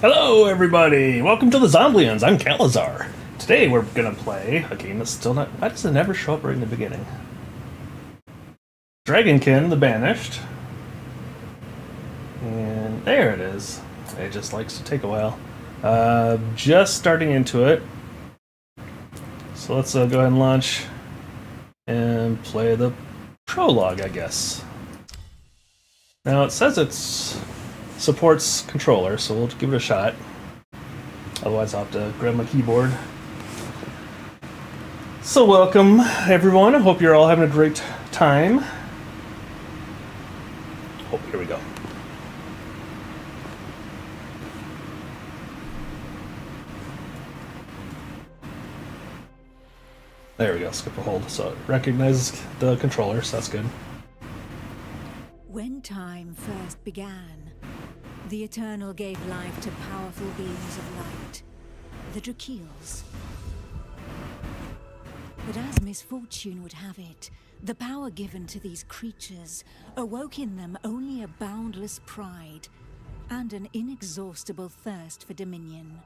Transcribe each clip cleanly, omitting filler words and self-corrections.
Hello, everybody! Welcome to the Zomblians. I'm Calazar. Today we're gonna play a game that's still not. Why does it never show up right in the beginning? Dragonkin, the Banished. And there it is. It just likes to take a while. Just starting into it. So let's go ahead and launch and play the prologue, I guess. Now it says it's supports controller, so we'll give it a shot. Otherwise I'll have to grab my keyboard. So welcome, everyone. I hope you're all having a great time. Oh, here we go. There we go, skip a hold. So it recognizes the controller, so that's good. When time first began, the Eternal gave life to powerful beings of light, the Drakeels. But as misfortune would have it, the power given to these creatures awoke in them only a boundless pride and an inexhaustible thirst for dominion.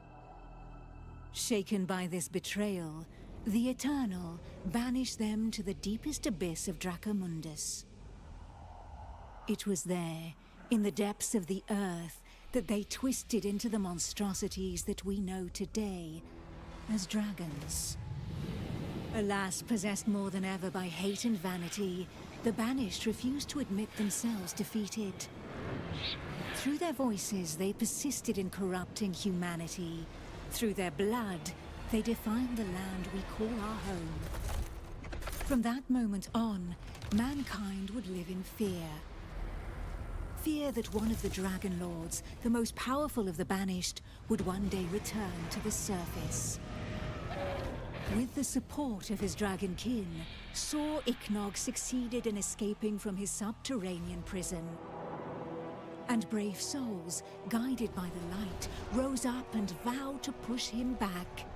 Shaken by this betrayal, the Eternal banished them to the deepest abyss of Dracomundus. It was there, in the depths of the earth, that they twisted into the monstrosities that we know today as dragons. Alas, possessed more than ever by hate and vanity, the Banished refused to admit themselves defeated. Through their voices, they persisted in corrupting humanity. Through their blood, they defined the land we call our home. From that moment on, mankind would live in fear. Fear that one of the Dragon Lords, the most powerful of the Banished, would one day return to the surface. With the support of his Dragonkin, Saw Ichnog succeeded in escaping from his subterranean prison. And brave souls, guided by the light, rose up and vowed to push him back.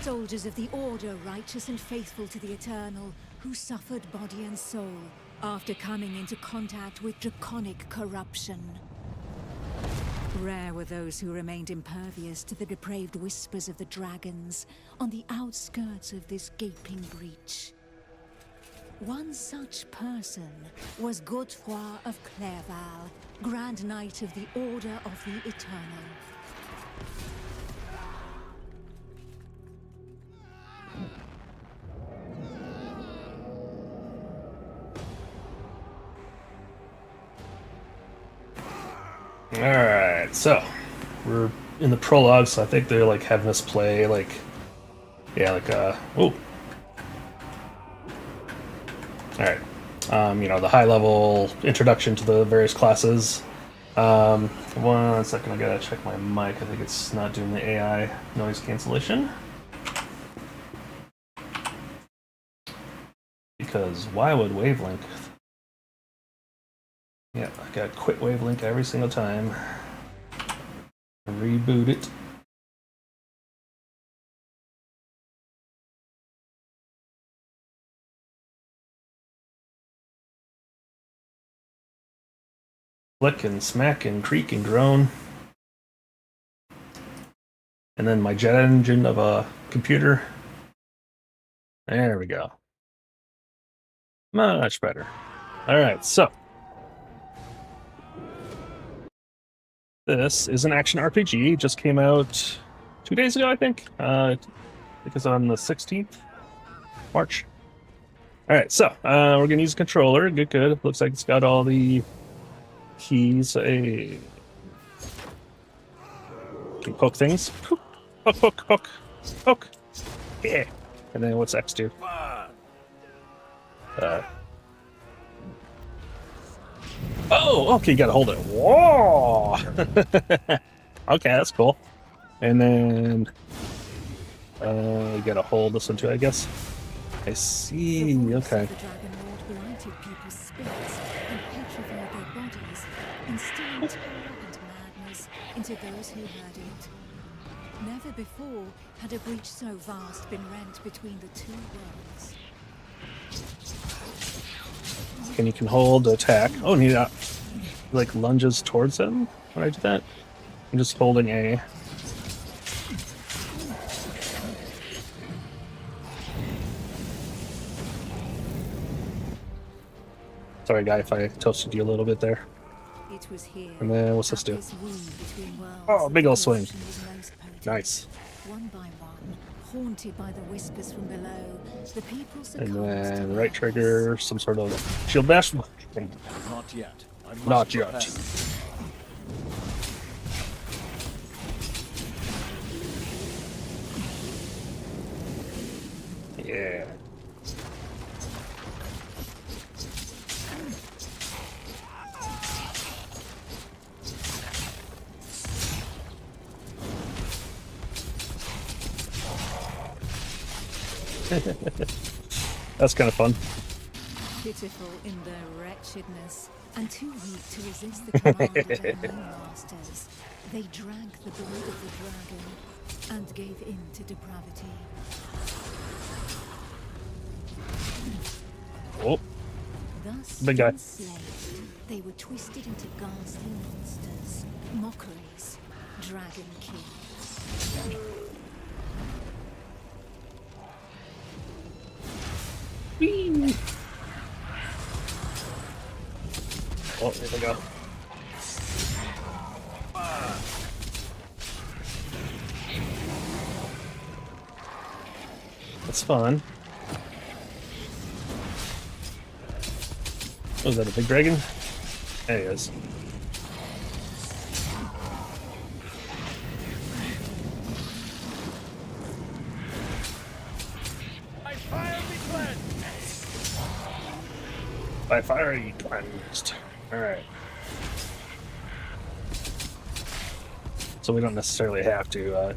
Soldiers of the Order, righteous and faithful to the Eternal, who suffered body and soul after coming into contact with draconic corruption. Rare were those who remained impervious to the depraved whispers of the dragons on the outskirts of this gaping breach. One such person was Godefroy of Clairval, Grand Knight of the Order of the Eternal. Alright, so we're in the prologue, so I think they're like having us play oh. Alright. The high level introduction to the various classes. 1 second, I gotta check my mic. I think it's not doing the AI noise cancellation. Because why would Wavelink? Yeah, I gotta quit Wavelink every single time. Reboot it. Flick and smack and creak and groan. And then my jet engine of a computer. There we go. Much better. Alright, so. This is an action RPG. Just came out 2 days ago, I think. I think it's on the 16th March. Alright, so we're going to use a controller. Good. Looks like it's got all the keys. Can poke things. Poke. Yeah. And then what's X do? Oh, okay, you gotta hold it. Whoa! Okay, that's cool. And then you gotta hold this one too, I guess. I see. Okay. The Dragon Lord blighted people's spirits and petrified their bodies, instilling terror and madness into those who heard it. Never before had a breach so vast been rent between the two worlds. And you can hold attack. Oh, and he like lunges towards him when I do that. I'm just holding A. Sorry, guy, if I toasted you a little bit there. It was here. And then what's this do? This wound between worlds, Oh, big ol' the swing. corruption was most potent. Nice. One by one, haunted by the whispers from below, the people And succumbed then to right madness. trigger, some sort of shield bash. Not yet. I must Not prepare. yet. Yeah. That's kind of fun. Pitiful in their wretchedness, and too weak to resist the command of their new masters, they drank the blood of the dragon and gave in to depravity. Oh, Thus big guy. enslaved, they were twisted into ghastly monsters, mockeries, Dragonkin. whee. Oh, here we go. That's fun. Oh, is that a big dragon? There he is. By fire be cleansed. By fire you cleansed. Alright. So we don't necessarily have to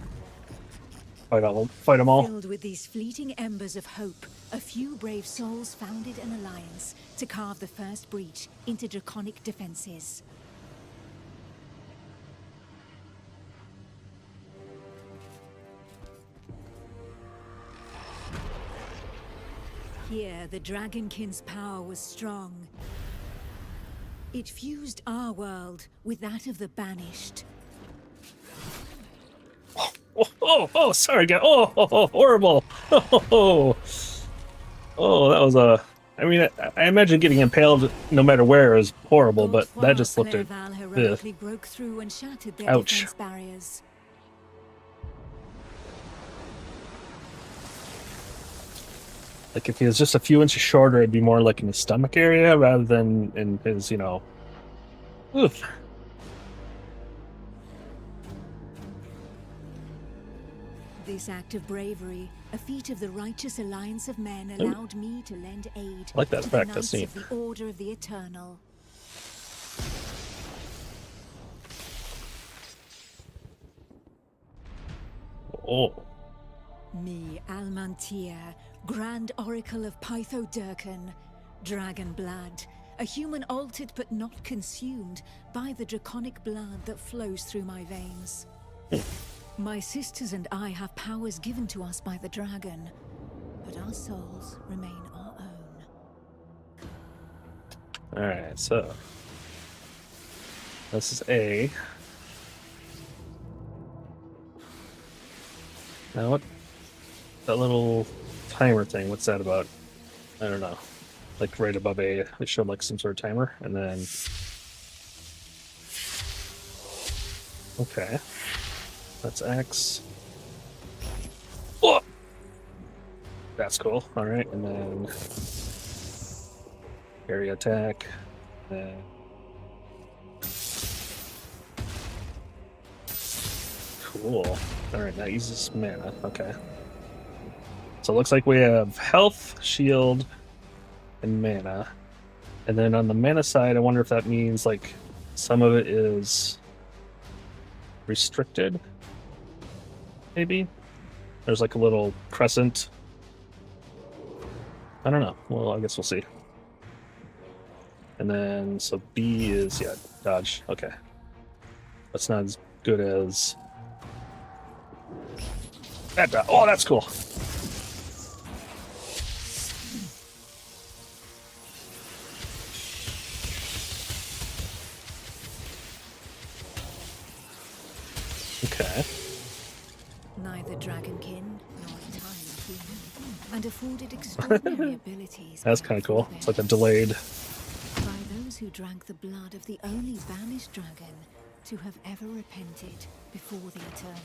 fight them all. Filled with these fleeting embers of hope, a few brave souls founded an alliance to carve the first breach into draconic defenses. Here, the Dragonkin's power was strong. It fused our world with that of the Banished. Oh, sorry, guy. Oh, horrible. Oh, that was a. I mean, I imagine getting impaled no matter where is horrible, but that just looked at. Clerval heroically broke through and shattered their Ouch. defense barriers. Like if he was just a few inches shorter, it'd be more like in his stomach area rather than in his, Oof. This act of bravery, a feat of the righteous alliance of men, allowed me to lend aid I like that to effect, the that's Knights neat. of the Order of the Eternal. Oh, Me, Almantir, Grand Oracle of Pytho Durkan, Dragon Blood, a human altered but not consumed by the draconic blood that flows through my veins. My sisters and I have powers given to us by the dragon, but our souls remain our own. alright, so. This is A. Now what? That little timer thing, what's that about? I don't know. Like right above A, it showed like some sort of timer, and then. Okay. That's X. Oh! That's cool. Alright, and then. Area attack. Then. Cool. Alright, that uses mana. Okay. So it looks like we have health, shield, and mana. And then on the mana side, I wonder if that means like some of it is restricted. Maybe? There's like a little crescent. I don't know. Well, I guess we'll see. And then, so B is, yeah, dodge. Okay. That's not as good as that. Oh, that's cool. Okay. Neither Dragonkin nor entirely human, and afforded extraordinary abilities. That's kind of cool. It's like a delayed. By those who drank the blood of the only banished dragon to have ever repented before the Eternal.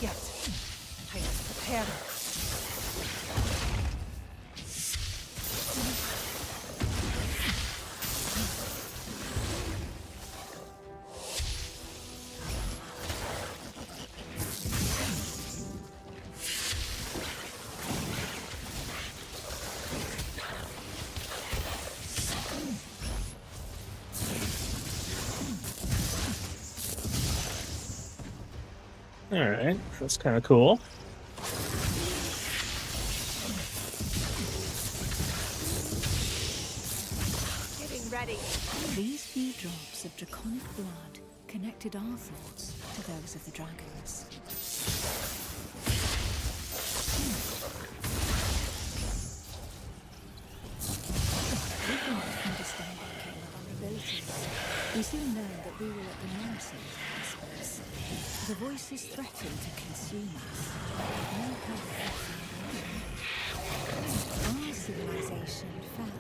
Yes, I was prepared. Alright, that's kind of cool. Getting ready. These few drops of draconic blood connected our thoughts to those of the dragons. With not understanding came the vulnerabilities. We soon learned that we were at the mercy of the whispers. The voices threatened to consume us. No hope. Our civilization fell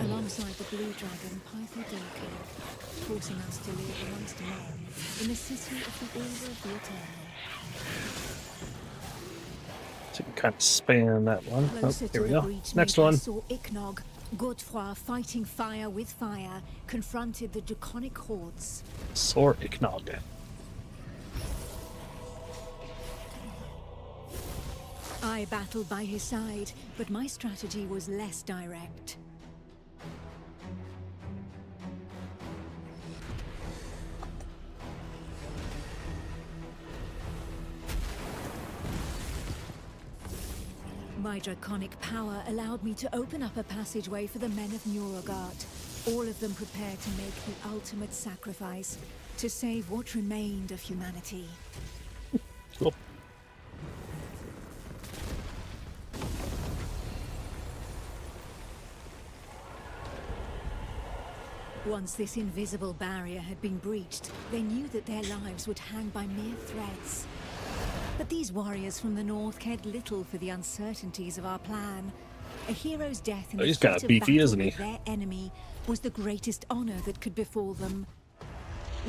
alongside the blue dragon Pythodilkin, forcing us to live amongst men in the city of the Order of the Eternal. So you can kind of span that one. Oh, Closer here to we the go. breach Next meet, I one. saw Ichnog. Godefroy, fighting fire with fire, confronted the draconic hordes. Sor Iknog. I battled by his side, but my strategy was less direct. My draconic power allowed me to open up a passageway for the men of Nurogard, all of them prepared to make the ultimate sacrifice to save what remained of humanity. Cool. Once this invisible barrier had been breached, they knew that their lives would hang by mere threads. But these warriors from the north cared little for the uncertainties of our plan. A hero's death in the He's heat kinda of beefy, battle isn't he? with their enemy was the greatest honor that could befall them.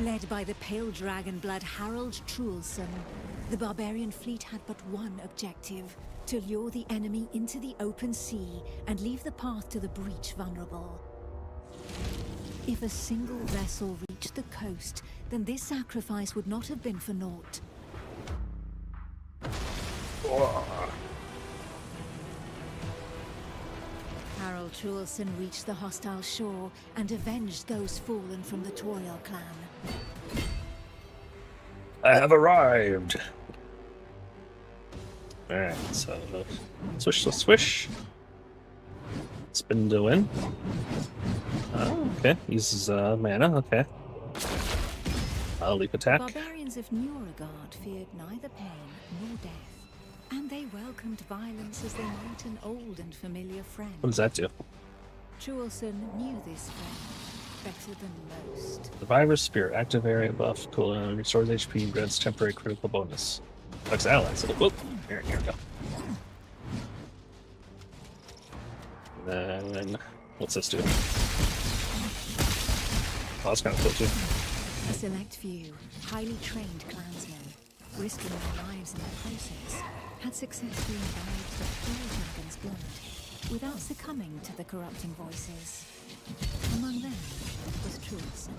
Led by the pale dragon blood Harold Truelson, the barbarian fleet had but one objective: to lure the enemy into the open sea and leave the path to the breach vulnerable. If a single vessel reached the coast, then this sacrifice would not have been for naught. Harold Truelson reached the hostile shore and avenged those fallen from the Toriel clan. I have arrived. Alright, so swish, swish. Spin to win. Oh, okay. Uses mana, okay. Leap attack. Barbarians of Nurogard feared neither pain nor death, and they welcomed violence as they might an old and familiar friend. What does that do? Truelson knew this friend better than most. Survivor's Spirit. Active area buff. Cooldown. Restores HP. Grants temporary critical bonus. Affects allies. Whoop. Here we go. And then, what's this do? Oh, that's kind of cool too. A select few, highly trained clansmen, risking their lives in the process, had successfully imbibed the pure dragon's blood without succumbing to the corrupting voices. Among them was Truelson.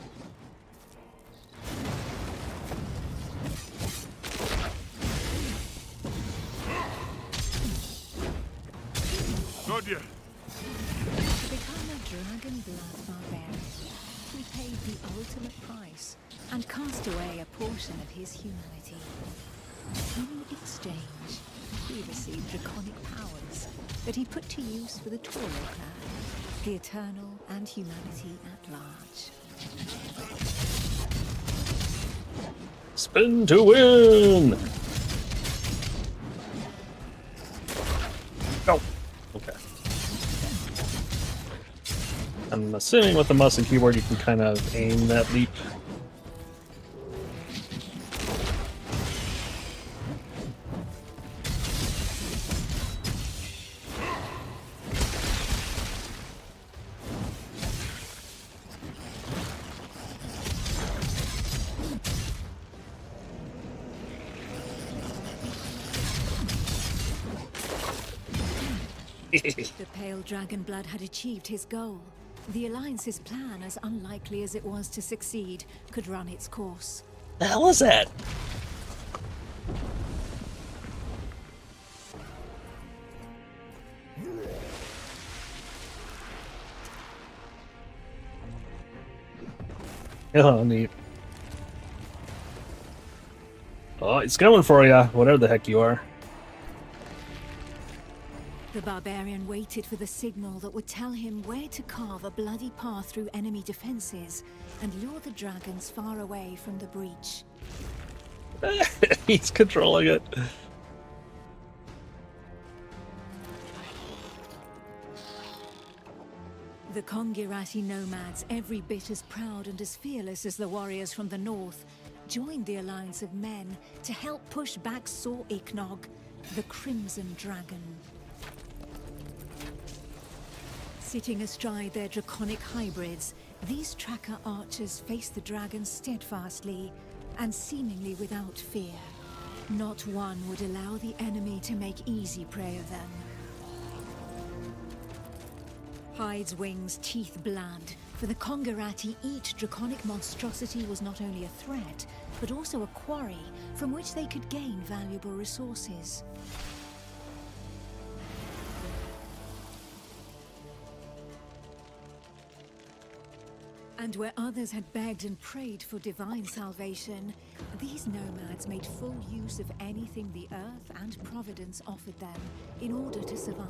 Good. To become a dragon blood barbarian, he paid the ultimate price and cast away a portion of his humanity. In exchange, he received draconic powers that he put to use for the Toriel clan, the Eternal, and humanity at large. Spin to win! I'm assuming with the mouse and keyboard you can kind of aim that leap. The pale dragon blood had achieved his goal. The Alliance's plan, as unlikely as it was to succeed, could run its course. The hell is that? Oh, neat. Oh, it's coming for you, whatever the heck you are. The barbarian waited for the signal that would tell him where to carve a bloody path through enemy defenses and lure the dragons far away from the breach. He's controlling it. The Kongirati nomads, every bit as proud and as fearless as the warriors from the north, joined the alliance of men to help push back Sor Iknog, the Crimson Dragon. Sitting astride their draconic hybrids, these tracker archers faced the dragons steadfastly and seemingly without fear. Not one would allow the enemy to make easy prey of them. Hides, wings, teeth, blood. For the Kongirati, each draconic monstrosity was not only a threat, but also a quarry from which they could gain valuable resources. And where others had begged and prayed for divine salvation, these nomads made full use of anything the earth and Providence offered them in order to survive.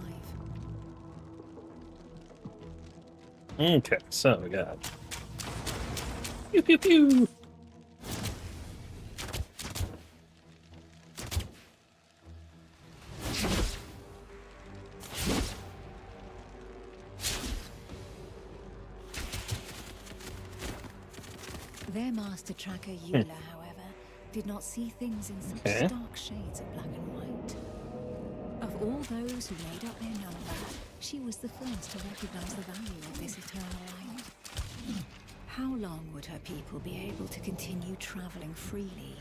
Okay, so we got pew pew pew. Their master tracker Eula, however, did not see things in such stark shades of black and white. Of all those who made up their number, she was the first to recognize the value of this eternal light. How long would her people be able to continue traveling freely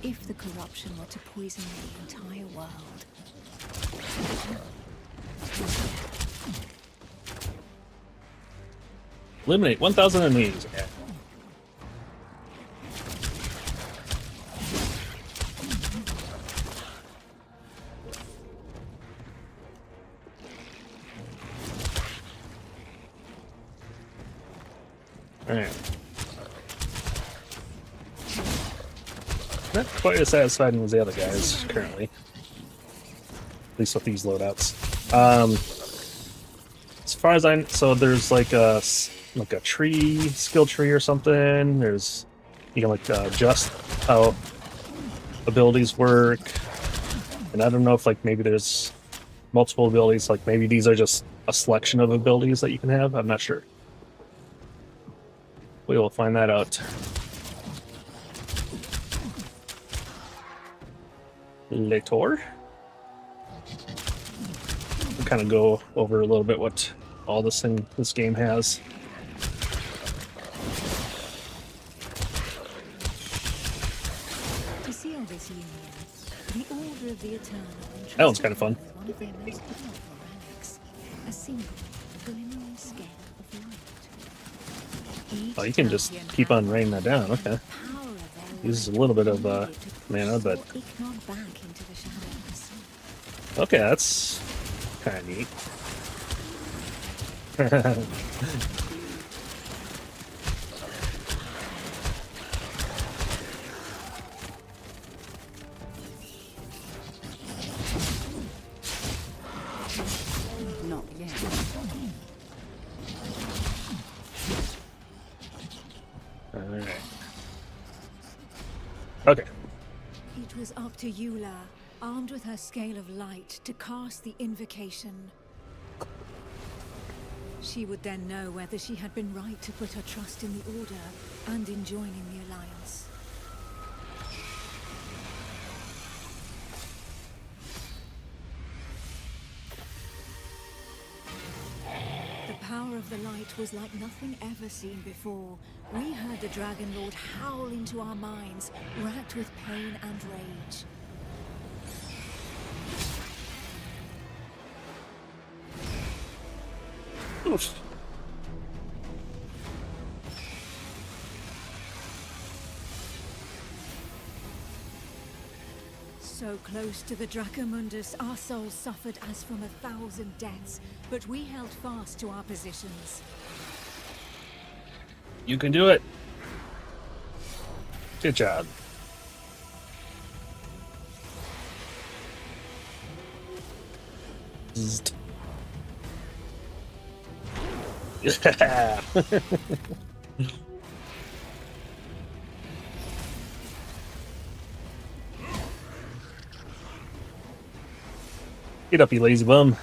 if the corruption were to poison the entire world? Eliminate 1,000 enemies. Okay. Alright. Not quite as satisfying as the other guys currently. At least with these loadouts. As far as so there's like a tree, skill tree or something. There's you can like adjust how abilities work. And I don't know if like maybe there's multiple abilities, like maybe these are just a selection of abilities that you can have. I'm not sure. We will find that out later. We'll kind of go over a little bit what all this game has. To seal this union, the Order of the Eternal That one's kind of fun. one of their most powerful relics, a single glimmering scale of light. Oh, you can just keep on raining that down. Okay. Uses a little bit of mana, but okay, that's kind of neat. Not yet. Alright. Okay. It was up to Eula, armed with her scale of light, to cast the invocation. She would then know whether she had been right to put her trust in the Order and in joining the Alliance. The power of the light was like nothing ever seen before. We heard the Dragon Lord howl into our minds, racked with pain and rage. Oof. So close to the Dracomundus, our souls suffered as from 1,000 deaths, but we held fast to our positions. You can do it. Good job. Zzzt. Yeah. Get up, you lazy bum.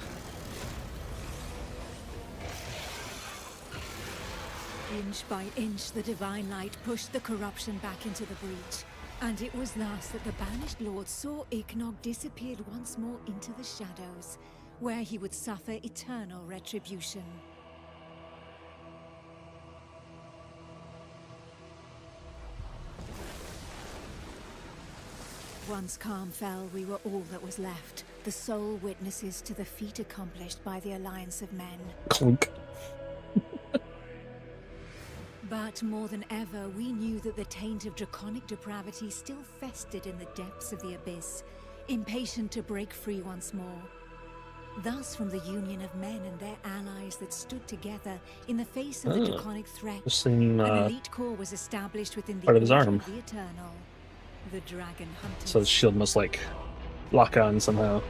Inch by inch, the divine light pushed the corruption back into the breach. And it was thus that the Banished Lord saw Ignog disappeared once more into the shadows, where he would suffer eternal retribution. Once calm fell, we were all that was left, the sole witnesses to the feat accomplished by the Alliance of Men. Clunk. But more than ever, we knew that the taint of draconic depravity still festered in the depths of the abyss, impatient to break free once more. Thus, from the union of men and their allies that stood together in the face of the draconic threat, Just seen, an elite corps was established within the part of his Order arm. of the Eternal, the Dragon Hunters. So his shield must like lock on somehow.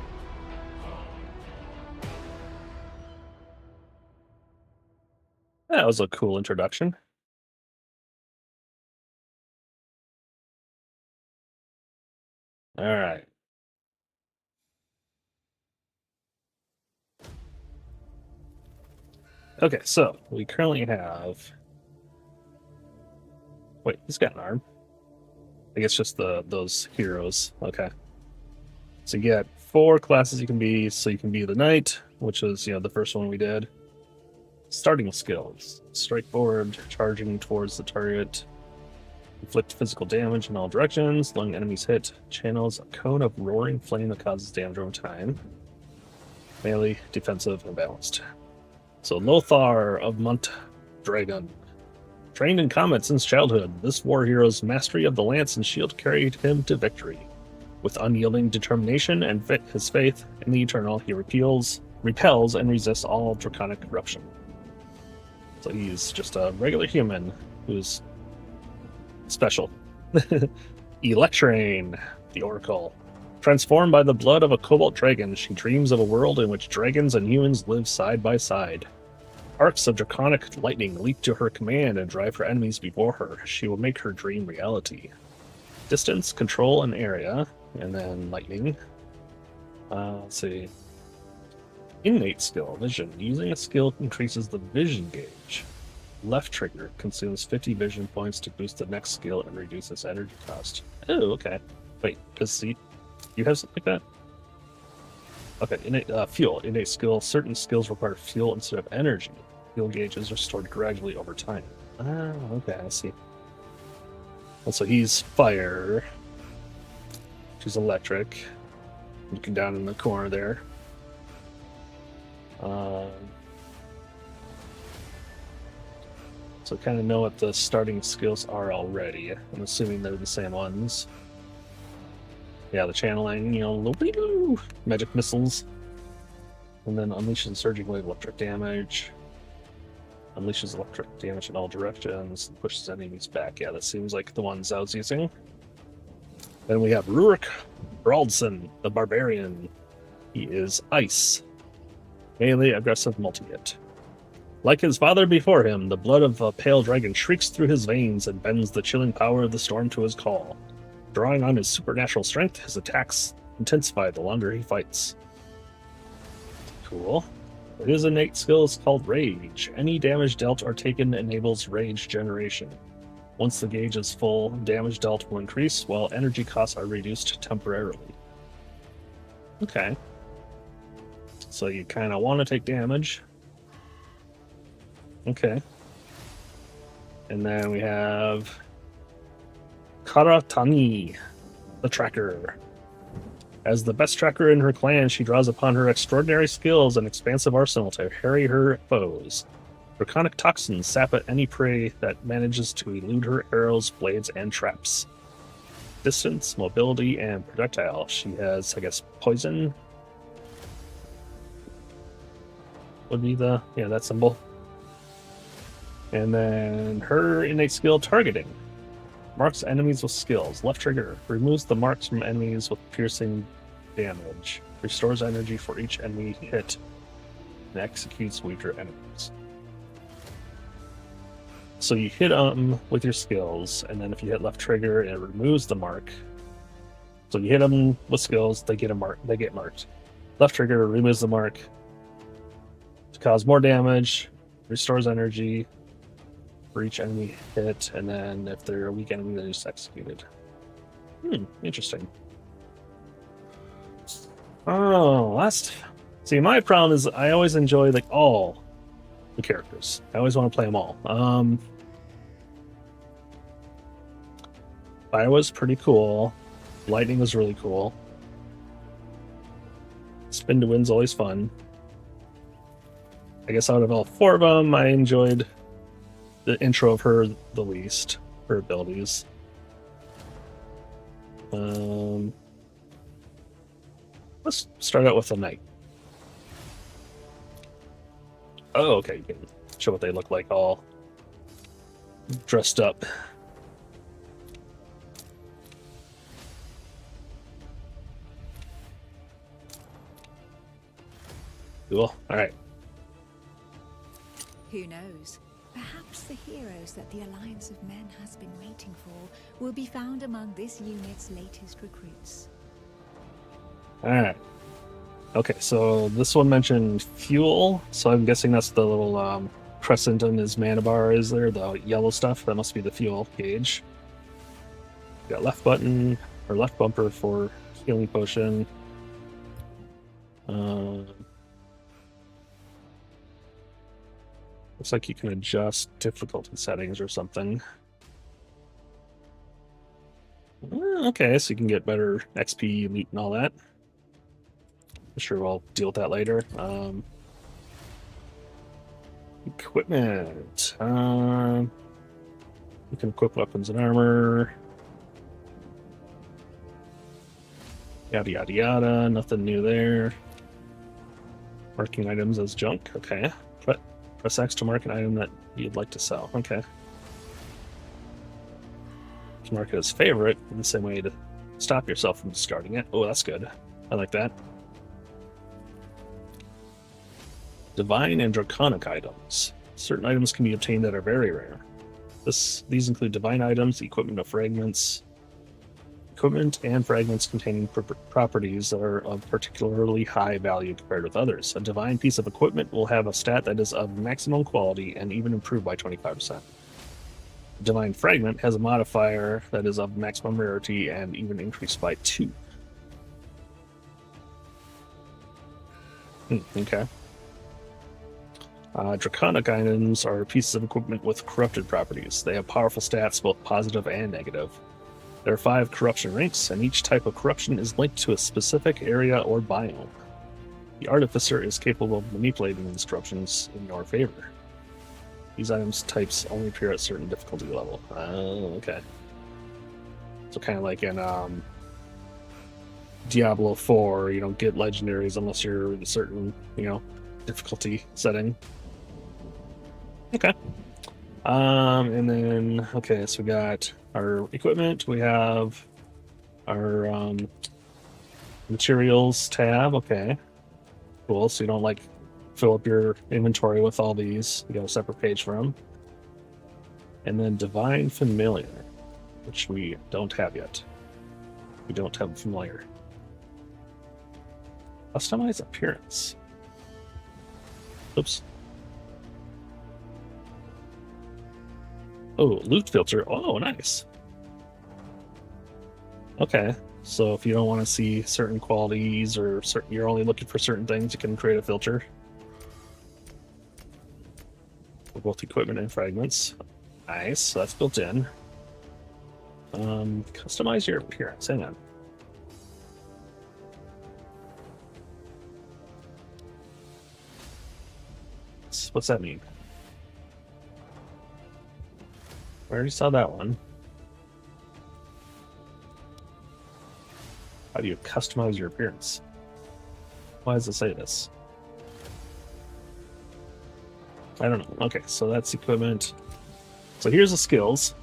That was a cool introduction. All right. Okay, so we currently have. Wait, he's got an arm. I guess just those heroes. Okay. So you get 4 classes you can be. So you can be the knight, which is the first one we did. Starting skills: strike forward, charging towards the target, inflict physical damage in all directions, letting enemies hit, channels a cone of roaring flame that causes damage over time. Melee, defensive, and balanced. So Lothar of Mont Dragon. Trained in combat since childhood, this war hero's mastery of the lance and shield carried him to victory. With unyielding determination and his faith in the eternal, he repels and resists all draconic corruption. So he's just a regular human who's special. Electraine, the Oracle. Transformed by the blood of a cobalt dragon, she dreams of a world in which dragons and humans live side by side. Arcs of draconic lightning leap to her command and drive her enemies before her. She will make her dream reality. Distance, control, and area, and then lightning. Let's see. Innate skill, vision. Using a skill increases the vision gauge. Left trigger consumes 50 vision points to boost the next skill and reduces energy cost. Oh, okay. Wait, you have something like that? Okay, innate fuel. Innate skill. Certain skills require fuel instead of energy. Fuel gauges are stored gradually over time. Ah, okay, I see. Also, he's fire. She's electric. Looking down in the corner there. So kind of know what the starting skills are already. I'm assuming they're the same ones. Yeah, the channeling, magic missiles. And then unleashes surging wave electric damage. Unleashes electric damage in all directions. Pushes enemies back. Yeah, that seems like the ones I was using. Then we have Rurik Braldson, the Barbarian. He is ice. Melee, aggressive, multi-hit. Like his father before him, the blood of a pale dragon shrieks through his veins and bends the chilling power of the storm to his call. Drawing on his supernatural strength, his attacks intensify the longer he fights. Cool. His innate skill is called Rage. Any damage dealt or taken enables rage generation. Once the gauge is full, damage dealt will increase, while energy costs are reduced temporarily. Okay. So you kind of want to take damage. Okay. And then we have Karatani, the Tracker. As the best tracker in her clan, she draws upon her extraordinary skills and expansive arsenal to harry her foes. Draconic toxins sap at any prey that manages to elude her arrows, blades, and traps. Distance, mobility, and projectile. She has, I guess, poison. Would be the, yeah, that symbol. And then her innate skill, targeting. Marks enemies with skills. Left trigger. Removes the marks from enemies with piercing damage. Restores energy for each enemy hit. And executes weaker enemies. So you hit them with your skills, and then if you hit left trigger, it removes the mark. So you hit them with skills, they get a mark. They get marked. Left trigger removes the mark to cause more damage. Restores energy for each enemy hit, and then if they're a weak enemy, they're just executed. Interesting. Oh, see, my problem is I always enjoy like all the characters. I always want to play them all. Fire was pretty cool. Lightning was really cool. Spin to win's always fun. I guess out of all four of them, I enjoyed the intro of her the least. Her abilities. Let's start out with the knight. Oh, okay. You can show what they look like all dressed up. Cool. All right. Who knows? Perhaps the heroes that the Alliance of Men has been waiting for will be found among this unit's latest recruits. All right. Okay, so this one mentioned fuel, so I'm guessing that's the little crescent on his mana bar is there, the yellow stuff. That must be the fuel gauge. Got left button, or left bumper for healing potion. Looks like you can adjust difficulty settings or something. Okay, so you can get better XP, loot, and all that. I'm sure we'll deal with that later. Equipment. You can equip weapons and armor. Yada yada yada. Nothing new there. Marking items as junk. Okay. Press X to mark an item that you'd like to sell. Okay. You can mark it as favorite in the same way to stop yourself from discarding it. Oh, that's good. I like that. Divine and Draconic items. Certain items can be obtained that are very rare. These include divine items, equipment and fragments containing properties that are of particularly high value compared with others. A divine piece of equipment will have a stat that is of maximum quality and even improved by 25%. A divine fragment has a modifier that is of maximum rarity and even increased by 2. Okay. Draconic items are pieces of equipment with corrupted properties. They have powerful stats, both positive and negative. There are 5 corruption ranks, and each type of corruption is linked to a specific area or biome. The Artificer is capable of manipulating these corruptions in your favor. These items types only appear at certain difficulty level. Oh, okay. So kind of like in Diablo 4, you don't get legendaries unless you're in a certain, difficulty setting. Okay. And then, okay, so we got our equipment. We have our materials tab. Okay. Cool. So you don't fill up your inventory with all these. You got a separate page for them. And then Divine Familiar, which we don't have yet. We don't have Familiar. Customize appearance. Oops. Oh, loot filter. Oh, nice. Okay, so if you don't want to see certain qualities or you're only looking for certain things, you can create a filter for both equipment and fragments. Nice, so that's built in. Customize your appearance. Hang on. What's that mean? I already saw that one. How do you customize your appearance? Why does it say this? I don't know. Okay, so that's equipment. So here's the skills.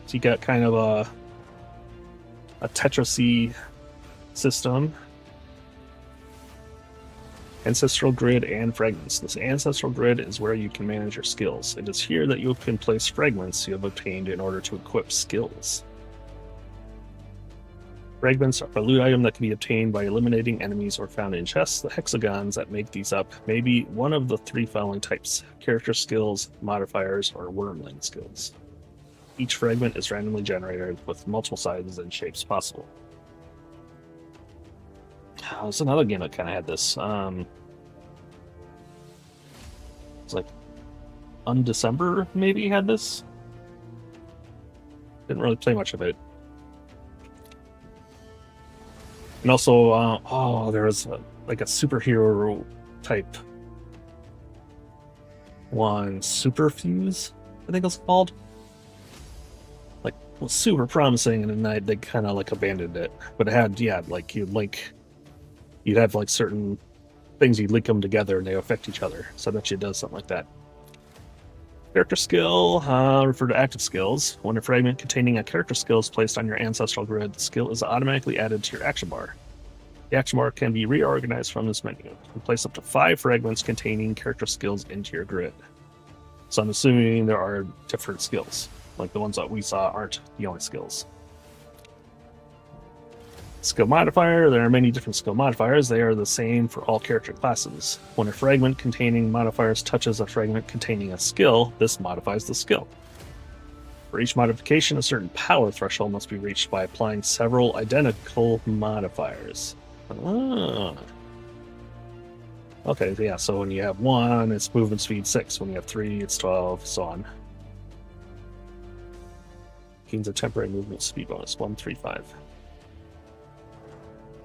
So you got kind of a Tetris-y system. Ancestral grid and fragments. This ancestral grid is where you can manage your skills. It is here that you can place fragments you have obtained in order to equip skills. Fragments are a loot item that can be obtained by eliminating enemies or found in chests. The hexagons that make these up may be one of the three following types: character skills, modifiers, or wormling skills. Each fragment is randomly generated with multiple sizes and shapes possible. There's another game that kind of had this. It's like Undecember maybe had this. Didn't really play much of it. And also, there was like a superhero type one, Superfuse, I think it's called. Like, was super promising, and then they kind of like abandoned it. But it had, yeah, like you'd have like certain things, you'd link them together and they affect each other. So I bet you it does something like that. Character skill, refer to active skills. When a fragment containing a character skill is placed on your ancestral grid, the skill is automatically added to your action bar. The action bar can be reorganized from this menu. You can place up to 5 fragments containing character skills into your grid. So I'm assuming there are different skills. Like the ones that we saw aren't the only skills. Skill modifier. There are many different skill modifiers. They are the same for all character classes. When a fragment containing modifiers touches a fragment containing a skill, this modifies the skill. For each modification, a certain power threshold must be reached by applying several identical modifiers. Ah. Okay, yeah, so when you have 1, it's movement speed 6. When you have 3, it's 12, so on. Gains a temporary movement speed bonus, 135.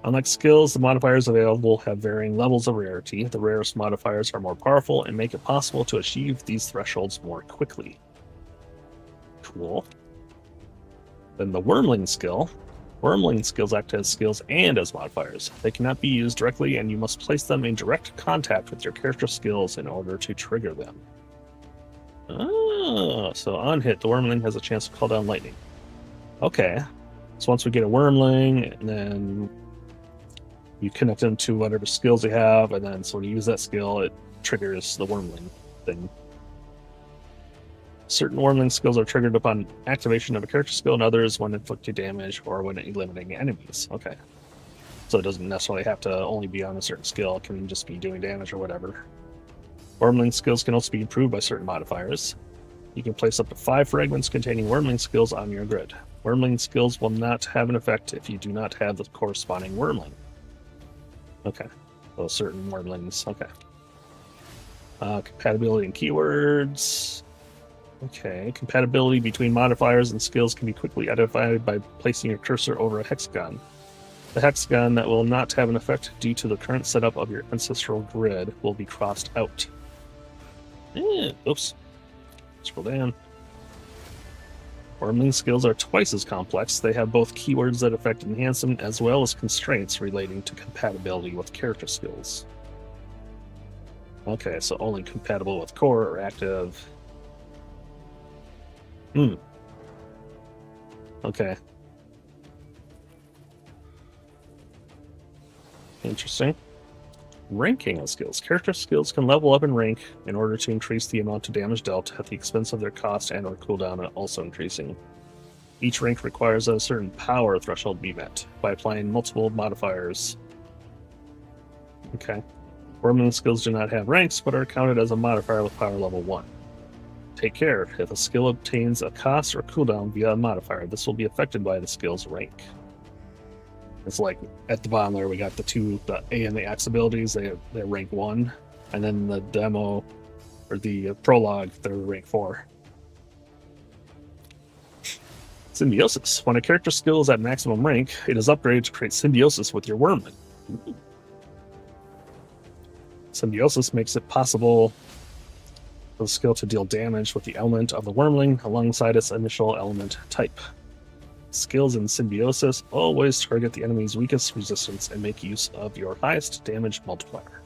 Unlike skills, the modifiers available have varying levels of rarity. The rarest modifiers are more powerful and make it possible to achieve these thresholds more quickly. Cool. Then the Wormling skill. Wormling skills act as skills and as modifiers. They cannot be used directly, and you must place them in direct contact with your character skills in order to trigger them. Ah, so on hit, the Wormling has a chance to call down lightning. Okay. So once we get a Wormling, and then you connect them to whatever skills you have, and then so when you use that skill, it triggers the Wormling thing. Certain Wormling skills are triggered upon activation of a character skill, and others when inflicting damage or when eliminating enemies. Okay. So it doesn't necessarily have to only be on a certain skill, it can just be doing damage or whatever. Wormling skills can also be improved by certain modifiers. You can place up to 5 fragments containing Wormling skills on your grid. Wormling skills will not have an effect if you do not have the corresponding Wormling. Okay, so certain Wormlings, okay. Compatibility and keywords. Okay, compatibility between modifiers and skills can be quickly identified by placing your cursor over a hexagon. The hexagon that will not have an effect due to the current setup of your ancestral grid will be crossed out. Oops. Scroll down. Wormling skills are twice as complex. They have both keywords that affect enhancement as well as constraints relating to compatibility with character skills. Okay, so only compatible with core or active. Okay. Interesting. Ranking of skills. Character skills can level up in rank in order to increase the amount of damage dealt at the expense of their cost and or cooldown also increasing. Each rank requires that a certain power threshold be met by applying multiple modifiers. Okay. Wormling skills do not have ranks, but are counted as a modifier with power level 1. Take care. If a skill obtains a cost or cooldown via a modifier, this will be affected by the skill's rank. It's like at the bottom there, we got the A and the X abilities. They're rank 1, and then the demo or the prologue, they're rank 4. Symbiosis. When a character's skill is at maximum rank, it is upgraded to create symbiosis with your wormling. Symbiosis makes it possible for the skill to deal damage with the element of the wormling alongside its initial element type. Skills in symbiosis always target the enemy's weakest resistance and make use of your highest damage multiplier.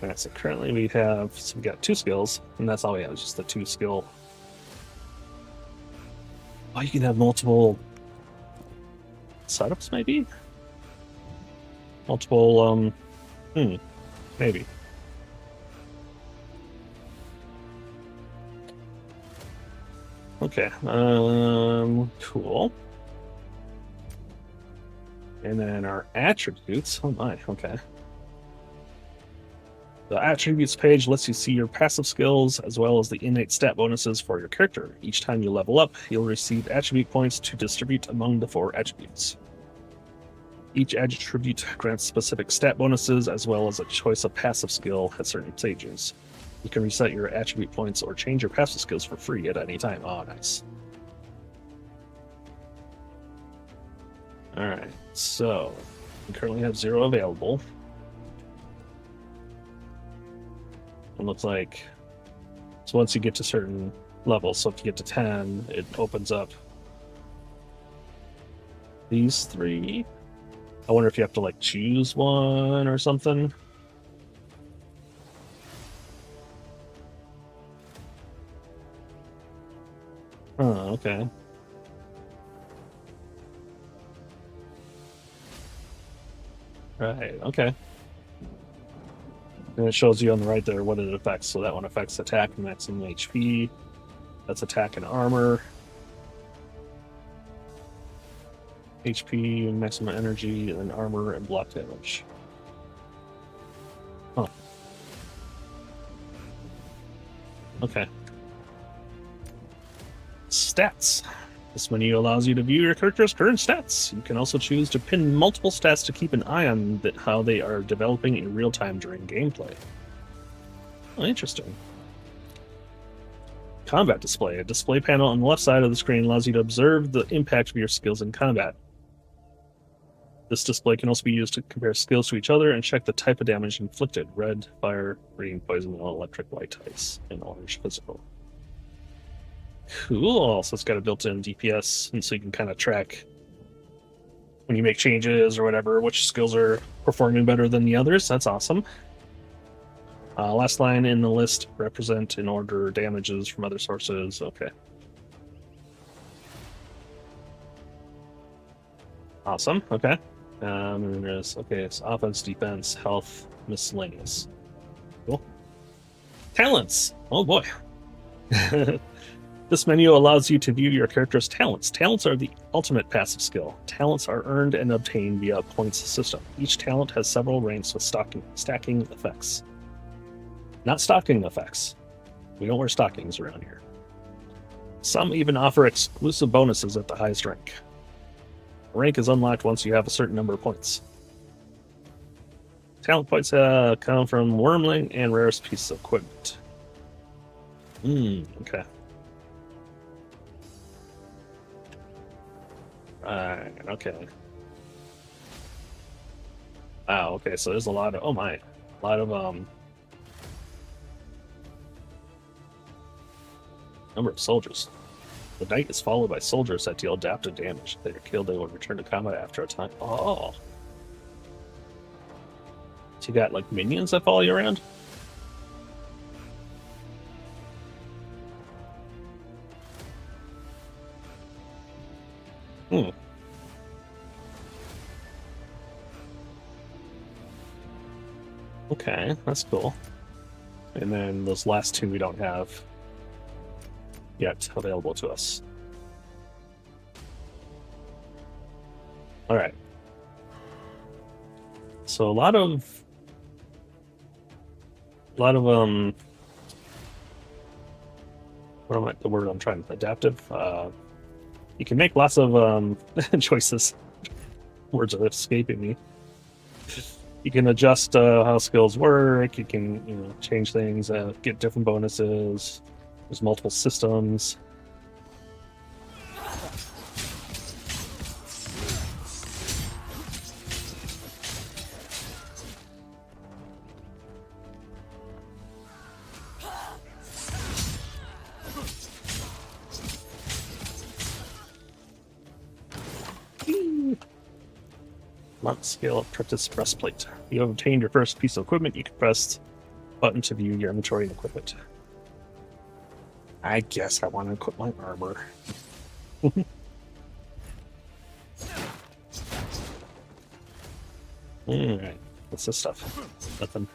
Alright, so currently we got 2 skills, and that's all we have, is just the 2 skill. Oh, you can have multiple setups, maybe? Multiple, maybe. Okay, cool. And then our attributes, oh my, okay. The attributes page lets you see your passive skills as well as the innate stat bonuses for your character. Each time you level up, you'll receive attribute points to distribute among the 4 attributes. Each attribute grants specific stat bonuses as well as a choice of passive skill at certain stages. You can reset your attribute points or change your passive skills for free at any time. Oh, nice. Alright, so we currently have 0 available. It looks like, so once you get to certain levels, so if you get to 10, it opens up these 3. I wonder if you have to like choose one or something. Oh, okay. Right, okay. And it shows you on the right there what it affects. So that one affects attack and maximum HP. That's attack and armor. HP, maximum energy, and armor and block damage. Huh. Okay. Stats. This menu allows you to view your character's current stats. You can also choose to pin multiple stats to keep an eye on how they are developing in real time during gameplay. Oh, interesting. Combat display. A display panel on the left side of the screen allows you to observe the impact of your skills in combat. This display can also be used to compare skills to each other and check the type of damage inflicted. Red, fire, green, poison, electric, white, ice, and orange, physical. Cool. So it's got a built-in DPS, and so you can kind of track when you make changes or whatever, which skills are performing better than the others. That's awesome. Last line in the list, represent in order damages from other sources. Okay. Awesome. Okay. And then there's, okay, it's offense, defense, health, miscellaneous. Cool. Talents. Oh boy. This menu allows you to view your character's talents. Talents are the ultimate passive skill. Talents are earned and obtained via a points system. Each talent has several ranks with stacking effects. Not stocking effects. We don't wear stockings around here. Some even offer exclusive bonuses at the highest rank. Rank is unlocked once you have a certain number of points. Talent points come from Wormling and rarest pieces of equipment. Okay. Right, okay. Wow, okay, so there's a lot of, number of soldiers. The knight is followed by soldiers that deal adaptive damage. If they are killed, they will return to combat after a time. Oh. So you got, like, minions that follow you around? Okay, that's cool. And then those last 2 we don't have yet available to us. Alright. So a lot of what am I, the word I'm trying to adaptive. You can make lots of choices. Words are escaping me. You can adjust how skills work. You can, change things, get different bonuses. There's multiple systems. Month scale apprentice breastplate. You have obtained your first piece of equipment. You can press button to view your inventory and equipment. I guess I want to equip my armor. Alright, what's this stuff? Nothing.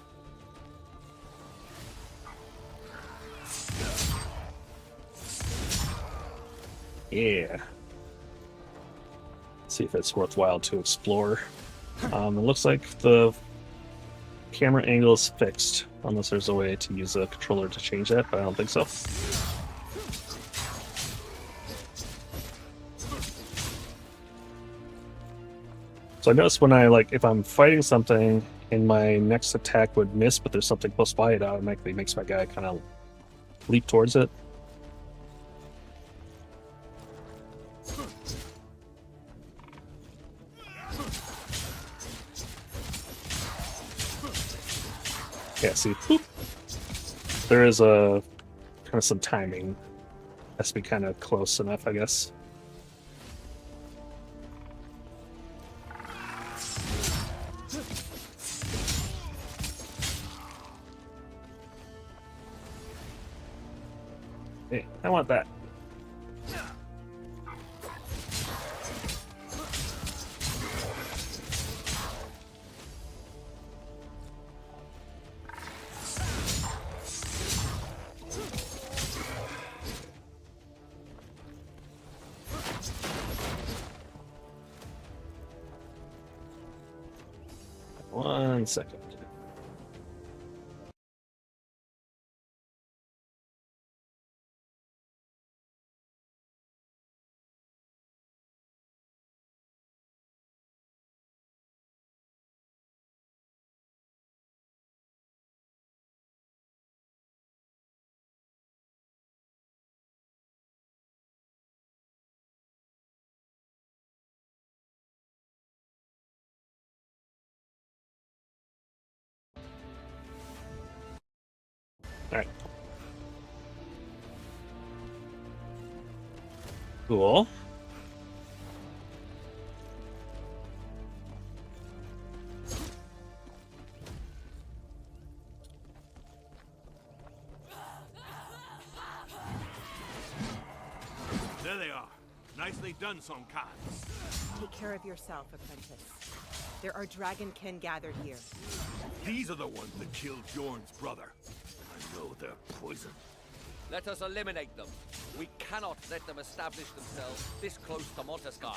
Yeah. See if it's worthwhile to explore. It looks like the camera angle is fixed, unless there's a way to use a controller to change that, but I don't think so. So I notice when if I'm fighting something and my next attack would miss, but there's something close by, it automatically makes my guy kind of leap towards it. Yeah, see, whoop. There is a kind of some timing. Has to be kind of close enough, I guess. Hey, I want that. One second. Alright. Cool. There they are. Nicely done, Song Khan. Take care of yourself, apprentice. There are Dragonkin gathered here. These are the ones that killed Bjorn's brother. I know they're poison. Let us eliminate them. We cannot let them establish themselves this close to Montesky.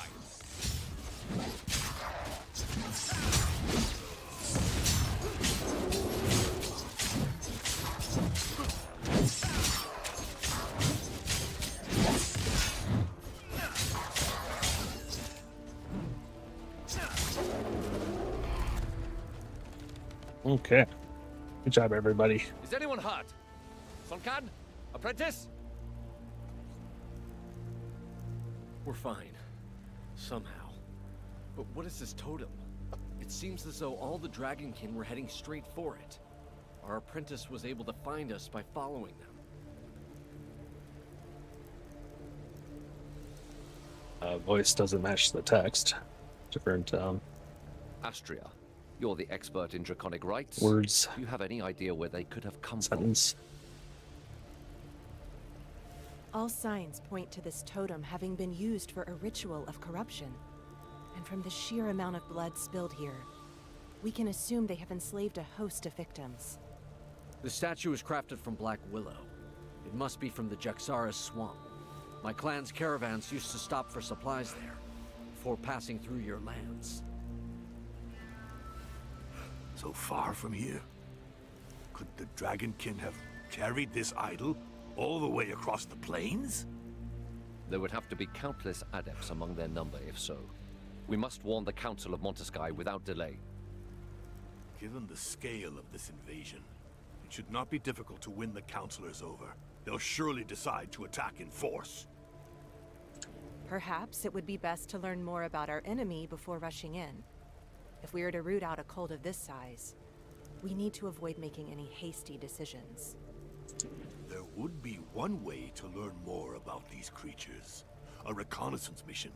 Okay. Good job, everybody. Is anyone hurt? Sonkan? Apprentice? We're fine. Somehow. But what is this totem? It seems as though all the Dragonkin were heading straight for it. Our apprentice was able to find us by following them. Voice doesn't match the text. Different Astria, you're the expert in draconic rites. words, Do you have any idea where they could have come sentence. All signs point to this totem having been used for a ritual of corruption. And from the sheer amount of blood spilled here, we can assume they have enslaved a host of victims. The statue is crafted from black willow. It must be from the Jaxaris swamp. My clan's caravans used to stop for supplies there, before passing through your lands. So far from here? Could the Dragonkin have carried this idol all the way across the plains? There would have to be countless adepts among their number if so. We must warn the Council of Montesquieu without delay. Given the scale of this invasion, it should not be difficult to win the Councilors over. They'll surely decide to attack in force. Perhaps it would be best to learn more about our enemy before rushing in. If we are to root out a cult of this size, we need to avoid making any hasty decisions. There would be one way to learn more about these creatures. A reconnaissance mission.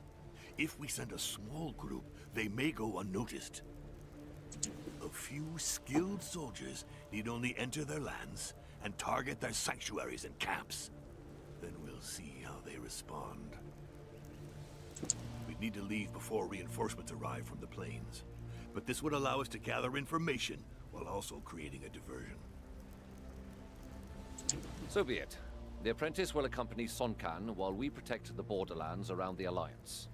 If we send a small group, they may go unnoticed. A few skilled soldiers need only enter their lands and target their sanctuaries and camps. Then we'll see how they respond. We'd need to leave before reinforcements arrive from the plains. But this would allow us to gather information while also creating a diversion. So be it. The apprentice will accompany Son Can while we protect the borderlands around the Alliance.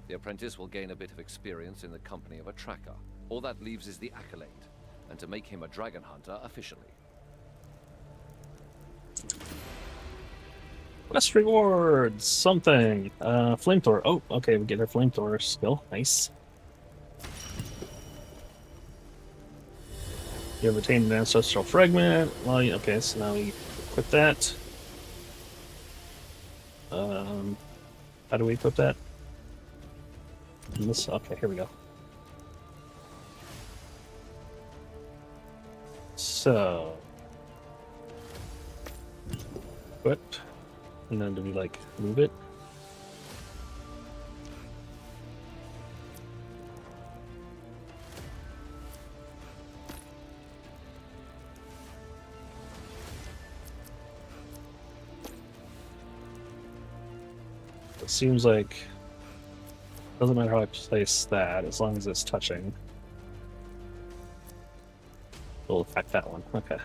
The apprentice will gain a bit of experience in the company of a tracker. All that leaves is the accolade, and to make him a dragon hunter officially. Quest rewards! Something. Flamethrower. Oh, okay, we get our flamethrower skill. Nice. You have attained an ancestral fragment. Well, okay, so now we equip that. How do we equip that? This, okay, here we go. So, equip, and then do we like move it? It seems like doesn't matter how I place that as long as it's touching. It'll affect that one. Okay.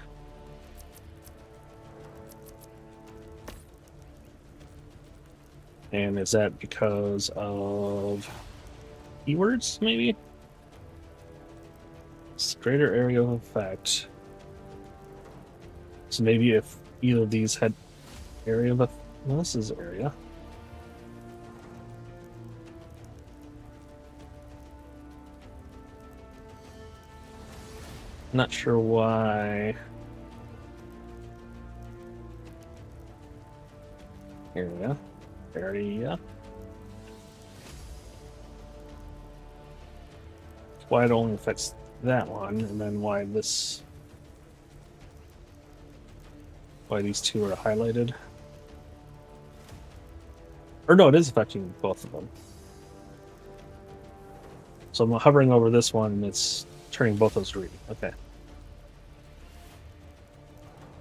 And is that because of keywords, maybe? It's greater area of effect. So maybe if either of these had area of effect. Well, this is area. Not sure why. Area. Area. Why it only affects that one, and then why this. Why these two are highlighted. Or no, it is affecting both of them. So I'm hovering over this one, and it's turning both those green. Okay.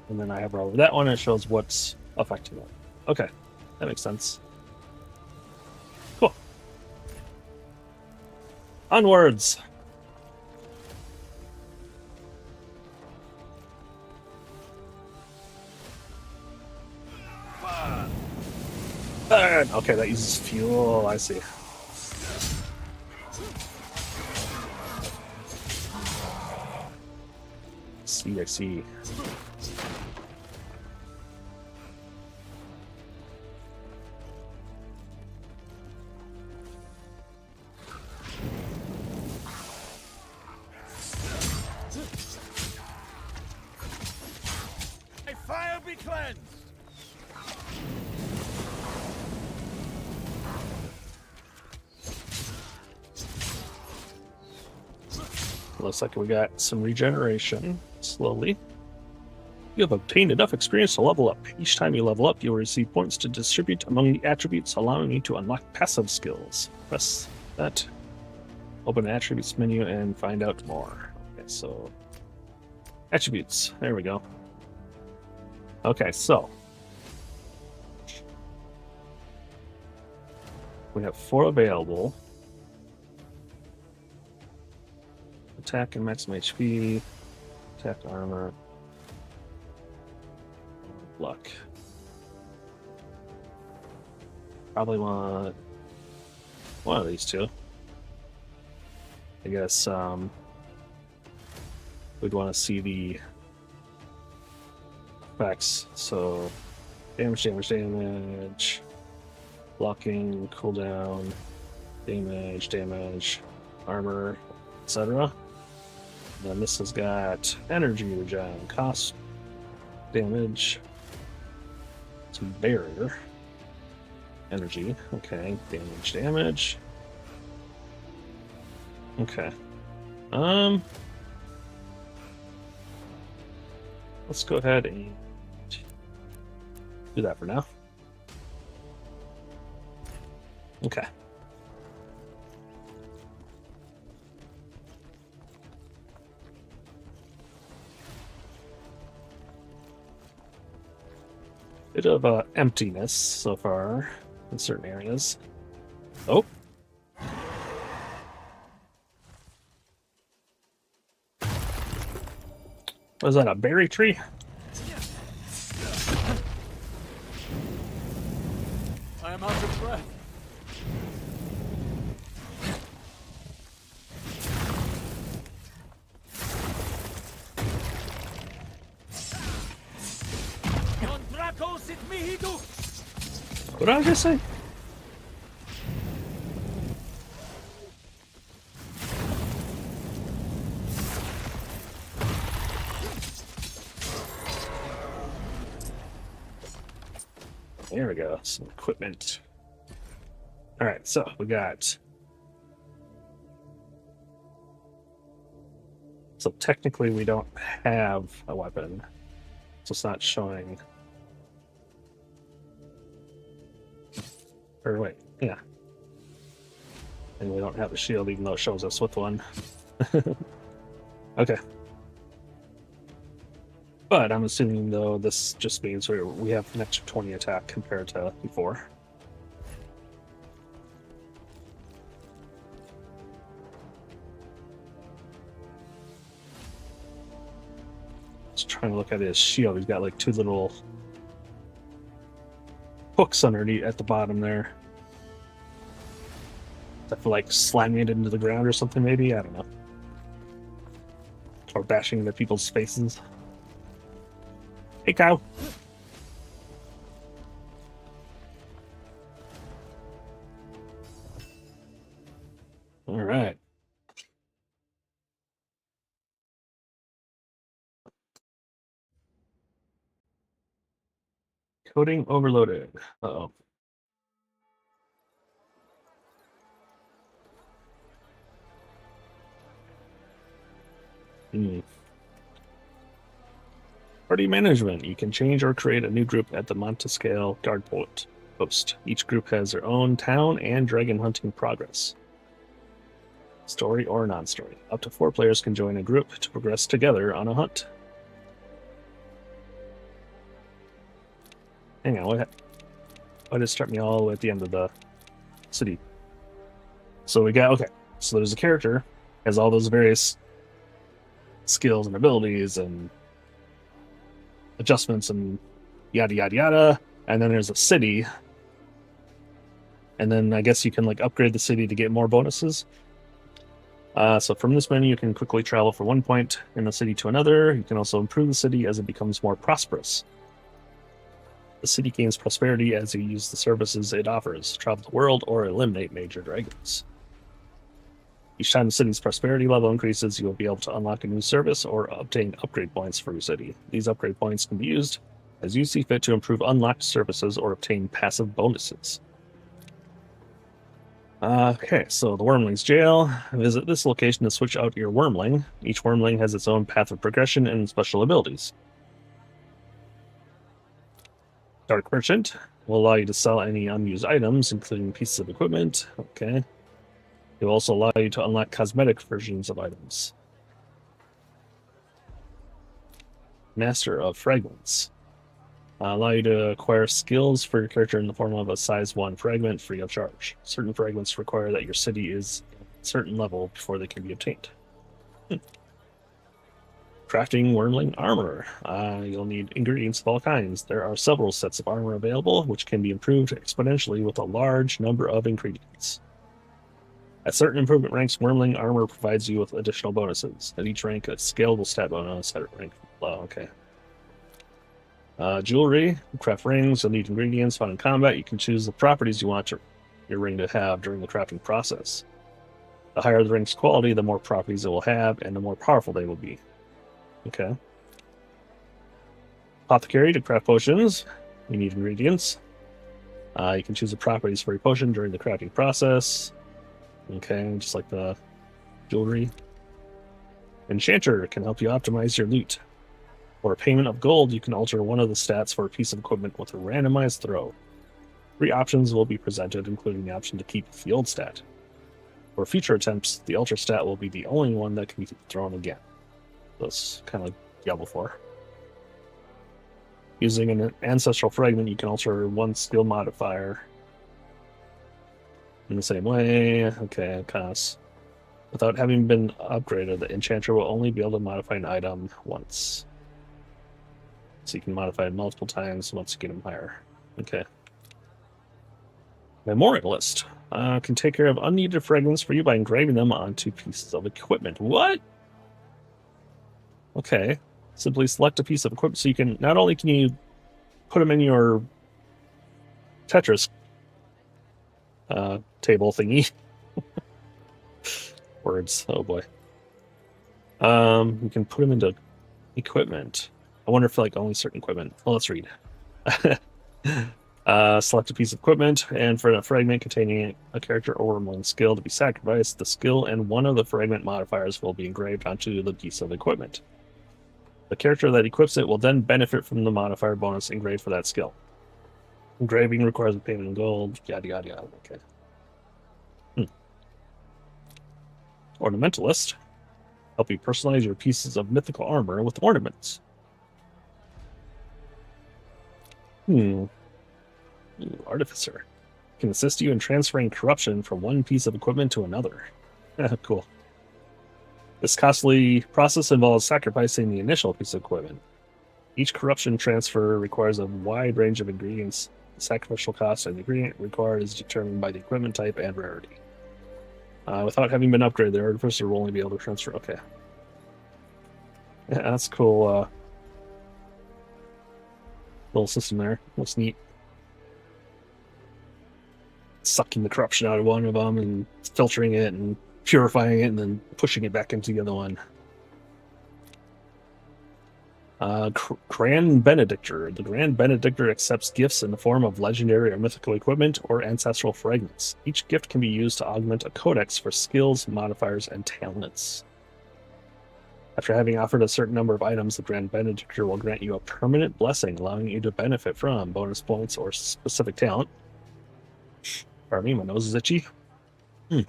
And then I hover over that one, and it shows what's affecting it. Okay. That makes sense. Cool. Onwards! Burn! Okay, that uses fuel. I see. I see. May fire be cleansed! Looks like we got some regeneration. Slowly. You have obtained enough experience to level up. Each time you level up, you will receive points to distribute among the attributes, allowing you to unlock passive skills. Press that. Open the attributes menu and find out more. Okay, so attributes. There we go. Okay, so we have 4 available. Attack and maximum HP. Attack armor. Luck. Probably want one of these two. I guess we'd want to see the effects. So damage, damage, damage, blocking, cooldown, damage, damage, armor, etc. Then this has got energy regen, cost, damage, some barrier, energy. Okay, damage, damage. Okay. Let's go ahead and do that for now. Okay. Bit of emptiness so far in certain areas. Oh. Was that a berry tree? I am out of breath. What did I just say? There we go. Some equipment. All right, so we got. So technically, we don't have a weapon, so it's not showing. Or wait, yeah. And we don't have a shield, even though it shows us with one. Okay. But I'm assuming, though, this just means we have an extra 20 attack compared to before. Just trying to look at his shield. He's got like two little hooks underneath at the bottom there. Is that for like slamming it into the ground or something, maybe? I don't know. Or bashing into people's faces. Hey, cow. All right. Coding overloaded. Uh-oh. Party management. You can change or create a new group at the Montescale Guard Post. Each group has their own town and dragon hunting progress. Story or non-story. Up to 4 players can join a group to progress together on a hunt. Hang on, what did it start me all the way at the end of the city? So we got, okay, so there's a character, has all those various skills and abilities and adjustments and yada yada yada, and then there's a city, and then I guess you can like upgrade the city to get more bonuses. So from this menu you can quickly travel from one point in the city to another. You can also improve the city as it becomes more prosperous. The city gains prosperity as you use the services it offers, travel the world, or eliminate major dragons. Each time the city's prosperity level increases, you will be able to unlock a new service or obtain upgrade points for your city. These upgrade points can be used as you see fit to improve unlocked services or obtain passive bonuses. Okay, so the Wormling's Jail. Visit this location to switch out your Wormling. Each Wormling has its own path of progression and special abilities. Dark Merchant will allow you to sell any unused items, including pieces of equipment. Okay. It will also allow you to unlock cosmetic versions of items. Master of Fragments. Allow you to acquire skills for your character in the form of a size 1 fragment free of charge. Certain fragments require that your city is at a certain level before they can be obtained. Crafting Wormling Armor. You'll need ingredients of all kinds. There are several sets of armor available, which can be improved exponentially with a large number of ingredients. At certain improvement ranks, Wormling armor provides you with additional bonuses. At each rank, a scalable stat bonus at rank below. Okay. Jewelry, craft rings, you'll need ingredients found in combat. You can choose the properties you want your ring to have during the crafting process. The higher the ring's quality, the more properties it will have, and the more powerful they will be. Okay. Apothecary, to craft potions, you need ingredients. You can choose the properties for a potion during the crafting process. Okay, just like the jewelry. Enchanter can help you optimize your loot. For a payment of gold, you can alter one of the stats for a piece of equipment with a randomized throw. 3 options will be presented, including the option to keep the old stat. For future attempts, the alter stat will be the only one that can be thrown again. That's kind of like Diablo 4. Using an ancestral fragment, you can alter one skill modifier in the same way. Okay, costs. Without having been upgraded, the enchanter will only be able to modify an item once. So you can modify it multiple times once you get them higher. Okay. Memorialist can take care of unneeded fragments for you by engraving them onto pieces of equipment. What? Okay. Simply select a piece of equipment so you can not only can you put them in your Tetris table thingy. Words. Oh boy. You can put them into equipment. I wonder if like only certain equipment. Well, let's read. Select a piece of equipment, and for a fragment containing a character or one skill to be sacrificed, the skill and one of the fragment modifiers will be engraved onto the piece of equipment. The character that equips it will then benefit from the modifier bonus engraved for that skill. Engraving requires a payment in gold, yada yada yada. Okay. Ornamentalist. Help you personalize your pieces of mythical armor with ornaments. Artificer. Can assist you in transferring corruption from one piece of equipment to another. Cool. This costly process involves sacrificing the initial piece of equipment. Each corruption transfer requires a wide range of ingredients. The sacrificial cost of the ingredient required is determined by the equipment type and rarity. Without having been upgraded, the artificer will only be able to transfer. Okay. Yeah, that's cool. Little system there. Looks neat. Sucking the corruption out of one of them and filtering it and purifying it and then pushing it back into the other one. Grand Benedictor. The Grand Benedictor accepts gifts in the form of legendary or mythical equipment or ancestral fragments. Each gift can be used to augment a codex for skills, modifiers, and talents. After having offered a certain number of items, the Grand Benedictor will grant you a permanent blessing, allowing you to benefit from bonus points or specific talent. Pardon me, my nose is itchy. These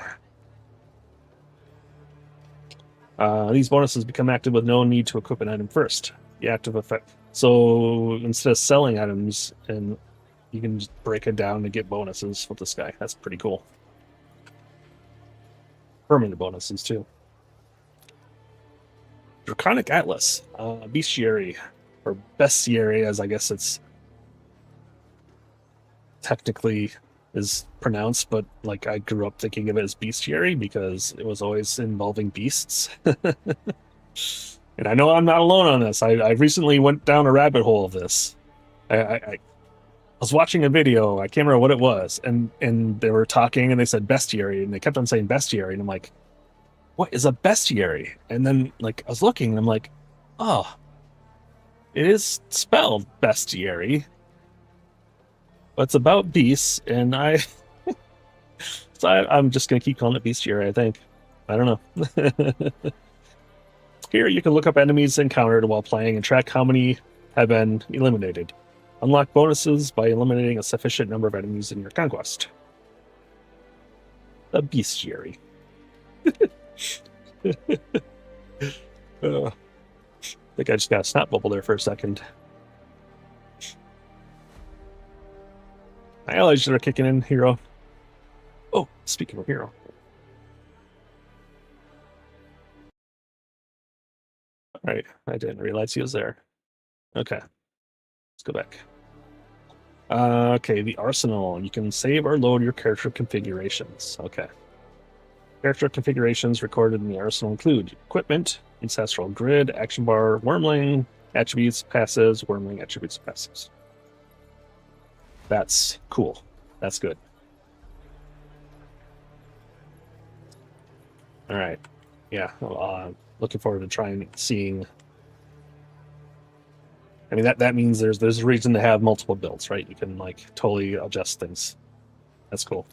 bonuses become active with no need to equip an item first. The active effect. So instead of selling items, and you can just break it down to get bonuses with this guy. That's pretty cool. Permanent bonuses too. Draconic Atlas, Bestiary, or Bestiary, as I guess it's technically is pronounced, but like I grew up thinking of it as bestiary because it was always involving beasts. And I know I'm not alone on this. I recently went down a rabbit hole of this. I was watching a video, I can't remember what it was, and they were talking and they said bestiary, and they kept on saying bestiary, and I'm like, what is a bestiary? And then like I was looking and I'm like, oh, it is spelled bestiary. But it's about beasts, and so I'm just going to keep calling it bestiary, I think. I don't know. Here you can look up enemies encountered while playing and track how many have been eliminated. Unlock bonuses by eliminating a sufficient number of enemies in your conquest. The bestiary. I think I just got a snot bubble there for a second. My allergies are kicking in, hero. Oh, speaking of hero. Alright, I didn't realize he was there. Okay. Let's go back. Okay, the arsenal. You can save or load your character configurations. Okay. Character configurations recorded in the arsenal include equipment, ancestral grid, action bar, wormling, attributes, passives, wormling, attributes, passives. That's cool. That's good. All right. Yeah. Looking forward to trying seeing. I mean, that means there's a reason to have multiple builds, right? You can like totally adjust things. That's cool.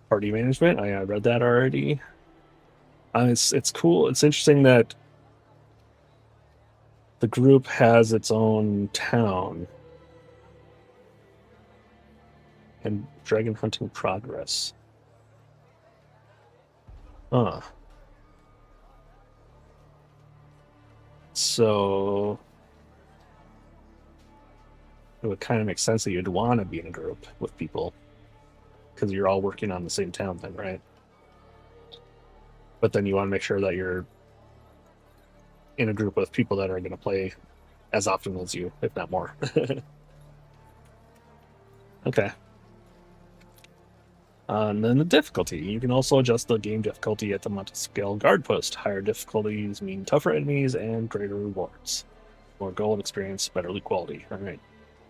Party management. I read that already. It's cool. It's interesting that the group has its own town and dragon hunting progress. Huh. So it would kind of make sense that you'd want to be in a group with people because you're all working on the same town then, right? But then you want to make sure that you're in a group with people that are going to play as often as you, if not more. Okay. And then the difficulty. You can also adjust the game difficulty at the Montescale guard post. Higher difficulties mean tougher enemies and greater rewards. More gold experience, better loot quality. All right.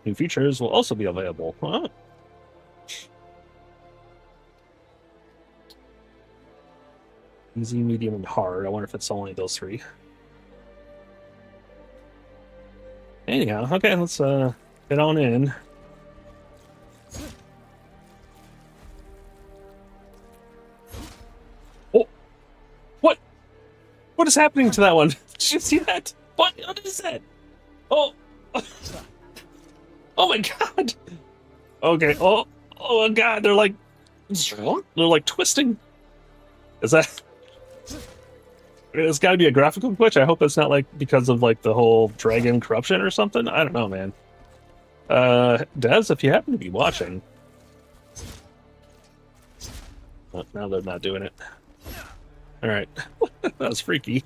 New features will also be available. Huh? Easy, medium, and hard. I wonder if it's only those three. Anyhow, okay, let's get on in. Oh, what is happening to that one? Did you see that? What is that? Oh, oh my god. Okay. Oh my god. They're like twisting. Is that? It's got to be a graphical glitch. I hope it's not like because of like the whole dragon corruption or something. I don't know, man. Des, if you happen to be watching. Oh, now they're not doing it. All right. That was freaky.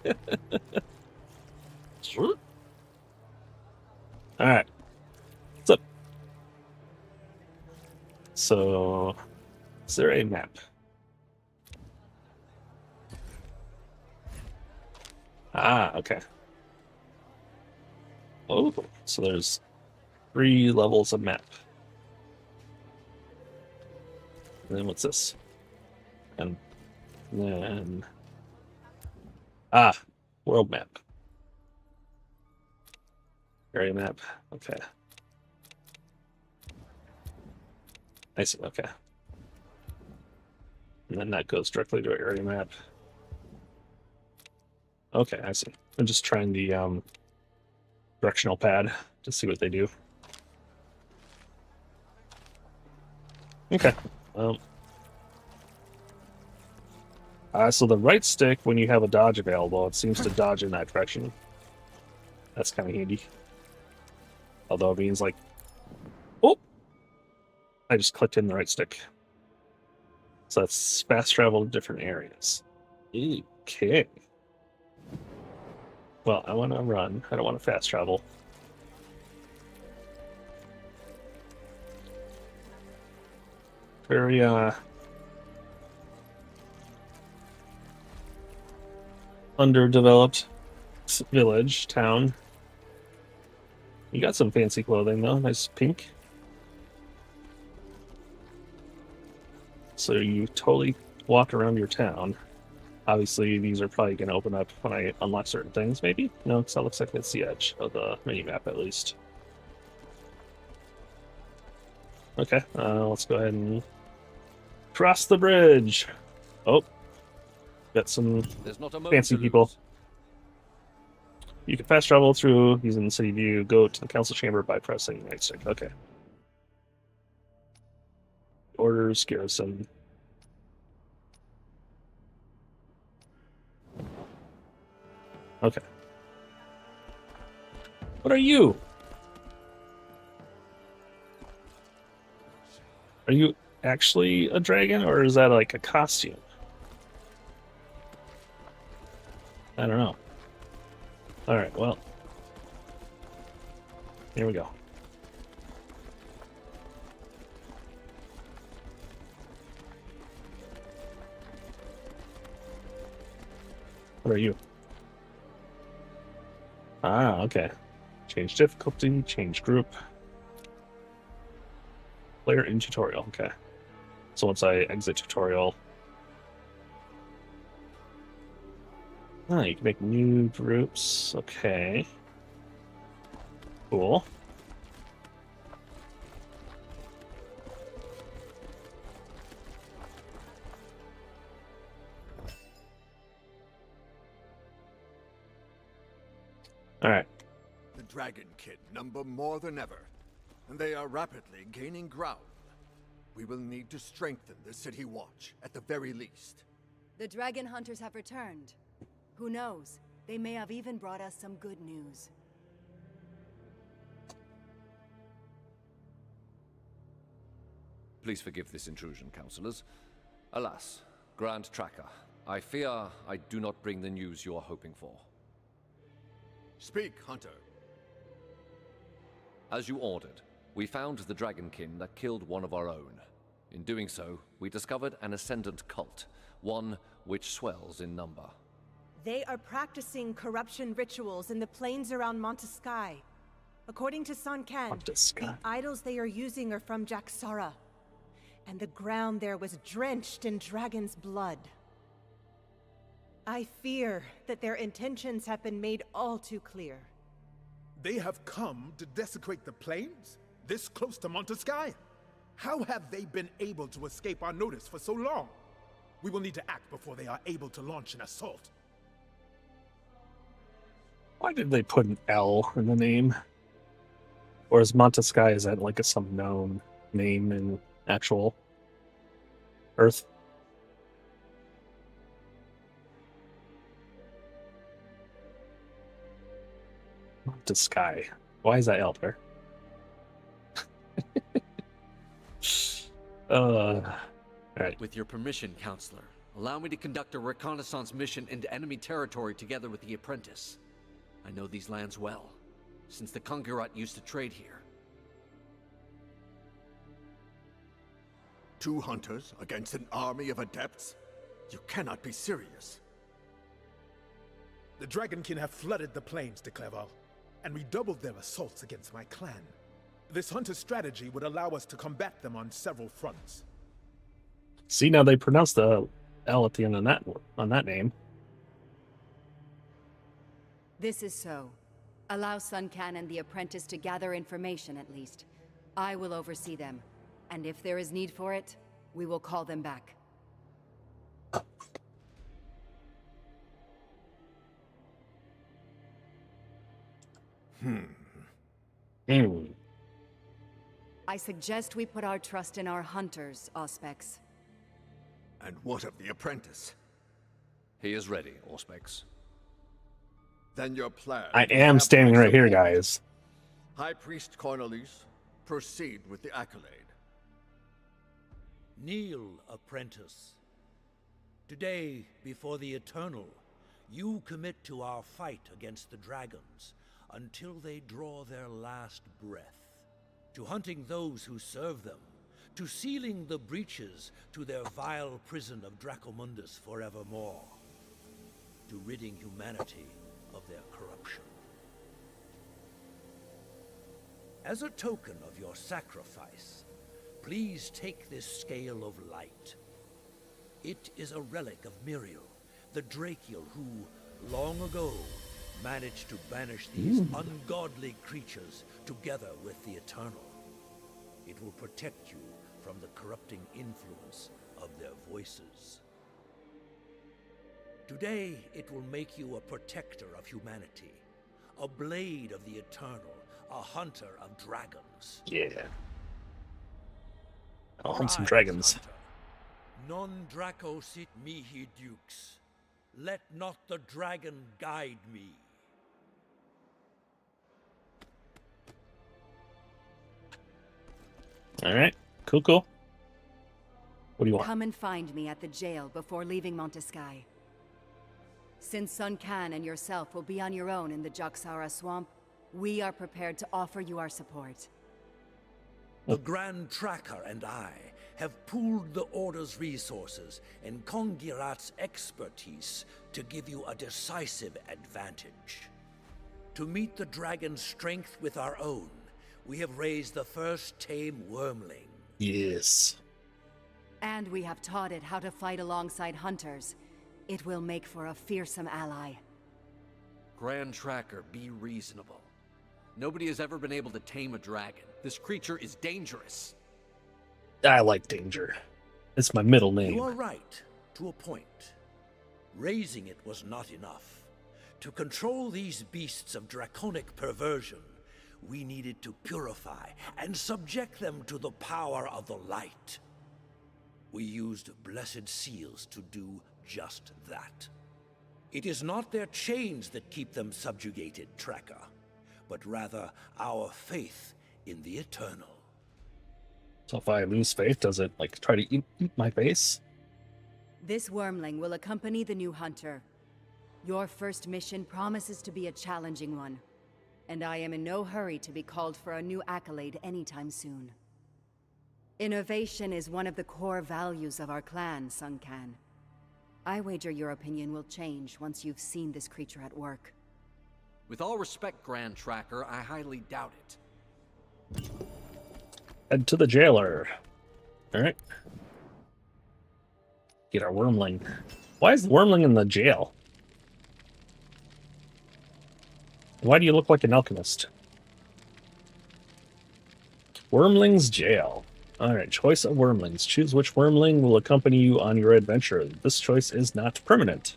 All right. What's up? So, is there a map? Ah, okay. Oh, so there's 3 levels of map. And then what's this? And then... Ah, world map. Area map, okay. I see, okay. And then that goes directly to area map. Okay, I see. I'm just trying the directional pad to see what they do. Okay. So the right stick, when you have a dodge available, it seems to dodge in that direction. That's kind of handy. Although it means like... Oh! I just clicked in the right stick. So that's fast travel to different areas. Okay. Well, I want to run. I don't want to fast travel. Very, underdeveloped village, town. You got some fancy clothing, though. Nice pink. So you totally walk around your town. Obviously, these are probably going to open up when I unlock certain things, maybe? No, because that looks like it's the edge of the mini-map, at least. Okay, let's go ahead and cross the bridge. Oh, got some fancy people. You can fast travel through using the city view. Go to the council chamber by pressing the right stick. Okay. Orders, garrison. Okay. What are you? Are you actually a dragon, or is that like a costume? I don't know. Alright, well. Here we go. What are you? Ah, okay. Change difficulty, change group. Player in tutorial, okay. So once I exit tutorial... Ah, you can make new groups. Okay. Cool. Alright. The Dragonkin number more than ever, and they are rapidly gaining ground. We will need to strengthen the city watch, at the very least. The dragon hunters have returned. Who knows? They may have even brought us some good news. Please forgive this intrusion, councillors. Alas, Grand Tracker, I fear I do not bring the news you are hoping for. Speak, Hunter. As you ordered, we found the Dragonkin that killed one of our own. In doing so, we discovered an ascendant cult, one which swells in number. They are practicing corruption rituals in the plains around Monteskai. According to San Kan, the idols they are using are from Jaxara. And the ground there was drenched in dragon's blood. I fear that their intentions have been made all too clear. They have come to desecrate the plains? This close to Monteskai? How have they been able to escape our notice for so long? We will need to act before they are able to launch an assault. Why did they put an L in the name? Or is Monteskai, is that like some known name in actual Earth? Monteskai. Why is that L there? Alright. With your permission, Counselor, allow me to conduct a reconnaissance mission into enemy territory together with the apprentice. I know these lands well, since the Conqueror used to trade here. 2 hunters against an army of adepts? You cannot be serious. The Dragonkin have flooded the plains de Clerval, and redoubled their assaults against my clan. This hunter strategy would allow us to combat them on several fronts. See, now they pronounce the L at the end of that on that name. This is so. Allow Sun Can and the apprentice to gather information at least. I will oversee them. And if there is need for it, we will call them back. I suggest we put our trust in our hunters, Auspex. And what of the apprentice? He is ready, Auspex. Then your plan... I am standing right here, guys. High Priest Cornelis, proceed with the accolade. Kneel, apprentice. Today, before the Eternal, you commit to our fight against the dragons until they draw their last breath. To hunting those who serve them, to sealing the breaches to their vile prison of Dracomundus forevermore, to ridding humanity of their corruption. As a token of your sacrifice, please take this scale of light. It is a relic of Miriel, the Drakiel who, long ago, managed to banish these ungodly creatures together with the Eternal. It will protect you from the corrupting influence of their voices. Today, it will make you a protector of humanity, a blade of the Eternal, a hunter of dragons. Yeah. I'll hunt some Rise, dragons. hunter. Non Draco sit mihi dukes. Let not the dragon guide me. Alright, cool. What do you want? Come and find me at the jail before leaving Monteskai. Since Sun Can and yourself will be on your own in the Jaxara swamp, we are prepared to offer you our support. The Grand Tracker and I have pooled the Order's resources and Kongirat's expertise to give you a decisive advantage. To meet the dragon's strength with our own, we have raised the first tame wormling. Yes. And we have taught it how to fight alongside hunters. It will make for a fearsome ally. Grand Tracker, be reasonable. Nobody has ever been able to tame a dragon. This creature is dangerous. I like danger. It's my middle name. You are right, to a point. Raising it was not enough. To control these beasts of draconic perversion, we needed to purify and subject them to the power of the light. We used blessed seals to do just that. It is not their chains that keep them subjugated, Tracker, but rather our faith in the eternal. So if I lose faith, does it like try to eat my face? This wormling will accompany the new hunter. Your first mission promises to be a challenging one, and I am in no hurry to be called for a new accolade anytime soon. Innovation is one of the core values of our clan, Sun Can. I wager your opinion will change once you've seen this creature at work. With all respect, Grand Tracker, I highly doubt it. Head to the jailer. Alright. Get our wormling. Why is the wormling in the jail? Why do you look like an alchemist? Wormling's jail. Alright, choice of wormlings. Choose which wormling will accompany you on your adventure. This choice is not permanent.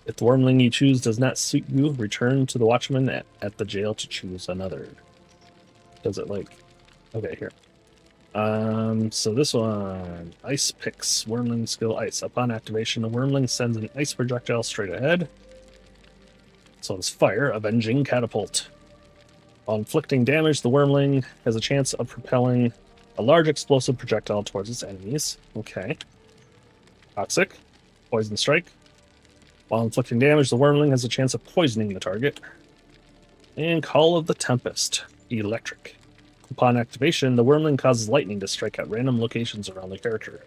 If the wormling you choose does not suit you, return to the watchman at the jail to choose another. Does it like... Okay, here. So this one, Ice Picks, Wormling skill Ice. Upon activation, the Wormling sends an ice projectile straight ahead. So it's Fire, Avenging Catapult. While inflicting damage, the Wormling has a chance of propelling a large explosive projectile towards its enemies. Okay. Toxic, Poison Strike. While inflicting damage, the Wormling has a chance of poisoning the target. And Call of the Tempest, Electric. Upon activation, the Wormling causes lightning to strike at random locations around the character.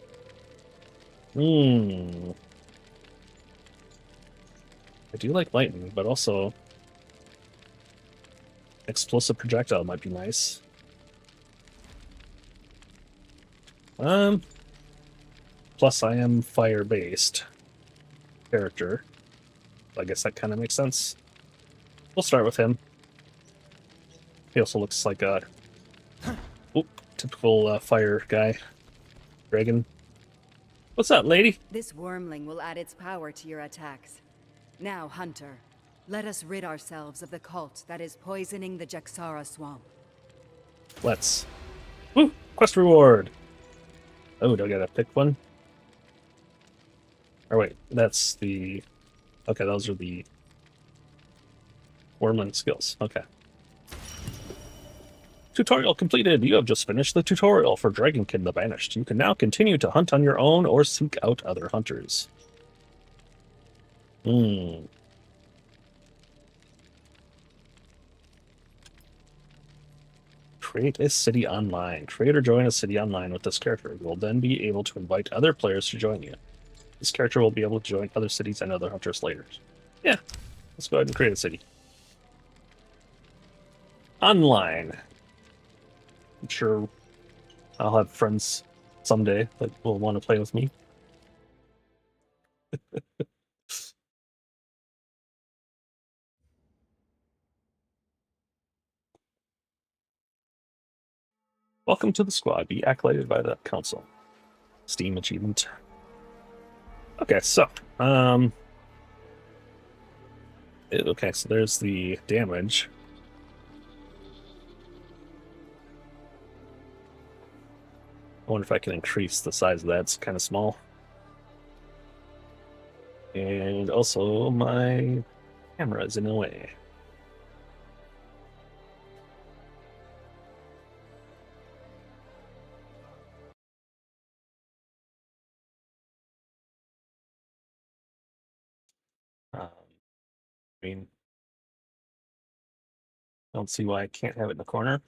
I do like lightning, but also explosive projectile might be nice. Plus I am fire-based character. I guess that kind of makes sense. We'll start with him. He also looks like a typical fire guy. Dragon. What's up, lady? This wormling will add its power to your attacks. Now, Hunter, let us rid ourselves of the cult that is poisoning the Jaxara swamp. Let's. Woo! Quest reward! Oh, do I gotta pick one? Or wait, that's the... Okay, those are the Wormling skills. Okay. Tutorial completed. You have just finished the tutorial for Dragonkin the Banished. You can now continue to hunt on your own or seek out other hunters. Create a city online. Create or join a city online with this character. You will then be able to invite other players to join you. This character will be able to join other cities and other hunters later. Yeah, let's go ahead and create a city. Online. I'm sure I'll have friends someday that will want to play with me. Welcome to the squad. Be accoladed by the council. Steam achievement. Okay, so okay, so there's the damage. I wonder if I can increase the size of that. It's kind of small. And also, my camera is in the way. I mean, I don't see why I can't have it in the corner.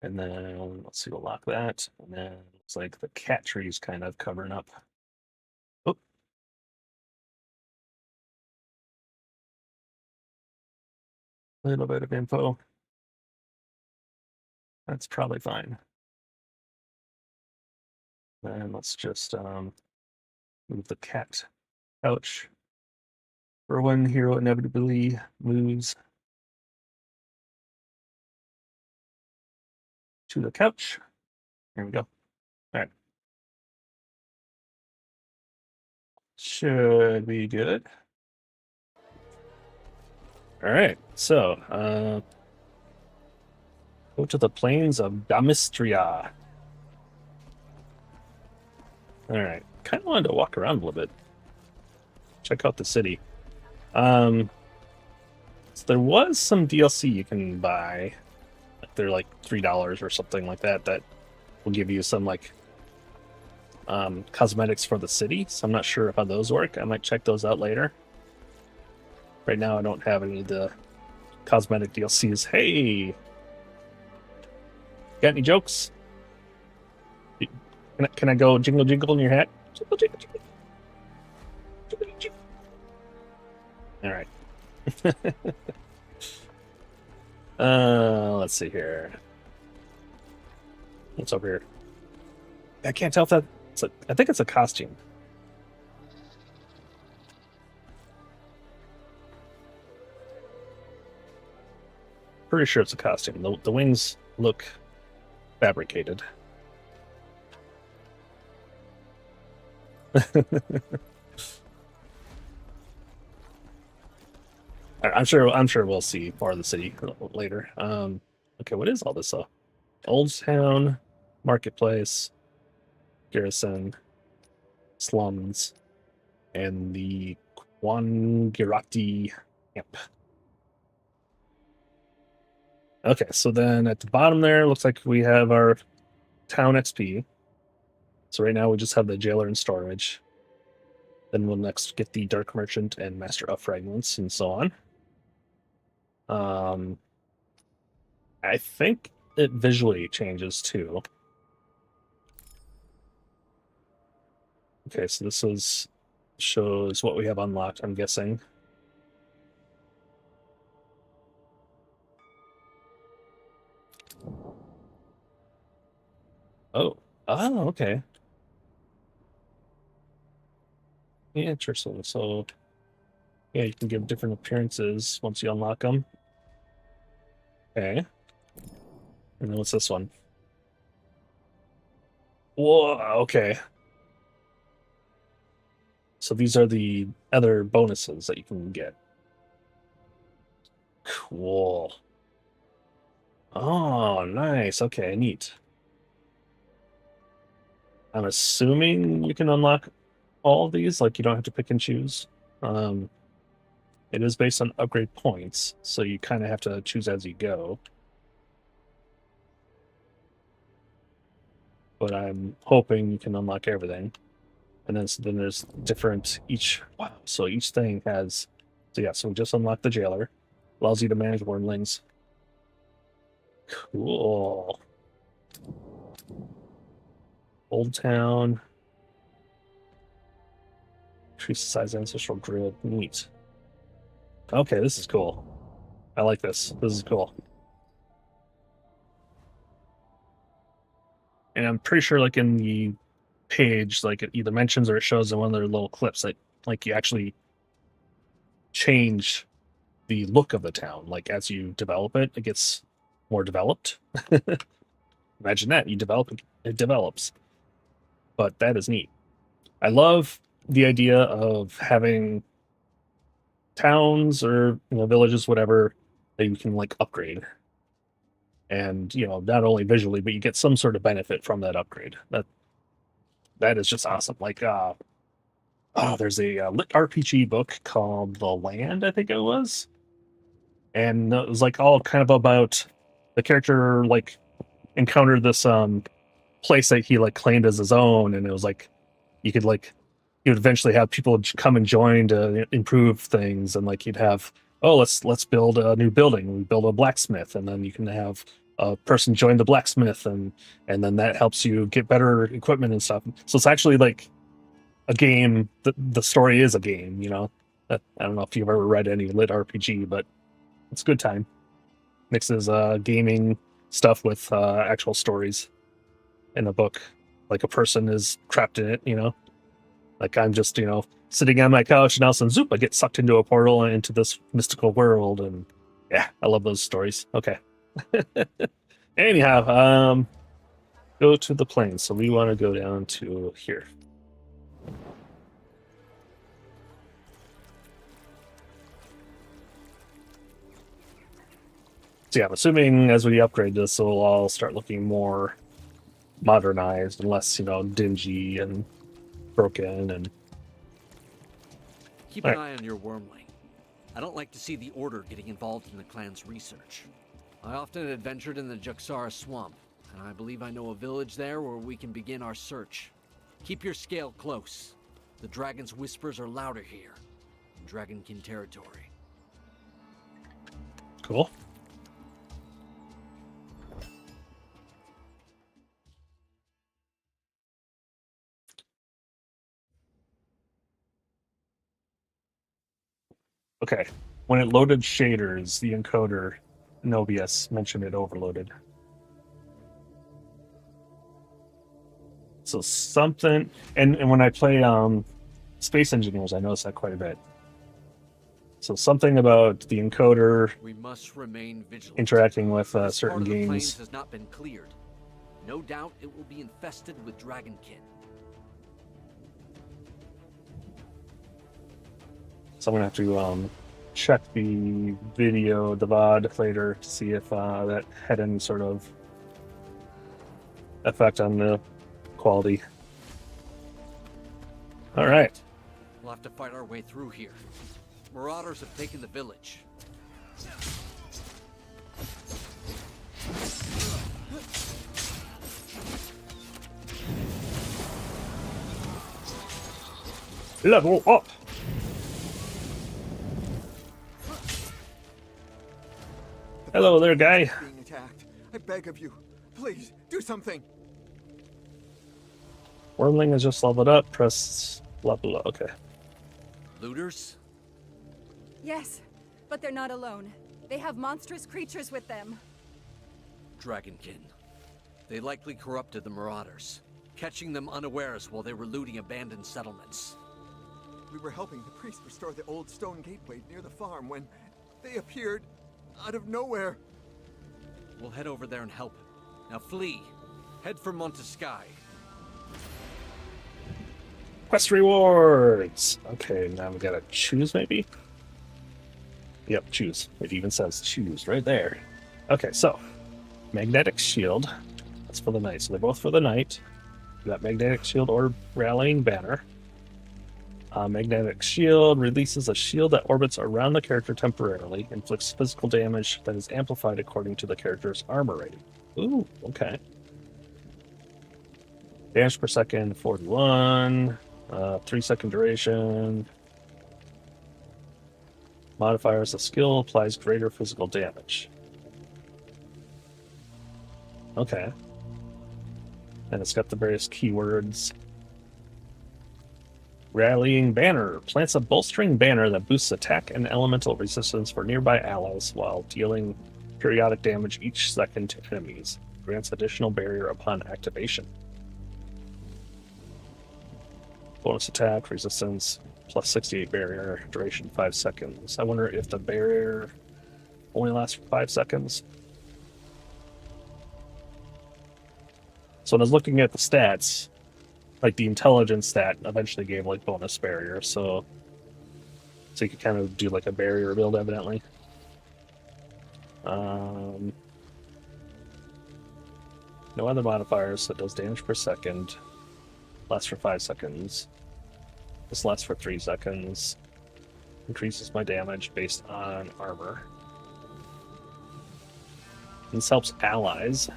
And then let's see, we'll lock that. And then it's like the cat tree's kind of covering up. Oh. A little bit of info. That's probably fine. And let's just move the cat couch for when hero inevitably moves to the couch. There we go. All right. Should be good. All right. So, go to the plains of Damistria. All right. Kind of wanted to walk around a little bit. Check out the city. So there was some DLC you can buy. They're like $3 or something like that. That will give you some like cosmetics for the city. So I'm not sure how those work. I might check those out later. Right now, I don't have any of the cosmetic DLCs. Hey, got any jokes? Can I go jingle jingle in your hat? Jingle jingle jingle. Jingle, jingle. All right. Let's see here. What's over here? I can't tell if that's I think it's a costume. Pretty sure it's a costume. The wings look fabricated. I'm sure we'll see more of the city later. Okay, what is all this? Old Town, Marketplace, Garrison, Slums, and the Kwangirati Camp. Okay, so then at the bottom there, looks like we have our town XP. So right now we just have the jailer in storage. Then we'll next get the Dark Merchant and Master of Fragments and so on. I think it visually changes too. Okay, so this shows what we have unlocked, I'm guessing. Oh, okay. Interesting. So, yeah, you can give different appearances once you unlock them. Okay. And then what's this one? Whoa, okay. So these are the other bonuses that you can get. Cool. Oh, nice. Okay, neat. I'm assuming you can unlock all of these, like you don't have to pick and choose. It is based on upgrade points, so you kind of have to choose as you go. But I'm hoping you can unlock everything. And then there's different wow. So each thing has, so yeah, so we just unlocked the jailer. Allows you to manage wormlings. Cool. Old Town. Increase the size ancestral grid. Neat. Okay, this is cool. I like this. This is cool. And I'm pretty sure, like, in the page, like, it either mentions or it shows in one of their little clips that, like, you actually change the look of the town. Like, as you develop it, it gets more developed. Imagine that. You develop it, it develops. But that is neat. I love the idea of having towns or villages, whatever, that you can like upgrade. And not only visually, but you get some sort of benefit from that upgrade. That is just awesome. Like there's a lit RPG book called The Land, I think it was. And it was like all kind of about the character like encountered this place that he like claimed as his own, and it was like you would eventually have people come and join to improve things, and like you'd have let's build a new building. We build a blacksmith, and then you can have a person join the blacksmith, and then that helps you get better equipment and stuff. So it's actually like a game. The story is a game, you know. I don't know if you've ever read any lit RPG, but it's a good time. Mixes gaming stuff with actual stories in a book. Like a person is trapped in it, you know. Like I'm just, you know, sitting on my couch and all of a sudden, zoop, I get sucked into a portal and into this mystical world. And yeah, I love those stories. Okay. Anyhow, go to the plains. So we want to go down to here. So yeah, I'm assuming as we upgrade this, it'll all start looking more modernized and less, you know, dingy and broken. And Keep an eye on your wormling. I don't like to see the Order getting involved in the clan's research. I often adventured in the Juxara swamp, and I believe I know a village there where we can begin our search. Keep your scale close. The dragon's whispers are louder here, in Dragonkin territory. Cool. Okay. When it loaded shaders, the encoder Nobius mentioned it overloaded. So something, and when I play Space Engineers, I notice that quite a bit. So something about the encoder We must remain vigilant. interacting with This certain part of the games. plains has not been cleared. No doubt it will be infested with Dragonkin. So I'm gonna have to check the video, the VOD later to see if that had any sort of effect on the quality. All right. We'll have to fight our way through here. Marauders have taken the village. Level up. Hello there, guy. Being attacked. I beg of you, please do something. Wormling is just leveled up. Press level up. Okay. Looters? Yes, but they're not alone. They have monstrous creatures with them. Dragonkin. They likely corrupted the Marauders, catching them unawares while they were looting abandoned settlements. We were helping the priest restore the old stone gateway near the farm when they appeared out of nowhere. We'll head over there and help him. Now flee. Head for Montesky. Quest rewards. Okay, now we gotta choose maybe? Yep, choose. It even says choose right there. Okay, so magnetic shield. That's for the knight. So they're both for the knight. We got magnetic shield or rallying banner. Magnetic shield releases a shield that orbits around the character temporarily, inflicts physical damage that is amplified according to the character's armor rating. Ooh, okay. Damage per second, 41. 3-second duration. Modifiers: a skill applies greater physical damage. Okay. And it's got the various keywords. Rallying Banner plants a bolstering banner that boosts attack and elemental resistance for nearby allies while dealing periodic damage each second to enemies. Grants additional barrier upon activation. Bonus attack, resistance, plus 68 barrier, duration 5 seconds. I wonder if the barrier only lasts for 5 seconds. So when I was looking at the stats, like the intelligence stat eventually gave like bonus barrier, so you could kind of do like a barrier build evidently. No other modifiers, so it does damage per second. Lasts for 5 seconds. This lasts for 3 seconds. Increases my damage based on armor. This helps allies.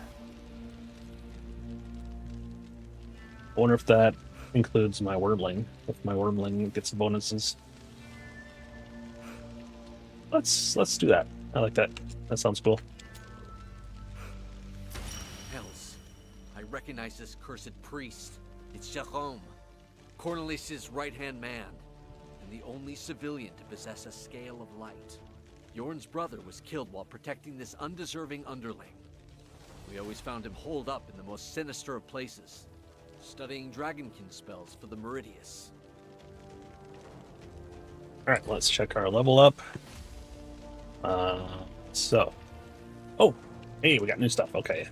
I wonder if that includes my Wyrmling. If my Wyrmling gets bonuses. Let's do that. I like that. That sounds cool. recognize this cursed priest. It's Jerome, Cornelis' right-hand man, and the only civilian to possess a scale of light. Yorn's brother was killed while protecting this undeserving underling. We always found him holed up in the most sinister of places, studying Dragonkin spells for the Meridius. Alright, let's check our level up. So. Oh! Hey, we got new stuff. Okay.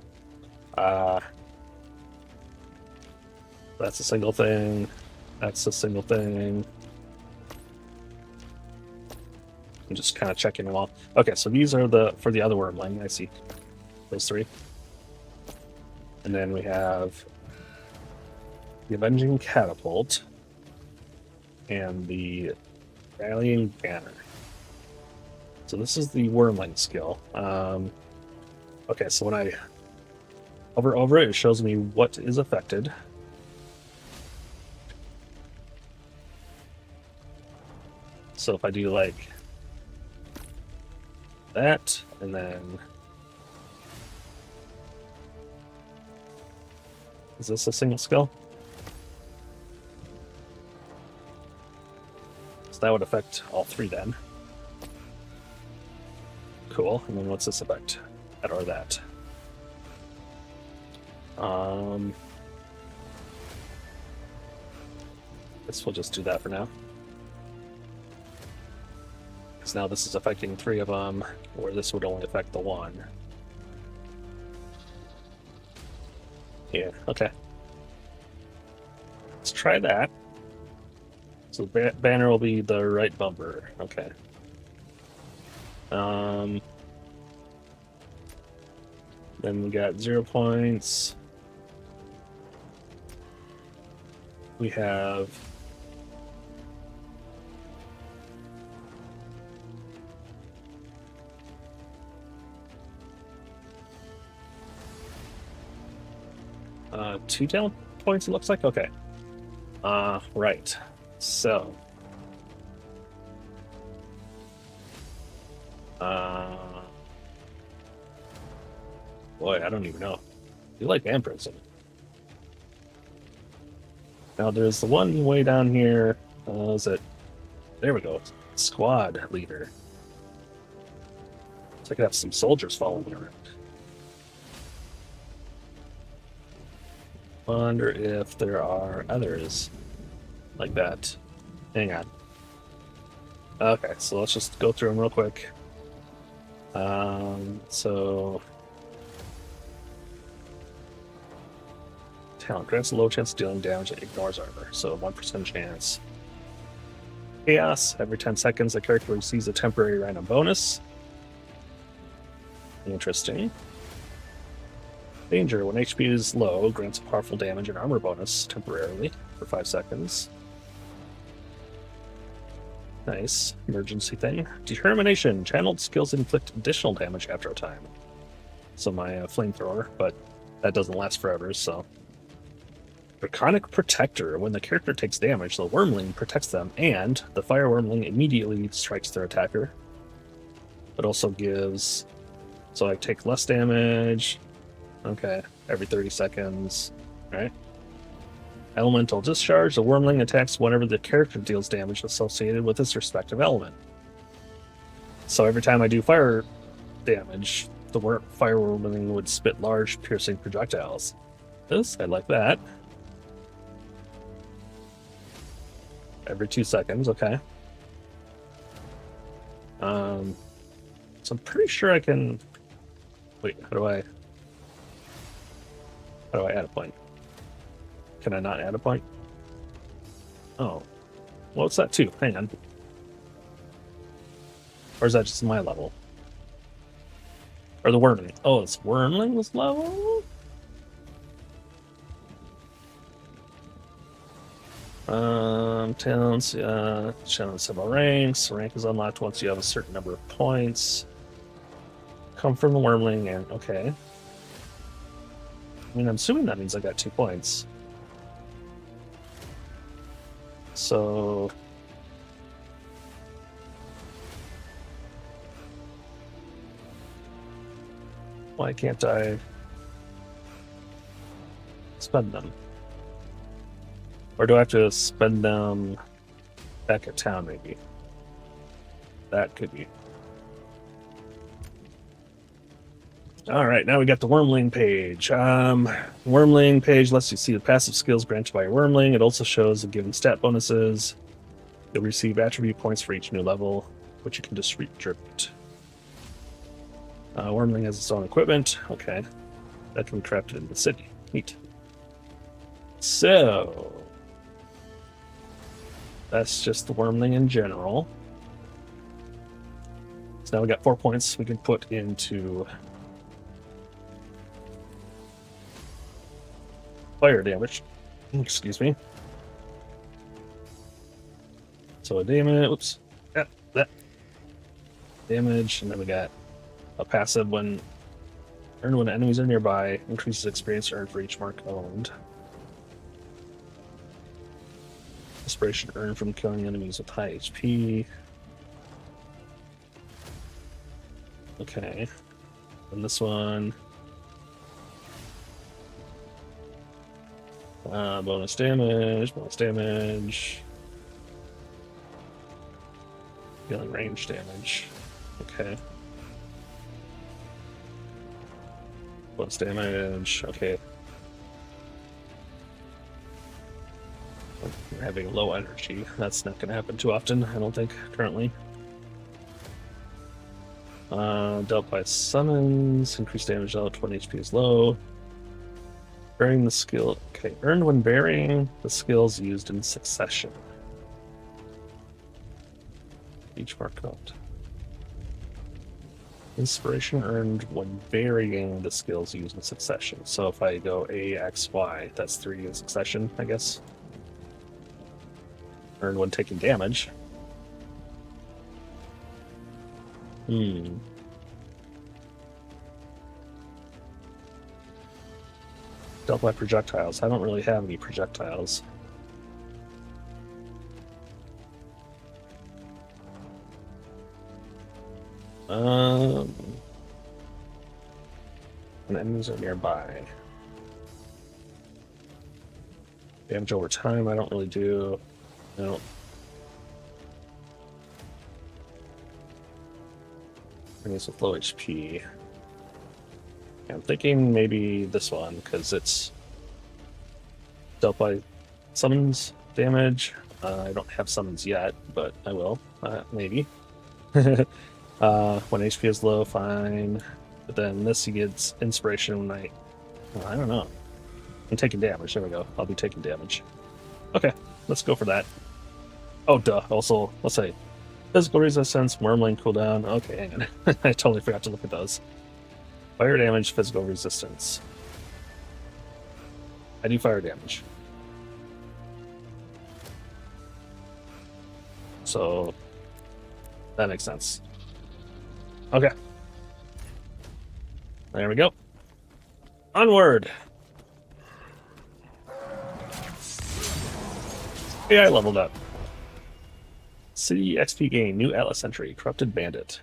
That's a single thing. That's a single thing. I'm just kind of checking them all. Okay, so these are for the other wormling. I see those three. And then we have the Avenging Catapult and the Rallying Banner. So this is the wormling skill. Okay, so when I hover over it, it shows me what is affected. So if I do like that, and then is this a single skill? So that would affect all three then. Cool. And then what's this affect? That or that? Guess we'll just do that for now. Because now this is affecting three of them, where this would only affect the one. Yeah, okay. Let's try that. So the banner will be the right bumper. Okay. Then we got 0 points. We have two talent points, it looks like. Okay. Right. So boy, I don't even know. You like vampirism. Now there's the one way down here. Is it? There we go. Squad leader. So I could have some soldiers following me around. Wonder if there are others like that. Hang on. Okay, so let's just go through them real quick. So talent grants a low chance of dealing damage and ignores armor, so 1% chance. Chaos, every 10 seconds the character receives a temporary random bonus. Interesting. Danger, when HP is low, grants a powerful damage and armor bonus temporarily for 5 seconds. Nice. Emergency thing. Determination, channeled skills inflict additional damage after a time. So my flamethrower, but that doesn't last forever, so. Draconic Protector, when the character takes damage, the wormling protects them, and the fire wormling immediately strikes their attacker. It also gives, so I take less damage. Okay, every 30 seconds. Alright. Elemental Discharge. The wormling attacks whenever the character deals damage associated with its respective element. So every time I do fire damage, the fire wormling would spit large, piercing projectiles. This, I like that. Every 2 seconds, okay. So I'm pretty sure I can... Wait, how do I add a point? Can I not add a point? Oh. Well, what's that too? Hang on. Or is that just my level? Or the wormling? Oh, it's wormling's level? Talents, challenge several ranks. Rank is unlocked once you have a certain number of points. Come from the wormling and okay. I mean, I'm assuming that means I got 2 points. So why can't I? spend them? Or do I have to spend them back at town, maybe? That could be. Alright, now we got the Wormling page. Wormling page lets you see the passive skills granted by a Wormling. It also shows the given stat bonuses. You'll receive attribute points for each new level, which you can distribute. Wormling has its own equipment. Okay. That can be crafted in the city. Neat. So, that's just the Wormling in general. So now we got 4 points we can put into fire damage. Excuse me. So a damage, oops, that damage, and then we got a passive when earned when enemies are nearby, increases experience earned for each mark owned. Inspiration earned from killing enemies with high HP. Okay, and this one. Bonus damage. Dealing range damage. Okay. Bonus damage. Okay. We're having low energy. That's not going to happen too often, I don't think, currently. Dealt by summons. Increased damage dealt when HP is low. Burying the skill. Okay, earned when burying the skills used in succession. Each mark out. Inspiration earned when varying the skills used in succession. So if I go A, X, Y, that's 3 in succession, I guess. Earned when taking damage. Dealt by projectiles. I don't really have any projectiles. When enemies are nearby. Damage over time, I don't really do. No. Enemies with low HP. I'm thinking maybe this one, because it's dealt by summons damage. I don't have summons yet, but I will. Maybe. When HP is low, fine. But then this he gets inspiration when I don't know. I'm taking damage. There we go. I'll be taking damage. Okay, let's go for that. Oh, duh. Also, let's say physical resistance, Wormling cooldown. Okay, hang on. I totally forgot to look at those. Fire damage, physical resistance. I do fire damage. So, that makes sense. Okay. There we go. Onward! AI leveled up. City XP gain, new Atlas entry, Corrupted Bandit.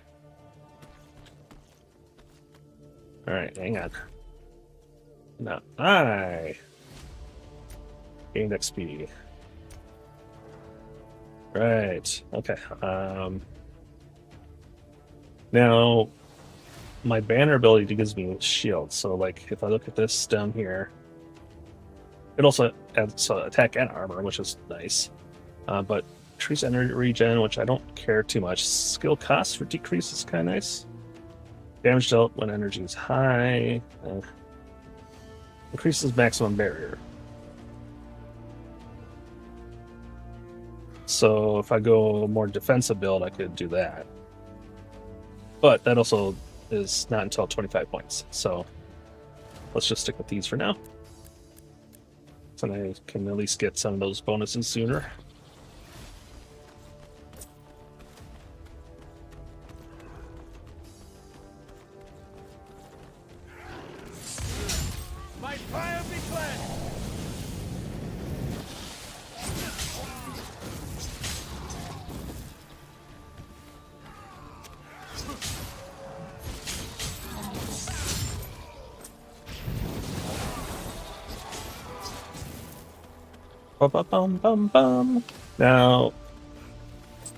Alright, hang on. No, I gained XP. Right, okay. Now, my banner ability gives me shield, so like if I look at this down here, it also adds attack and armor, which is nice. But increase energy regen, which I don't care too much. Skill cost for decrease is kind of nice. Damage dealt when energy is high. Increases maximum barrier. So if I go more defensive build, I could do that. But that also is not until 25 points. So let's just stick with these for now. So I can at least get some of those bonuses sooner. My fire be cleansed! Ba-ba-bum-bum-bum. Now,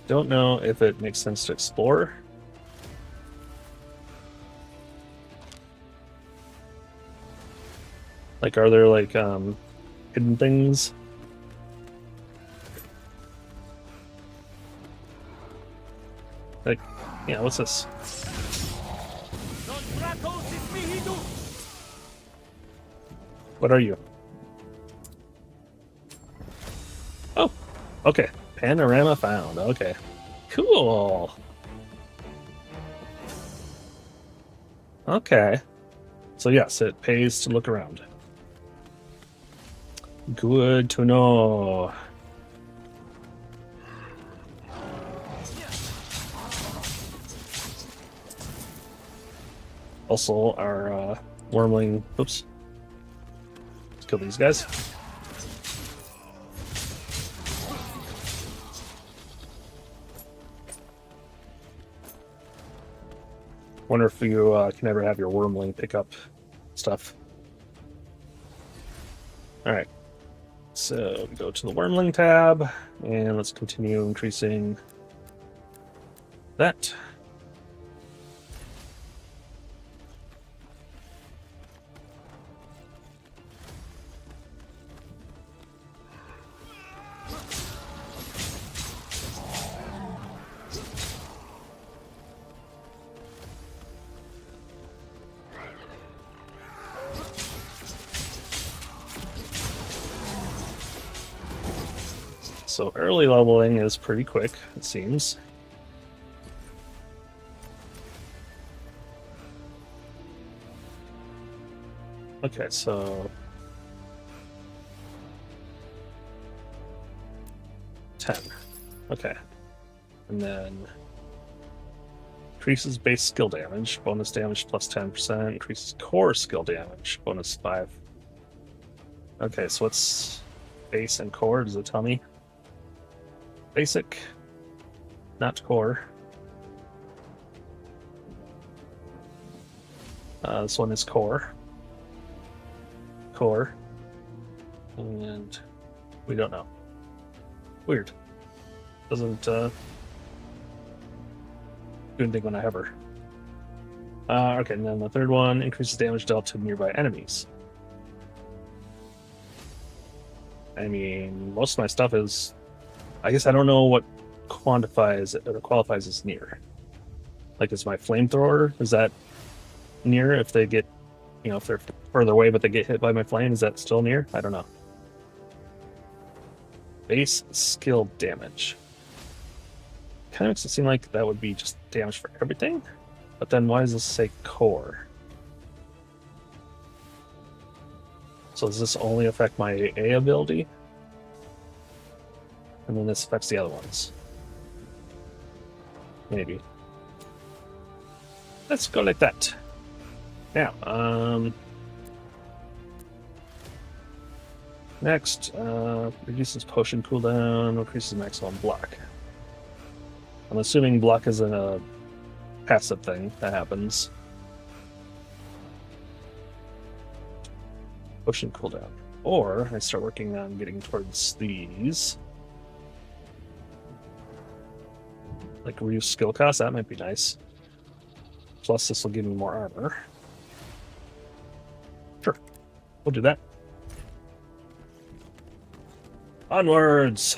don't know if it makes sense to explore. Like, are there like hidden things? Like, yeah, what's this? What are you? Oh, okay. Panorama found. Okay. Cool. Okay. So yes, it pays to look around. Good to know. Also, our wormling. Oops. Let's kill these guys. Wonder if you can ever have your wormling pick up stuff. Alright. So we go to the wormling tab, and let's continue increasing that. So early leveling is pretty quick, it seems. Okay, so 10. Okay. And then increases base skill damage, bonus damage plus 10%, increases core skill damage, bonus 5. Okay, so what's base and core? Does it tell me? Basic, not core. This one is core. Core. And we don't know. Weird. Doesn't do anything when I have her. Okay, and then the third one increases damage dealt to nearby enemies. I mean, most of my stuff is... I guess I don't know what quantifies or qualifies as near. Like, is my flamethrower, is that near if they get, you know, if they're further away but they get hit by my flame, is that still near? I don't know. Base skill damage. Kind of makes it seem like that would be just damage for everything, but then why does this say core? So does this only affect my A ability? And then this affects the other ones. Maybe. Let's go like that. Now, next, reduces potion cooldown, increases maximum block. I'm assuming block is a passive thing that happens. Potion cooldown. Or I start working on getting towards these. Like reduce skill cost, that might be nice. Plus this will give me more armor. Sure, we'll do that. Onwards!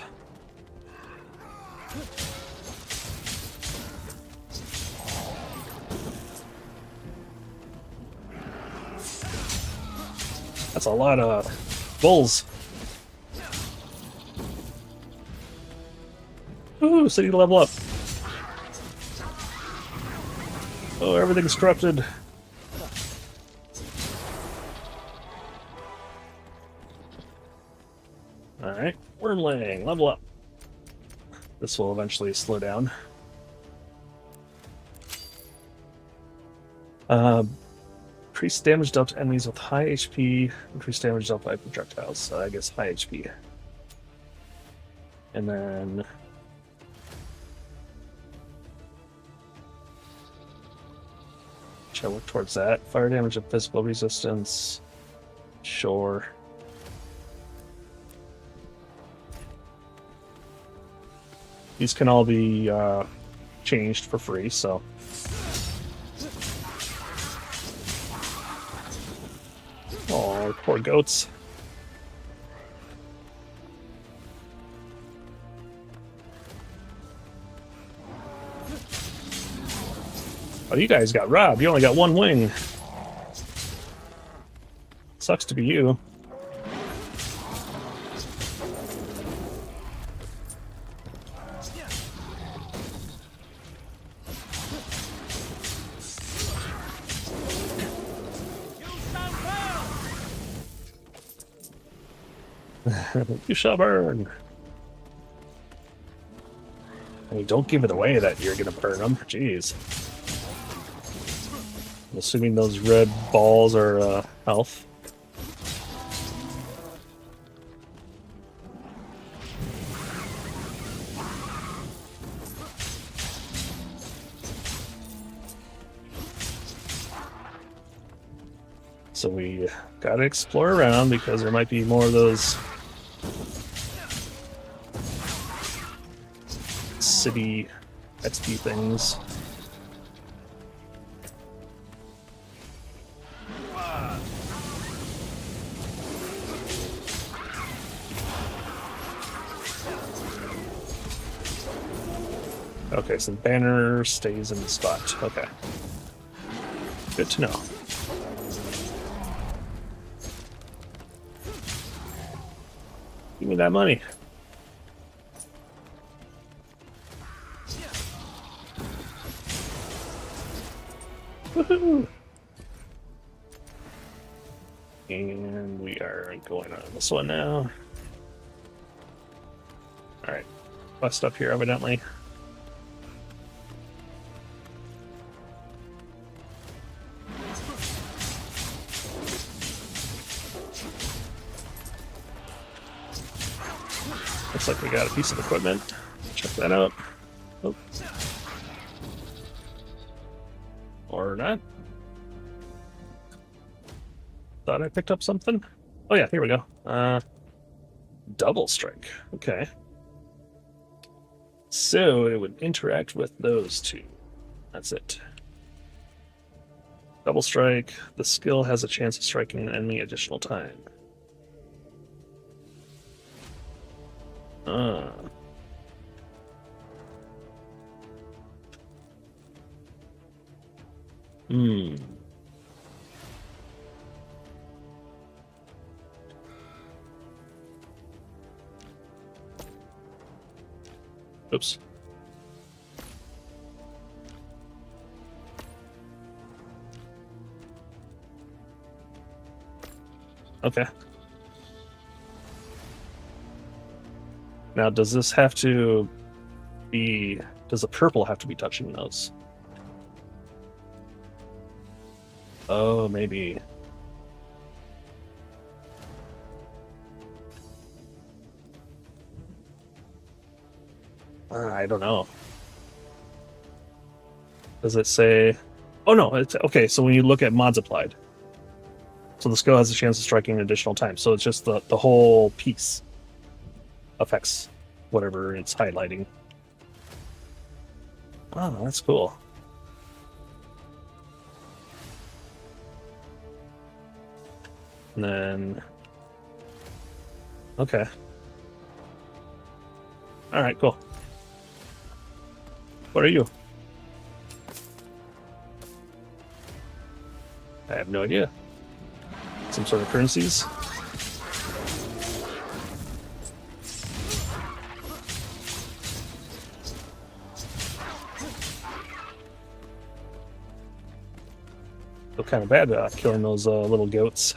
That's a lot of bulls. Ooh, so you level up. Oh, everything's corrupted. Alright, Wormling, level up. This will eventually slow down. Increased damage dealt to enemies with high HP, increased damage dealt by projectiles, so I guess high HP. And then... Should I work towards that? Fire damage and physical resistance. Sure. These can all be changed for free, so. Oh, poor goats. Oh, you guys got robbed. You only got one wing. Sucks to be you. You shall burn. Hey, don't give it away that you're gonna burn them. Jeez. I'm assuming those red balls are health. So we gotta explore around because there might be more of those city XP things. Okay, so the banner stays in the spot. Okay. Good to know. Give me that money. Woohoo! And we are going on this one now. Alright. Quest up here, evidently. Looks like we got a piece of equipment. Check that out. Oh. Or not. Thought I picked up something. Oh yeah, here we go. Double strike. Okay. So it would interact with those two. That's it. Double strike. The skill has a chance of striking an enemy additional time. Oops. Okay. Now, does this have to be... Does the purple have to be touching those? Oh, maybe. I don't know. Does it say... Oh, no. It's okay, so when you look at mods applied. So the skill has a chance of striking an additional time. So it's just the whole piece affects whatever it's highlighting. Oh, that's cool. And then... Okay. Alright, cool. What are you? I have no idea. Some sort of currencies? Feel kind of bad killing those little goats.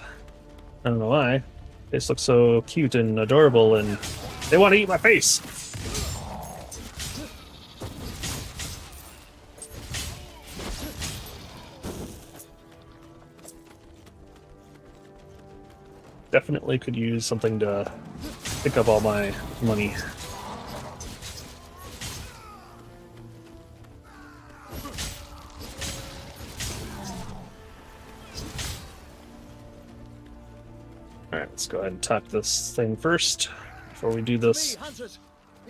I don't know why. They just look so cute and adorable and they want to eat my face! Definitely could use something to pick up all my money. Alright, let's go ahead and talk this thing first before we do this. Hunters!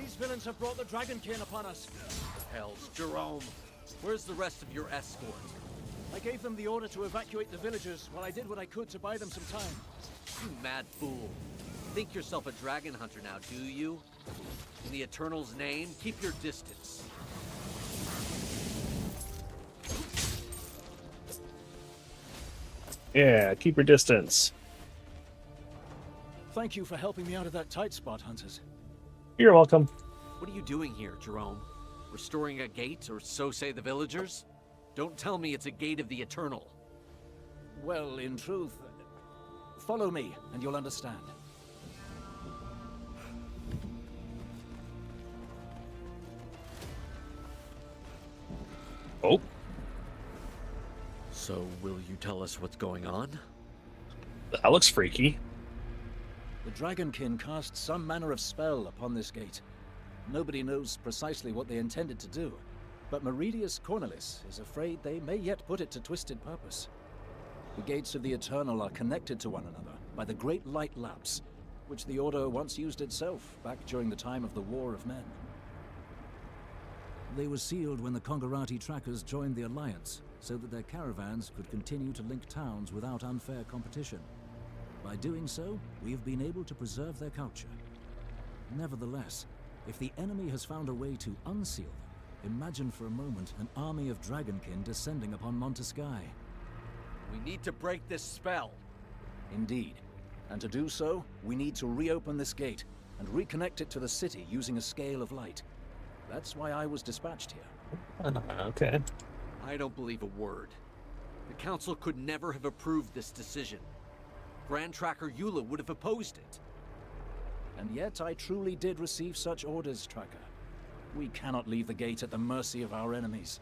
These villains have brought the Dragonkin upon us. Hells, Jerome. Where's the rest of your escort? I gave them the order to evacuate the villagers while I did what I could to buy them some time. You mad fool. Think yourself a dragon hunter now, do you? In the Eternal's name, keep your distance. Yeah, keep your distance. Thank you for helping me out of that tight spot, hunters. You're welcome. What are you doing here, Jerome? Restoring a gate, or so say the villagers? Don't tell me it's a gate of the Eternal. Well, in truth, follow me and you'll understand. Oh. So, will you tell us what's going on? That looks freaky. The Dragonkin cast some manner of spell upon this gate. Nobody knows precisely what they intended to do, but Meridius Cornelis is afraid they may yet put it to twisted purpose. The gates of the Eternal are connected to one another by the Great Light Lapse, which the Order once used itself back during the time of the War of Men. They were sealed when the Kongarati trackers joined the Alliance, so that their caravans could continue to link towns without unfair competition. By doing so, we have been able to preserve their culture. Nevertheless, if the enemy has found a way to unseal them, imagine for a moment an army of Dragonkin descending upon Montesky. We need to break this spell. Indeed. And to do so, we need to reopen this gate and reconnect it to the city using a scale of light. That's why I was dispatched here. Okay. I don't believe a word. The Council could never have approved this decision. Grand Tracker Eula would have opposed it. And yet I truly did receive such orders, Tracker. We cannot leave the gate at the mercy of our enemies.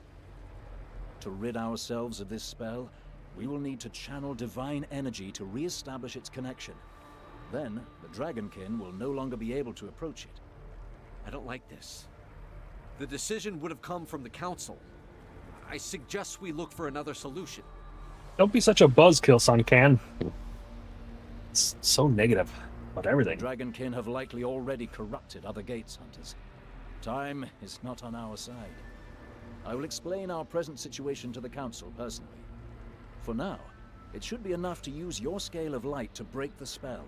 To rid ourselves of this spell, we will need to channel divine energy to re-establish its connection. Then, the Dragonkin will no longer be able to approach it. I don't like this. The decision would have come from the Council. I suggest we look for another solution. Don't be such a buzzkill, Suncan. It's so negative about everything. The Dragonkin have likely already corrupted other gates, hunters. Time is not on our side. I will explain our present situation to the Council personally. For now, it should be enough to use your scale of light to break the spell.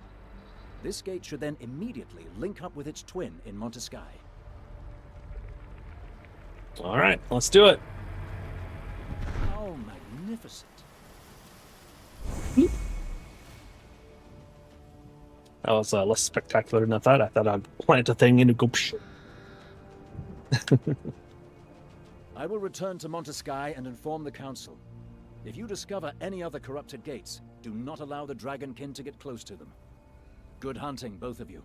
This gate should then immediately link up with its twin in Montesky. All right, let's do it. How magnificent. That was less spectacular than I thought. I thought I'd plant a thing and it'd go psh. I will return to Montesky and inform the Council. If you discover any other corrupted gates, do not allow the Dragonkin to get close to them. Good hunting, both of you,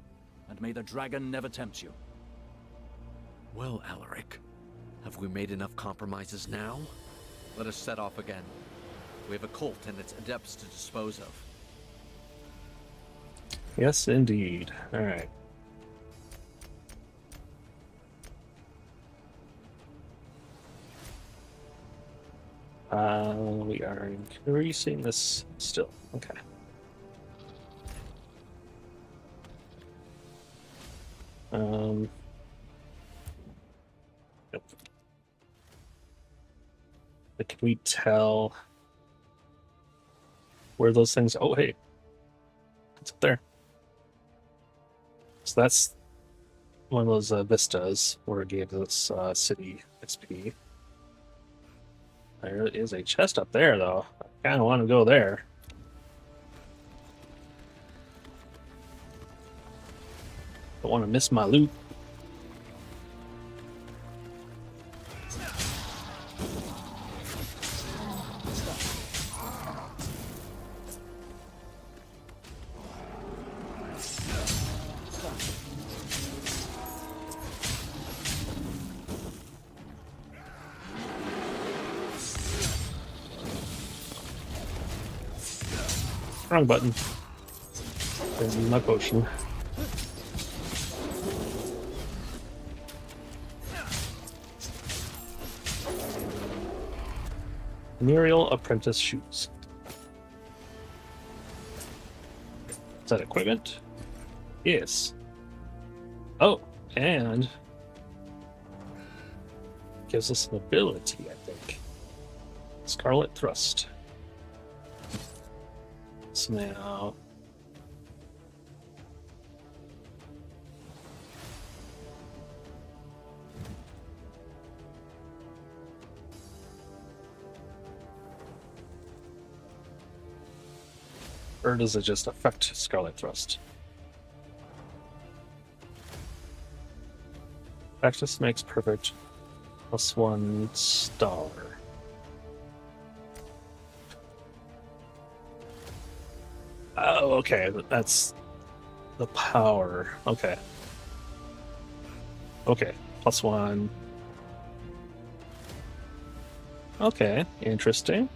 and may the dragon never tempt you. Well, Alaric, have we made enough compromises now? Let us set off again. We have a cult and its adepts to dispose of. Yes, indeed. All right. We are increasing this still. Okay. Yep. But can we tell where those things? Oh, hey, it's up there. So that's one of those vistas where it gave us city XP. There is a chest up there, though. I kind of want to go there. Don't want to miss my loot. Wrong button. There's my potion. Muriel Apprentice Shoes. Is that equipment? Yes. Oh, And gives us an ability, I think. Scarlet Thrust. So now... Or does it just affect Scarlet Thrust? Practice makes perfect. +1 star. Oh, okay. That's the power. Okay. Okay. +1. Okay. Interesting.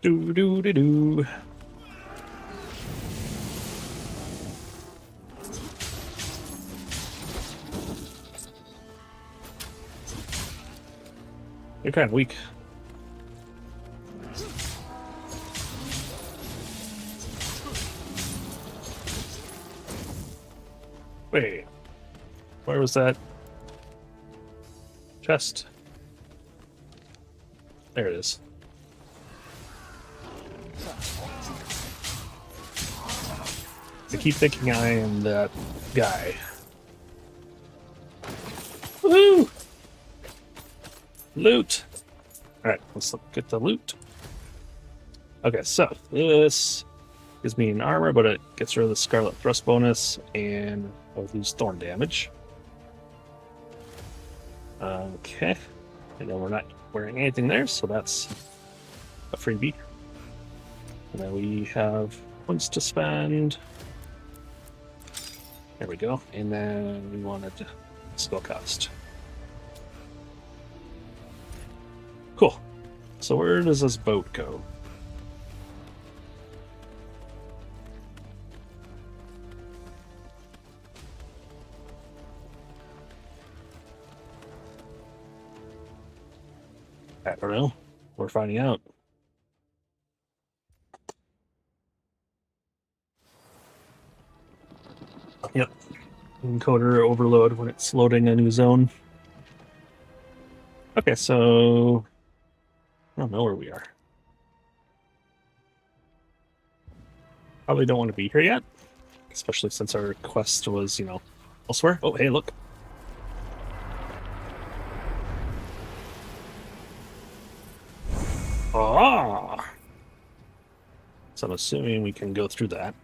Do do do do. You're kind of weak. Wait, where was that chest? There it is. I keep thinking I am that guy. Woo! Loot! Alright, let's get the loot. Okay, so this gives me an armor, but it gets rid of the Scarlet Thrust bonus and I'll lose thorn damage. Okay, and then we're not wearing anything there, so that's a freebie. And then we have points to spend. There we go. And then we wanted spell cost. Cool. So where does this boat go? I don't know. We're finding out. Yep. Encoder overload when it's loading a new zone. Okay, so I don't know where we are. Probably don't want to be here yet, especially since our quest was, elsewhere. Oh, hey, look. Ah! So I'm assuming we can go through that.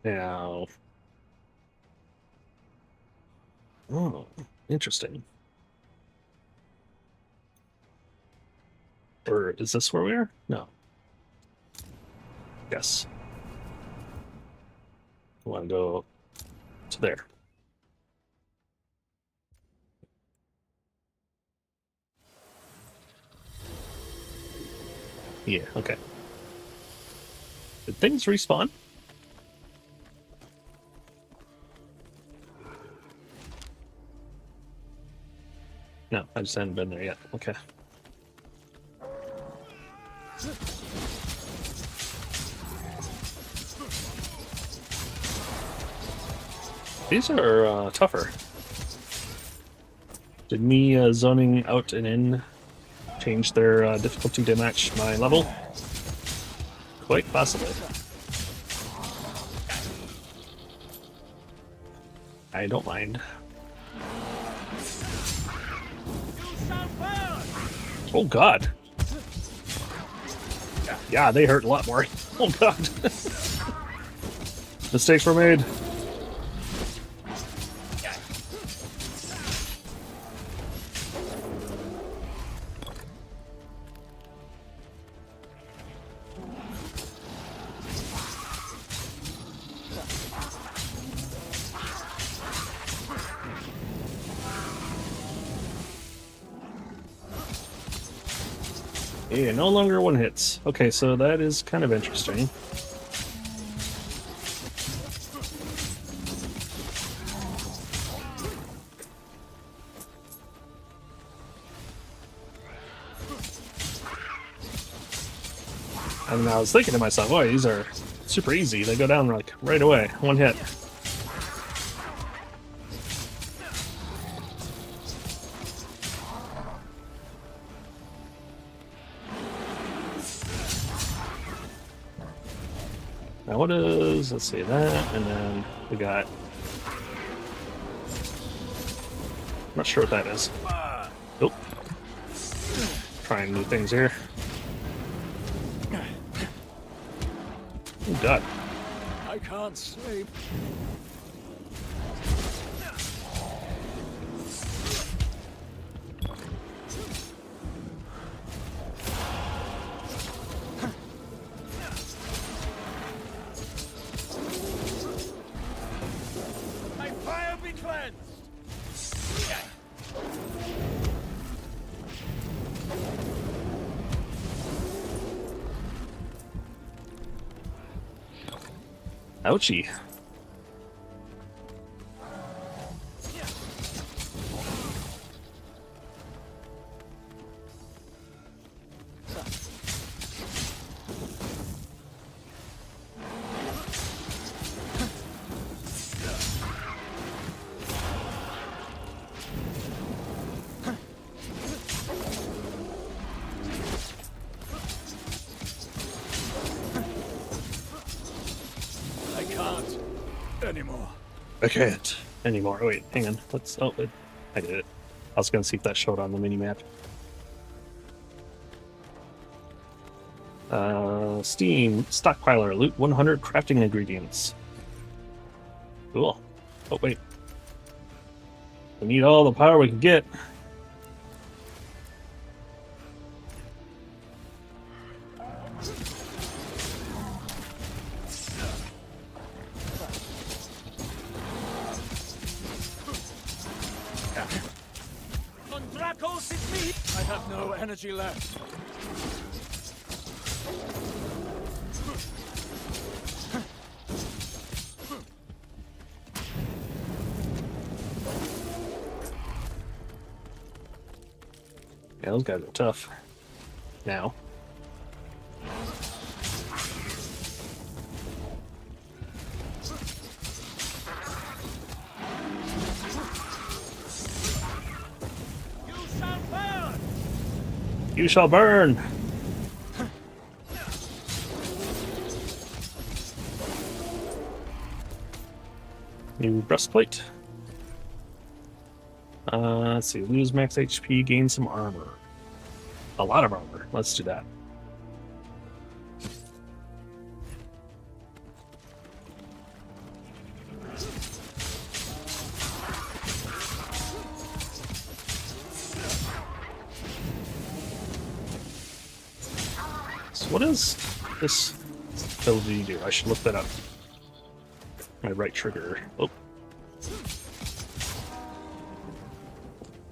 Now, oh, interesting. Or is this where we are? No. Yes. I want to go to there. Yeah, okay. Did things respawn? No, I just haven't been there yet. Okay. These are tougher. Did me zoning out and in change their difficulty to match my level? Quite possibly. I don't mind. Oh god. Yeah, they hurt a lot more. Oh god. Mistakes were made. Hey, no longer one hits. Okay, so that is kind of interesting. And I was thinking to myself, boy, these are super easy. They go down like right away, one hit. Now what is, let's see that, and then we got, I'm not sure what that is. Nope. Trying new things here. Oh god. I can't sleep. My fire be cleansed. Ouchie. Anymore. I can't anymore. Oh, wait, hang on. Let's. Oh, I did it. I was gonna see if that showed on the mini map. Steam stockpiler, loot 100 crafting ingredients. Cool. Oh wait, we need all the power we can get. I have no energy left. Yeah, those guys are tough. Now. You shall burn! New breastplate. Let's see, lose max HP, gain some armor. A lot of armor. Let's do that. So what is this ability do? I should look that up. My right trigger. Oh.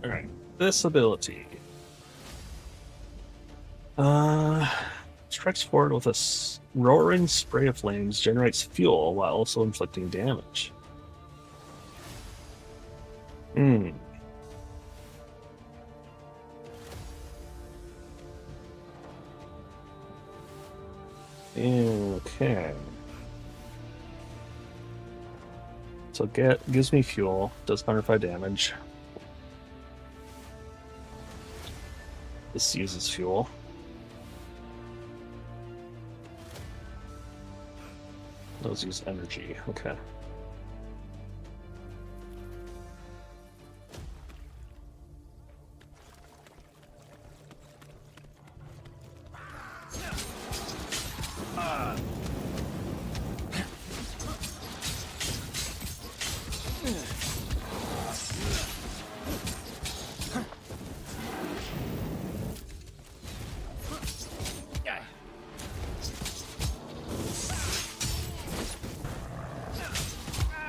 Alright. This ability. Strikes forward with a roaring spray of flames, generates fuel while also inflicting damage. Okay. So gives me fuel, does 105 damage. This uses fuel. Those use energy, okay.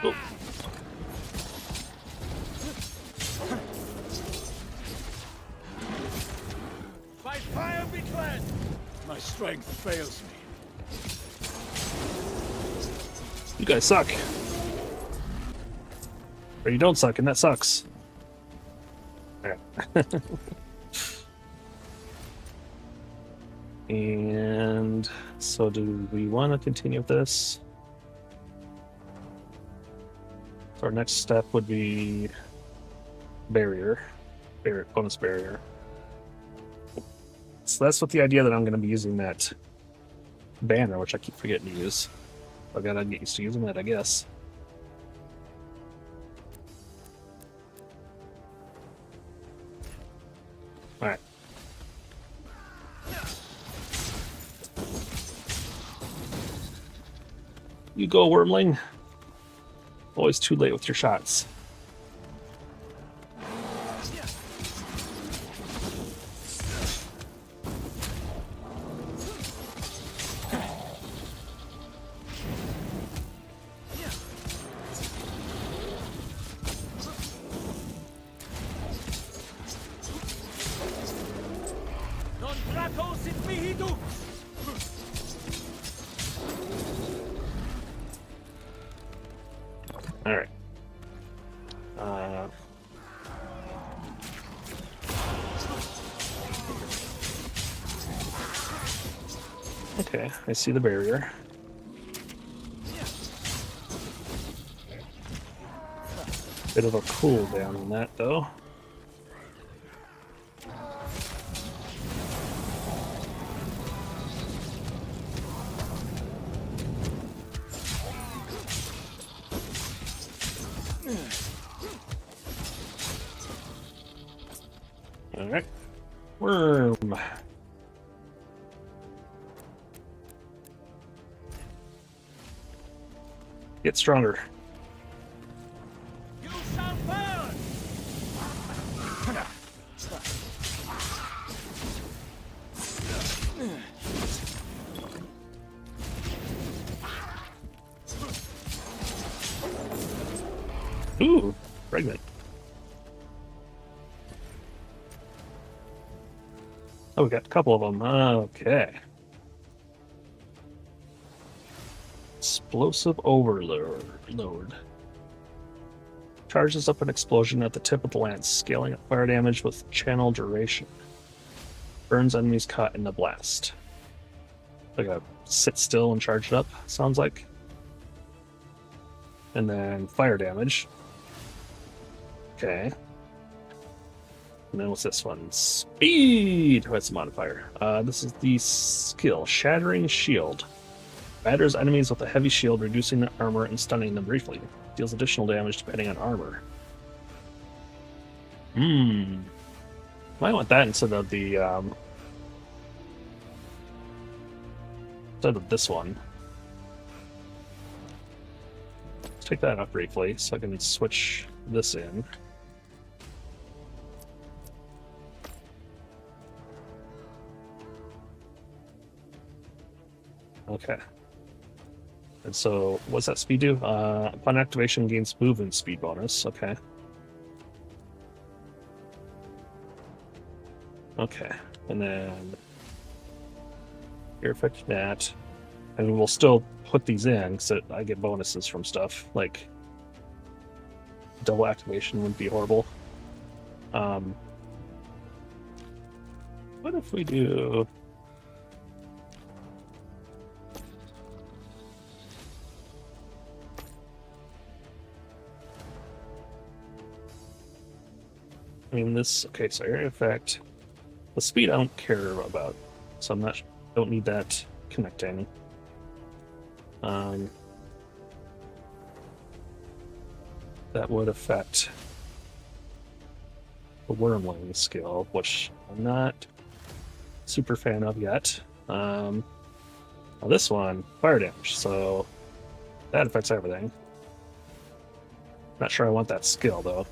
Oh. By fire be cleansed! My strength fails me. You guys suck. Or you don't suck, and that sucks. Alright. And so do we want to continue with this? So our next step would be barrier. Bonus barrier. So that's with the idea that I'm going to be using that banner, which I keep forgetting to use. I gotta get used to using that, I guess. Alright. You go, Wormling. Always too late with your shots. Alright. Okay, I see the barrier. Bit of a cooldown on that, though. Alright. Worm. Get stronger. You shall burn! Ooh, pregnant. Oh, we got a couple of them. Okay. Explosive overload. Charges up an explosion at the tip of the lance, scaling up fire damage with channel duration. Burns enemies caught in the blast. Like a sit still and charge it up, sounds like. And then fire damage. Okay. And then what's this one? Speed! Oh, it's a modifier. This is the skill, Shattering Shield. Batters enemies with a heavy shield, reducing their armor and stunning them briefly. Deals additional damage depending on armor. Might want that instead of the instead of this one. Let's take that off briefly so I can switch this in. Okay. And so, what's that speed do? Upon activation, gains movement speed bonus. Okay. Okay. And then here affect that. And we'll still put these in because I get bonuses from stuff. Like double activation would be horrible. What if we do? I mean, this, okay, so area effect. The speed I don't care about, so don't need that connecting. That would affect the Wormling skill, which I'm not super fan of yet. Now this one, fire damage, so that affects everything. Not sure I want that skill, though.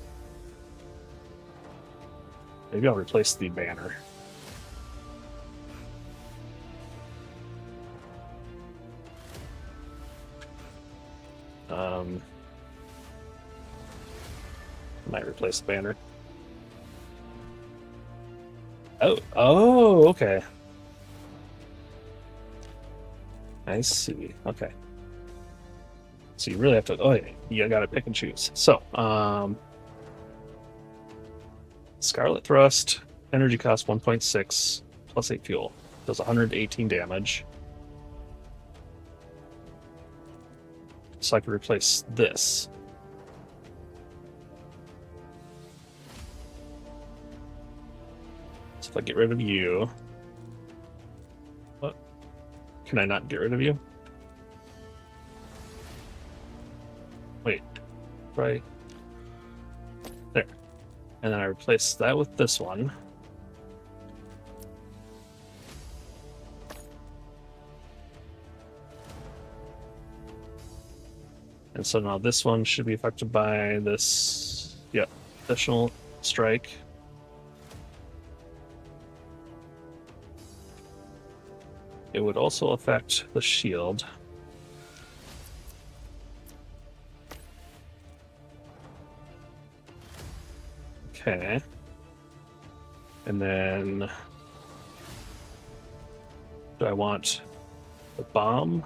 Maybe I'll replace the banner. Might replace the banner. Oh, okay. I see. Okay. So you really have to. Oh, yeah, you gotta pick and choose. So, Scarlet Thrust, energy cost 1.6 plus 8 fuel, does 118 damage. So I could replace this. So if I get rid of you, what? Can I not get rid of you? Wait, right there. And then I replace that with this one. And so now this one should be affected by this, yep, additional strike. It would also affect the shield. Okay. And then do I want the bomb?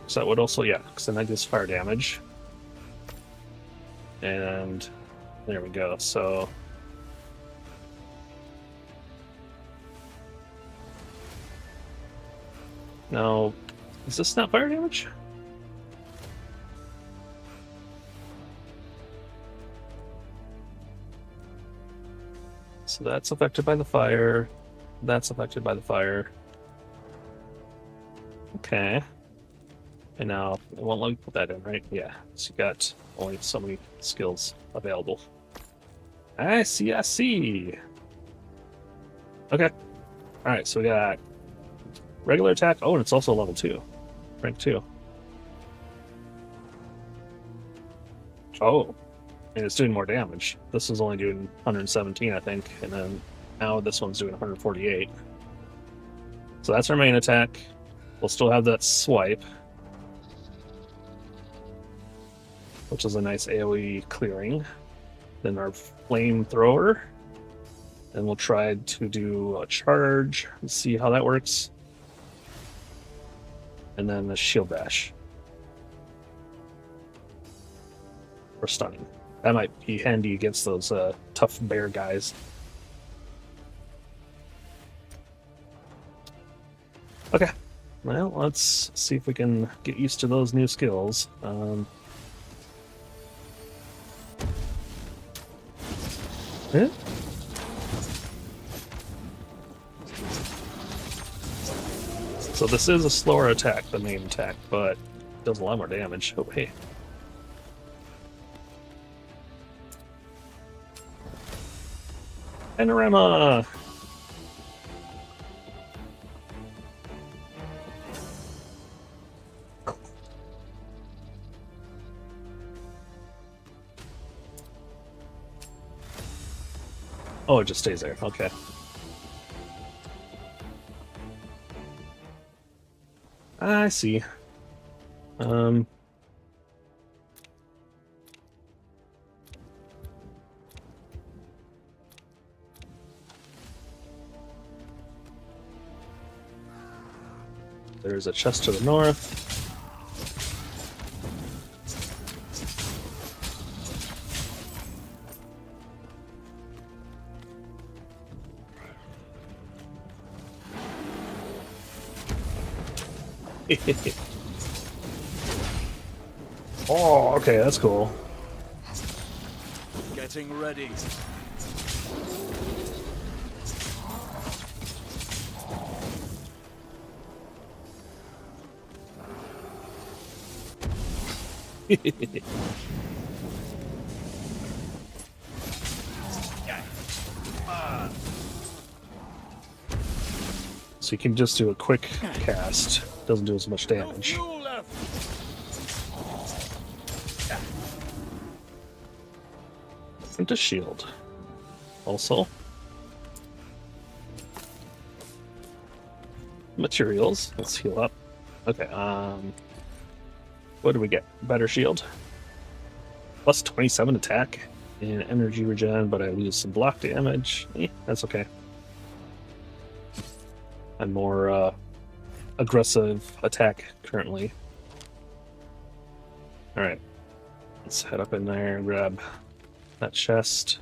So that would also, yeah, because then that gives fire damage. And there we go. So now, is this not fire damage? So that's affected by the fire. That's affected by the fire. Okay. And now it won't let me put that in, right? Yeah. So you got only so many skills available. I see, I see. Okay. Alright, so we got regular attack. Oh, and it's also level 2. Rank 2. Oh. And it's doing more damage. This is only doing 117, I think. And then now this one's doing 148. So that's our main attack. We'll still have that swipe, which is a nice AoE clearing. Then our flamethrower. And we'll try to do a charge and see how that works. And then the shield bash. For stunning. That might be handy against those tough bear guys. Okay. Well, let's see if we can get used to those new skills. Yeah. So this is a slower attack, the main attack, but does a lot more damage. Oh, hey. Panorama! Oh, it just stays there. Okay. I see. There's a chest to the north. Oh, okay, that's cool. Getting ready. So you can just do a quick cast. Doesn't do as much damage. And a shield. Also. Materials. Let's heal up. Okay, what do we get? Better shield. Plus 27 attack and energy regen, but I lose some block damage. That's okay. and more aggressive attack currently. Alright. Let's head up in there and grab that chest.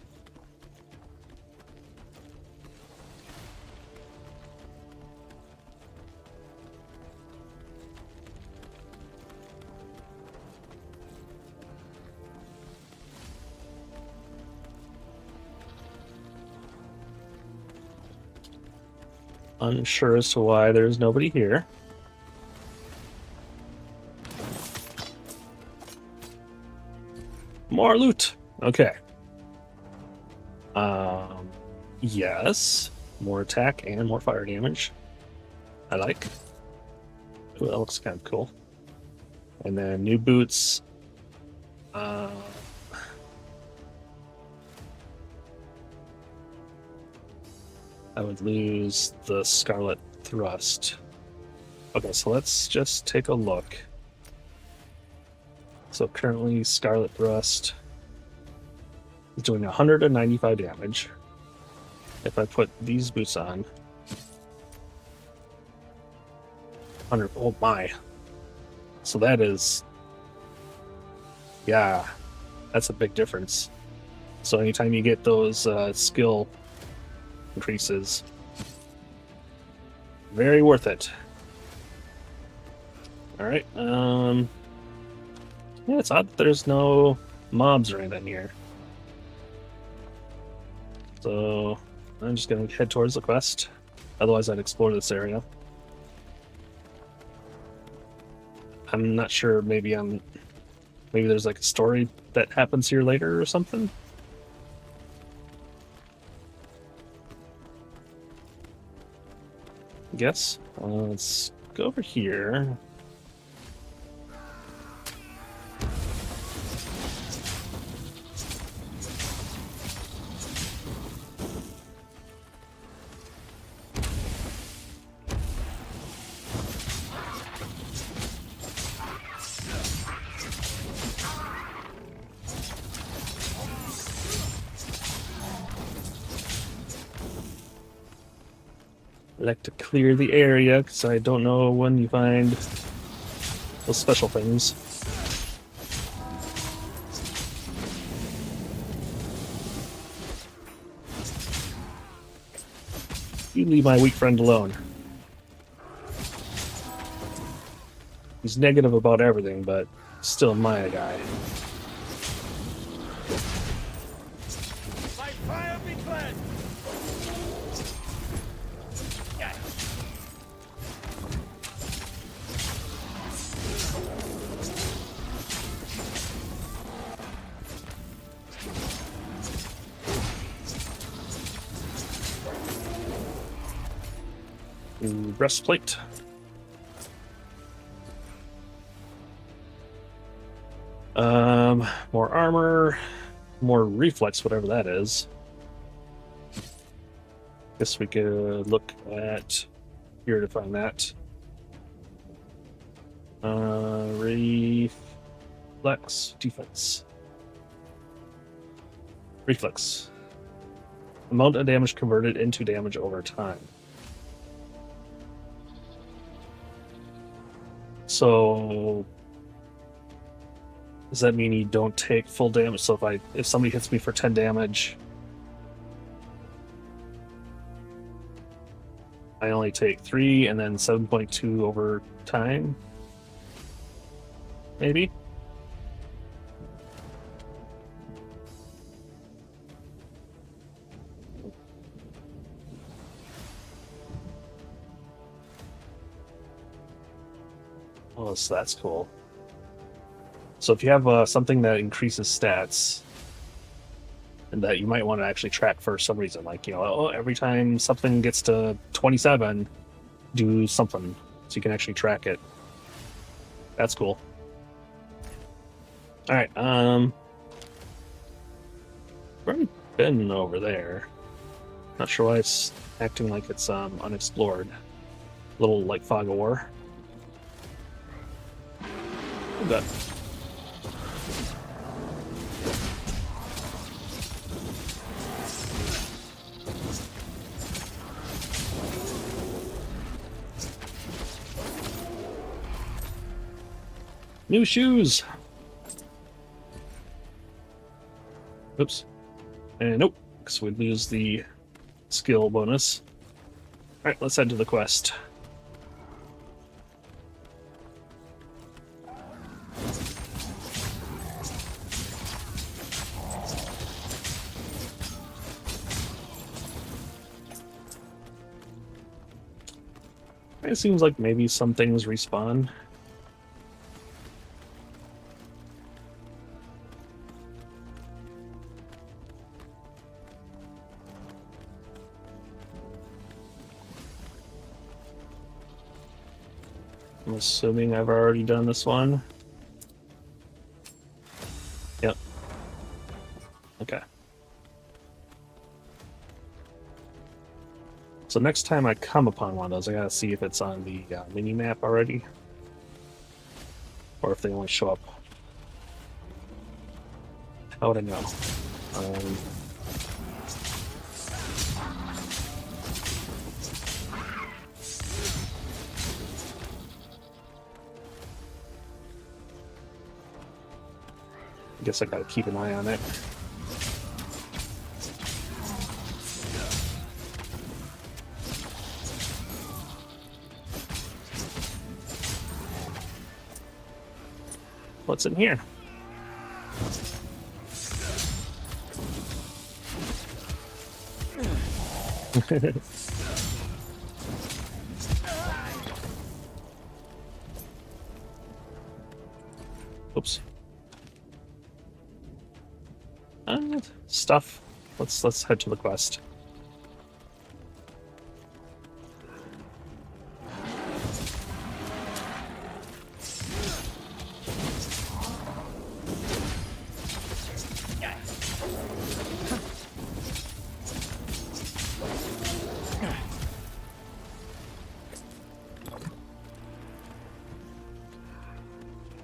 Unsure as to why there's nobody here. More loot. Okay. Yes. More attack and more fire damage. I like. Ooh, that looks kind of cool. And then new boots. I would lose the Scarlet Thrust. Okay, so let's just take a look. So currently Scarlet Thrust is doing 195 damage. If I put these boots on, 100, oh my. So that is, yeah, that's a big difference. So anytime you get those skill increases, very worth it. Alright, yeah, it's odd that there's no mobs or anything here. So I'm just gonna head towards the quest. Otherwise I'd explore this area. I'm not sure, maybe there's like a story that happens here later or something. I guess. Let's go over here. I like to clear the area because I don't know when you find those special things. You leave my weak friend alone. He's negative about everything, but still my guy. By fire be cleansed! Breastplate. More armor, more reflex, whatever that is. Guess we could look at here to find that. Reflex, defense. Reflex. Amount of damage converted into damage over time. So does that mean you don't take full damage? So if somebody hits me for 10 damage, I only take 3 and then 7.2 over time? Maybe? Oh, so that's cool. So if you have something that increases stats, and that you might want to actually track for some reason, like, you know, oh, every time something gets to 27, do something, so you can actually track it. That's cool. All right, I've already been over there. Not sure why it's acting like it's unexplored. Little like fog of war. That. New shoes! Oops. And nope, because we lose the skill bonus. Alright, let's head to the quest. It seems like maybe some things respawn. I'm assuming I've already done this one. Yep. Okay. So next time I come upon one of those, I gotta see if it's on the mini-map already. Or if they only show up. How would I know? I guess I gotta keep an eye on it. What's in here? Oops. Stuff. Let's head to the quest.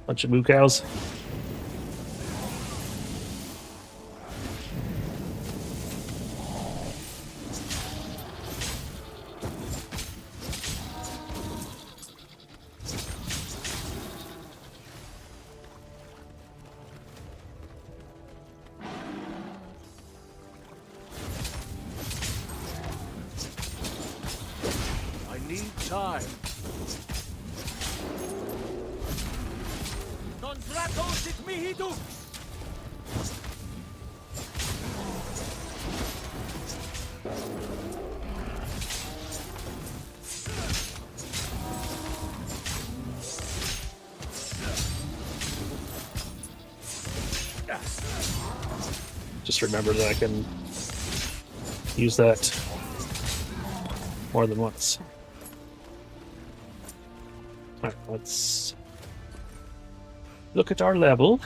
Bunch of moo cows. I need time. Non draco sit mihi dux! Just remember that I can use that more than once. Alright, let's look at our level.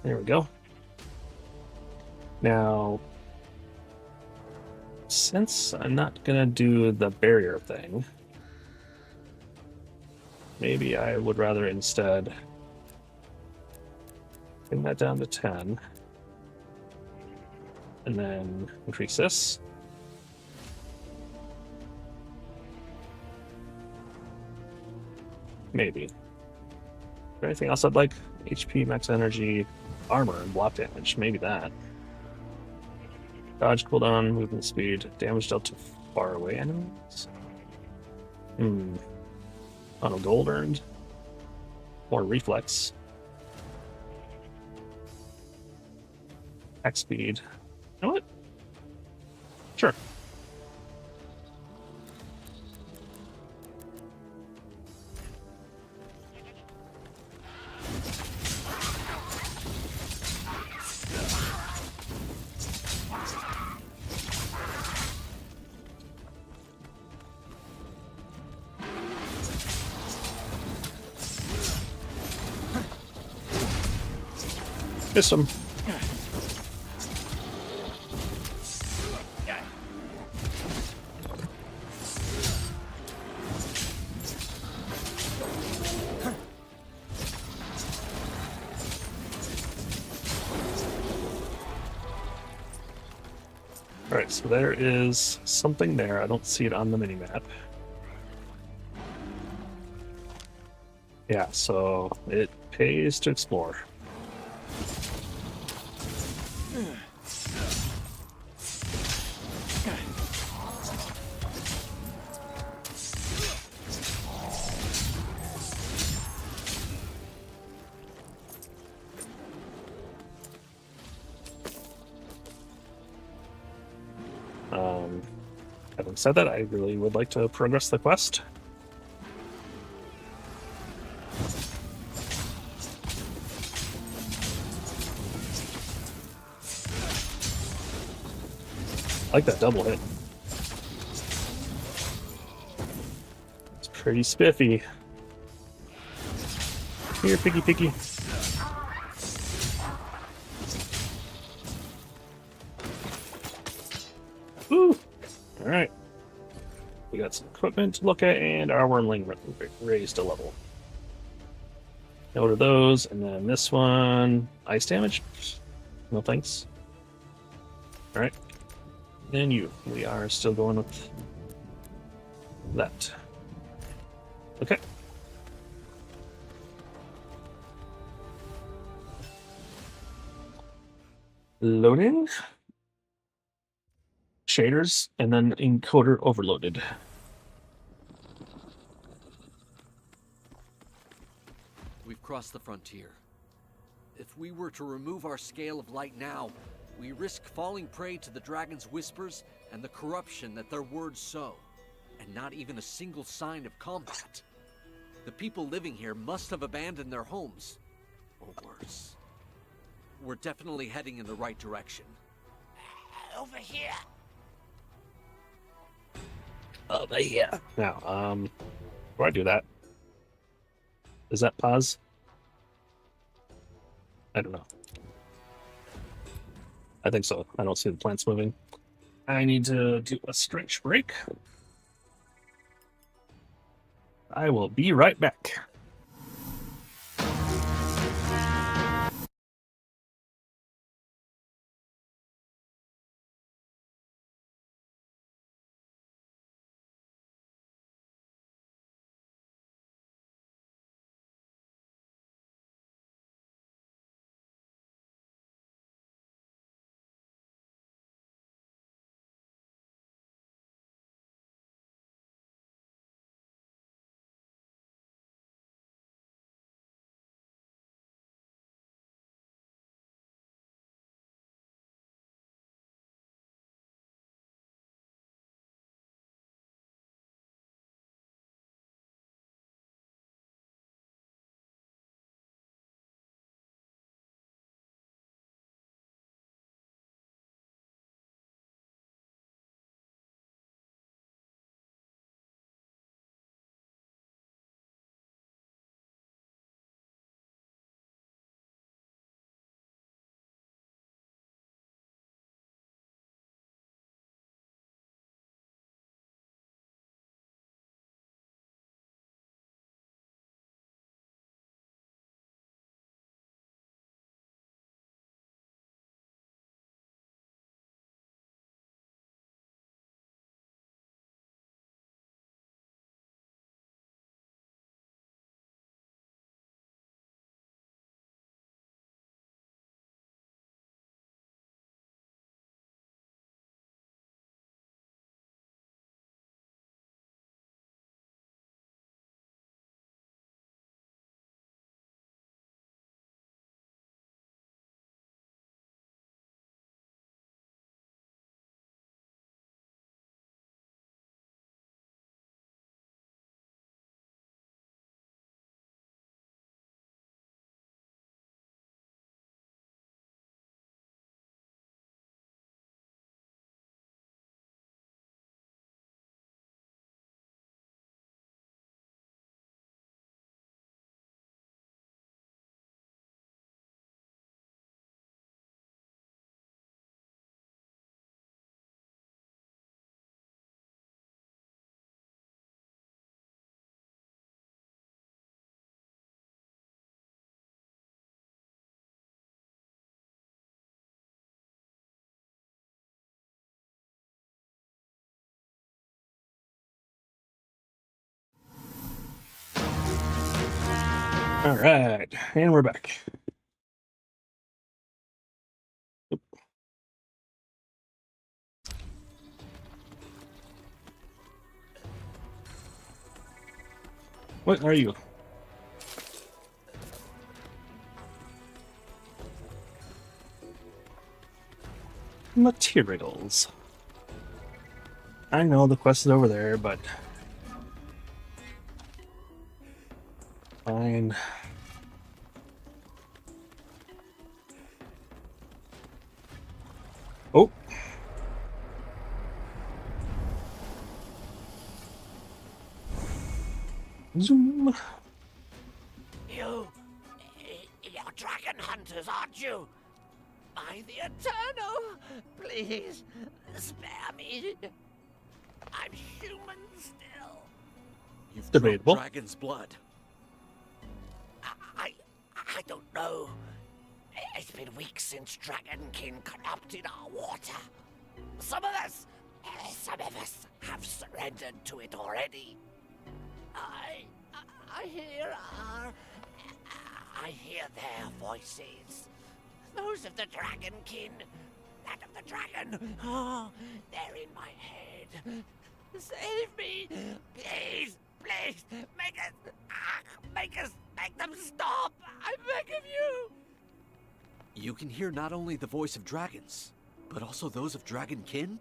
There we go. Now, since I'm not gonna do the barrier thing, maybe I would rather instead bring that down to 10 and then increase this. Maybe. Is there anything else I'd like? HP, max energy, armor, and block damage. Maybe that. Dodge cooldown, movement speed, damage dealt to far away enemies. Auto gold earned. More reflex. Attack speed. You know what? Sure. Miss him. Alright, so there is something there. I don't see it on the minimap. Yeah, so it pays to explore. Having said that, I really would like to progress the quest. I like that double hit. It's pretty spiffy. Here, piggy piggy. Woo! Alright. We got some equipment to look at, and our wormling raised a level. Go to those, and then this one, ice damage. No thanks. Alright. Then you. We are still going with that. Okay. Loading. Shaders, and then encoder overloaded. We've crossed the frontier. If we were to remove our scale of light now, we risk falling prey to the dragon's whispers and the corruption that their words sow, and not even a single sign of combat. The people living here must have abandoned their homes, or worse. We're definitely heading in the right direction. Over here! Over here. Now, before I do that, does that pause? I don't know. I think so. I don't see the plants moving. I need to do a stretch break. I will be right back. All right, and we're back. What are you? Materials. I know the quest is over there, but fine. Oh. Zoom. You're dragon hunters, aren't you? By the Eternal, please spare me. I'm human still. You've Debatable. drunk dragon's blood. I don't know. It's been weeks since Dragonkin corrupted our water. Some of us have surrendered to it already. I hear their voices. Those of the Dragonkin. That of the dragon. Oh, they're in my head. Save me. Please, please, make them stop. I beg of you. You can hear not only the voice of dragons, but also those of Dragonkin?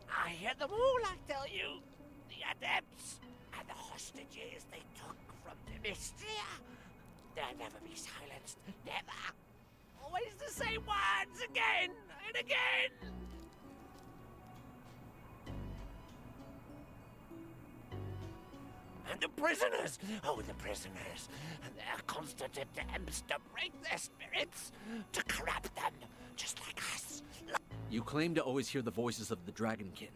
I hear them all, I tell you. The adepts and the hostages they took from Banished. They'll never be silenced. Never. Always the same words again and again. And the prisoners. Oh, the prisoners. And their constant attempts to break their spirits. To corrupt them. Just like us. You claim to always hear the voices of the Dragonkin.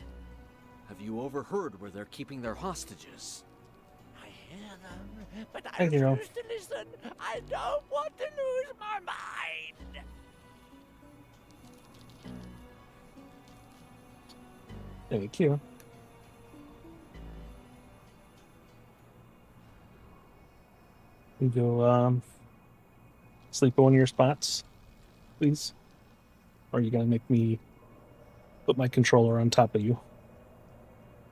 Have you overheard where they're keeping their hostages? I hear them, but I Hey, hero. refuse to listen. I don't want to lose my mind. Thank you. You go sleep at one of your spots, please. Or are you gonna make me put my controller on top of you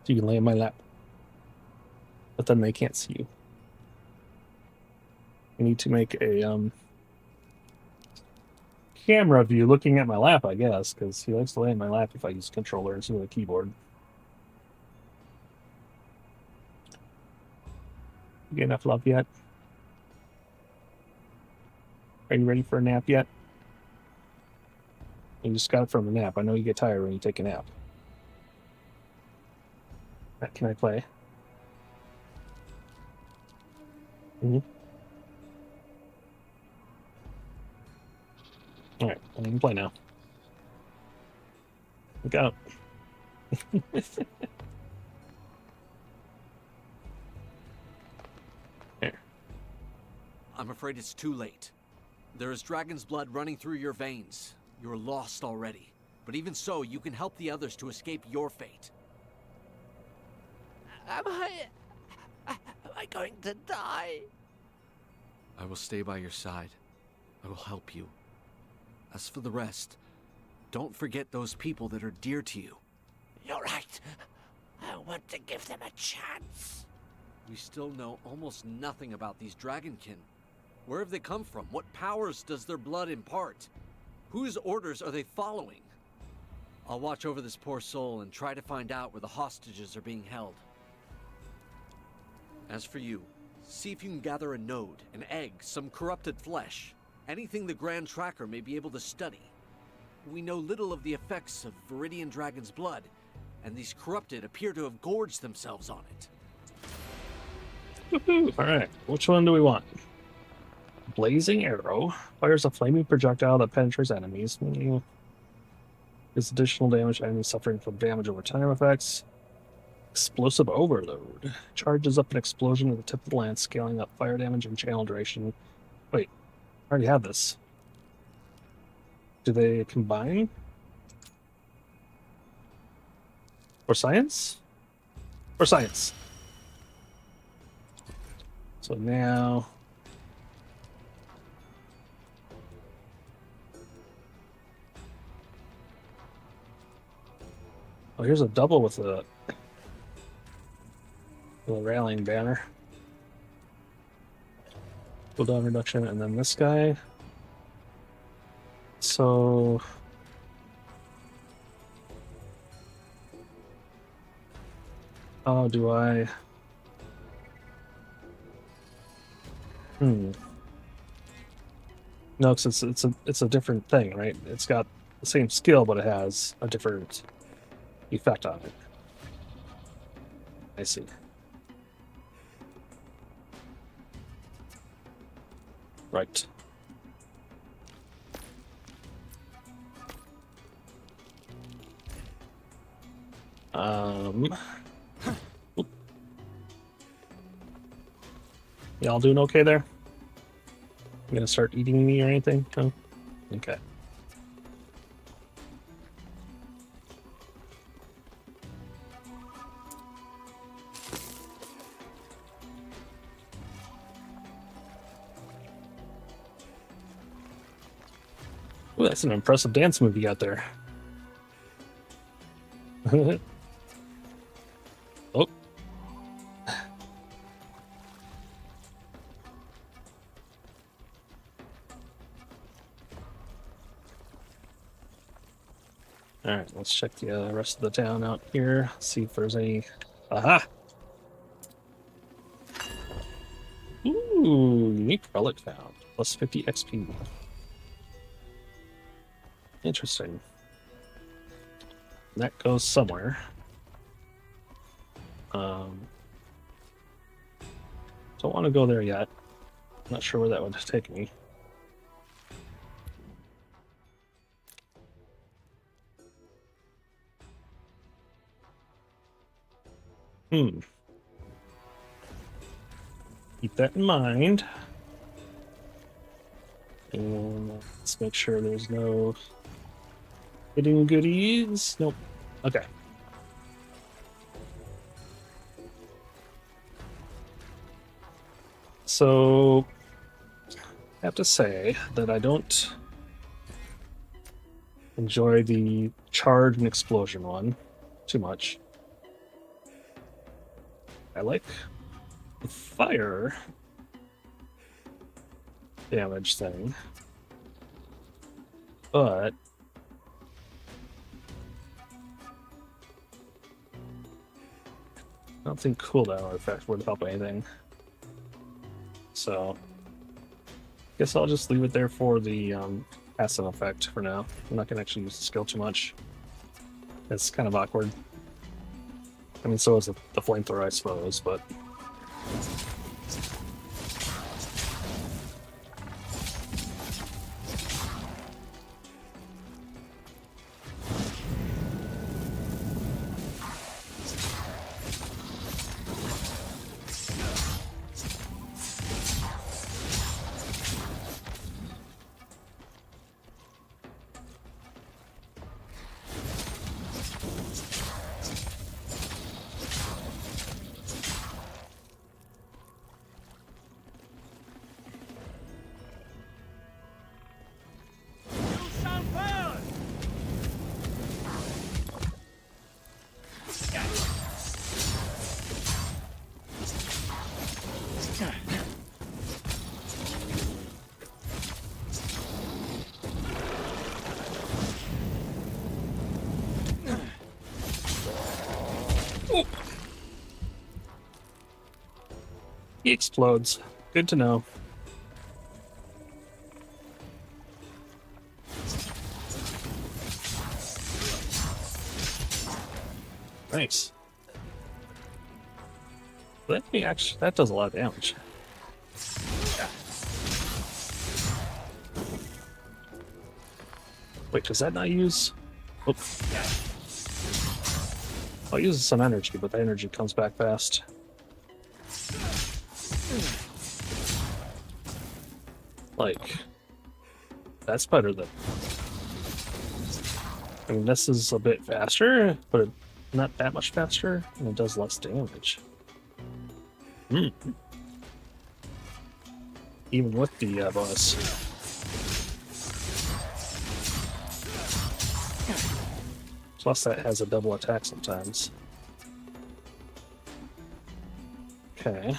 so you can lay in my lap? But then they can't see you. I need to make a camera view looking at my lap, I guess, because he likes to lay in my lap if I use controller instead of a keyboard. You get enough love yet? Are you ready for a nap yet? You just got it from a nap. I know you get tired when you take a nap. Can I play? Mm-hmm. Alright, I can play now. Look out. Here. I'm afraid it's too late. There is dragon's blood running through your veins. You're lost already. But even so, you can help the others to escape your fate. Am I going to die? I will stay by your side. I will help you. As for the rest, don't forget those people that are dear to you. You're right. I want to give them a chance. We still know almost nothing about these Dragonkin. Where have they come from? What powers does their blood impart? Whose orders are they following? I'll watch over this poor soul and try to find out where the hostages are being held. As for you, see if you can gather a node, an egg, some corrupted flesh, anything the Grand Tracker may be able to study. We know little of the effects of Viridian Dragon's blood, and these corrupted appear to have gorged themselves on it. Woohoo! Alright, which one do we want? Blazing Arrow fires a flaming projectile that penetrates enemies. Is additional damage to enemies suffering from damage over time effects. Explosive Overload charges up an explosion at the tip of the lance, scaling up fire damage and channel duration. Wait, I already have this. Do they combine? For science? For science. So now Oh, here's a double with a rallying banner. Cooldown reduction, and then this guy. So how do I? No, because it's a different thing, right? It's got the same skill, but it has a different effect on it. I see. Right. Y'all doing okay there? You gonna start eating me or anything? No? Okay. Ooh, that's an impressive dance move you got there. Oh. Alright, let's check the rest of the town out here. See if there's any... Aha! Ooh, unique relic found. Plus 50 XP. Interesting. That goes somewhere. Don't want to go there yet. Not sure where that would take me. Keep that in mind. And let's make sure there's no hidden goodies. Nope. Okay. So I have to say that I don't enjoy the charge and explosion one too much. I like the fire damage thing, but I don't think cooldown artifact would help anything. So guess I'll just leave it there for the passive effect for now. I'm not gonna actually use the skill too much. It's kind of awkward. I mean, so is the flamethrower, I suppose, but... He explodes. Good to know. Nice. Let me actually... That does a lot of damage. Wait, does that not use... Oops. Well, it uses some energy, but the energy comes back fast. Like, that's better than... I mean, this is a bit faster, but not that much faster, and it does less damage. Even with the bonus. Plus that has a double attack sometimes. Okay.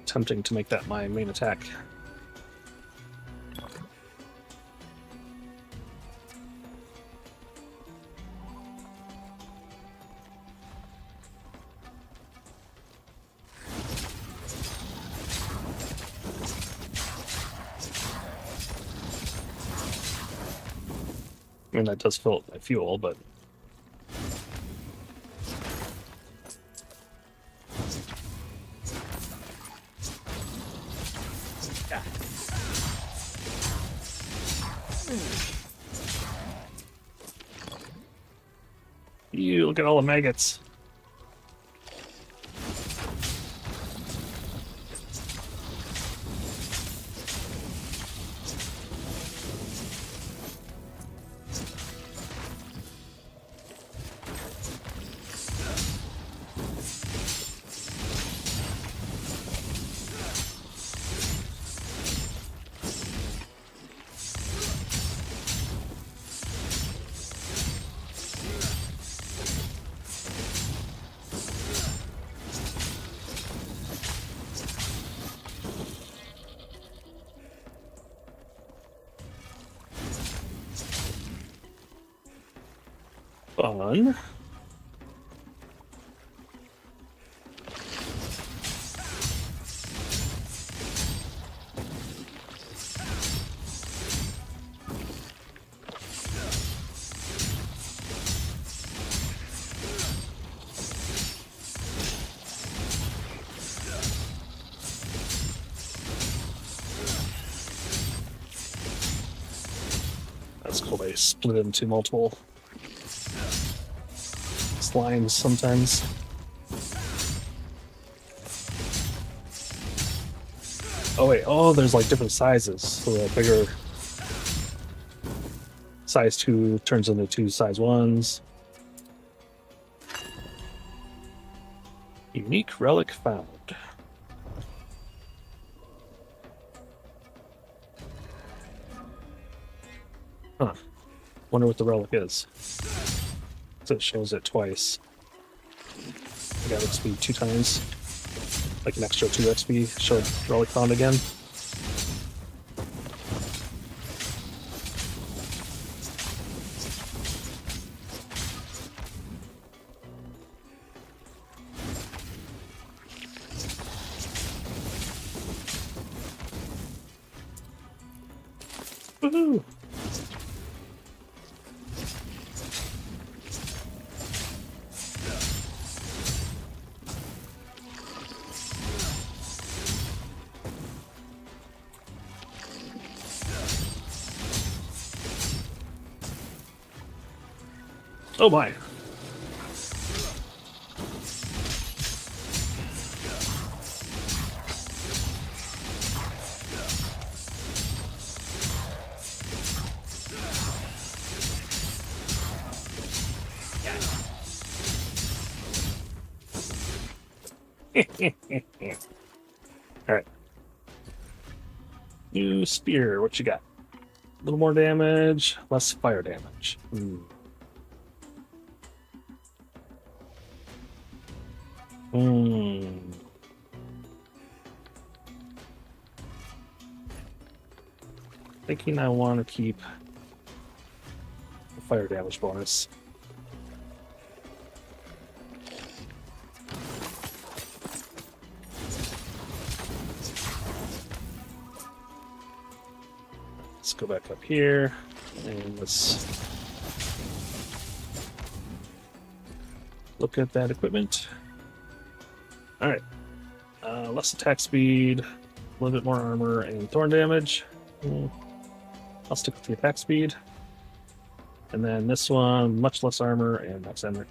Tempting to make that my main attack. I mean, that does fill up my fuel, but... You look at all the maggots. Fun. That's cool. They split into multiple slimes sometimes. Oh wait, oh, there's like different sizes. So the bigger size 2 turns into 2 size 1s. Unique relic found. Huh. Wonder what the relic is. So it shows it twice. I got XP 2 times. Like an extra 2 XP. Show relic found again. Woohoo! Oh my. Alright. New spear, what you got? A little more damage, less fire damage. Thinking I want to keep the fire damage bonus. Let's go back up here and let's look at that equipment. Alright. Less attack speed, a little bit more armor, and thorn damage. I'll stick with the attack speed. And then this one, much less armor and max armor.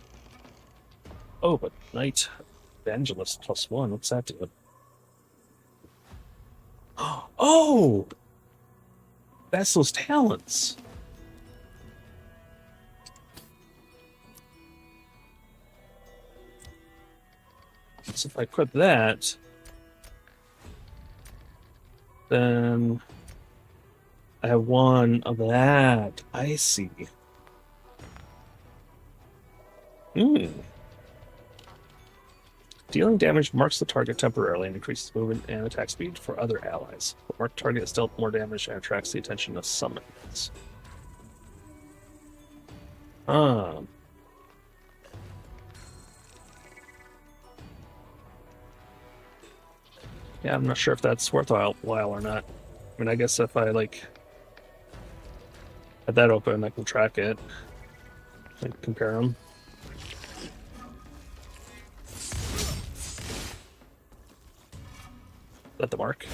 Oh, but Knight Evangelist +1. What's that do? Oh! That's those talents. So if I equip that, Then I have one of that. I see. Hmm. Dealing damage marks the target temporarily and increases movement and attack speed for other allies. The marked target is dealt more damage and attracts the attention of summons. Yeah, I'm not sure if that's worthwhile or not. I mean, I guess if I like had that open, I can track it and compare them. Is that the mark?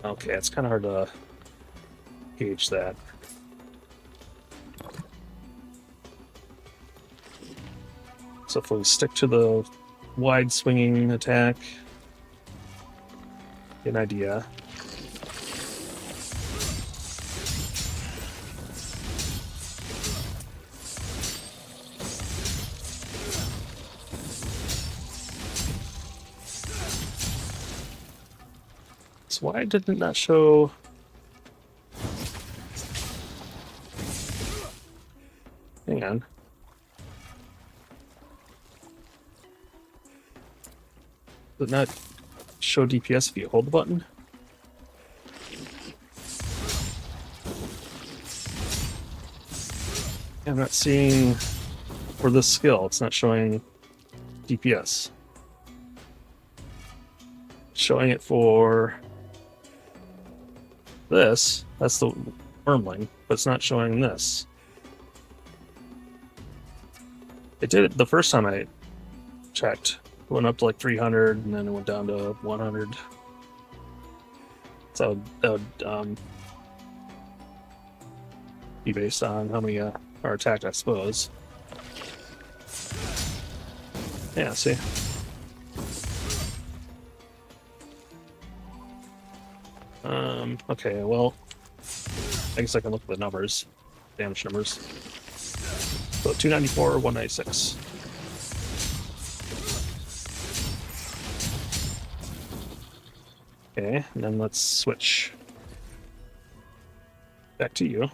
Okay, it's kind of hard to gauge that. So if we stick to the wide swinging attack, get an idea. So why did it not show? Hang on. Did it not show DPS if you hold the button? I'm not seeing for this skill, it's not showing DPS. It's showing it for this, that's the wormling, but it's not showing this. It did it the first time I checked. It went up to like 300 and then it went down to 100. So that would be based on how many are attacked, I suppose. Yeah, see. Okay, well, I guess I can look at the numbers, damage numbers. So 294, 196. Okay, and then let's switch back to you.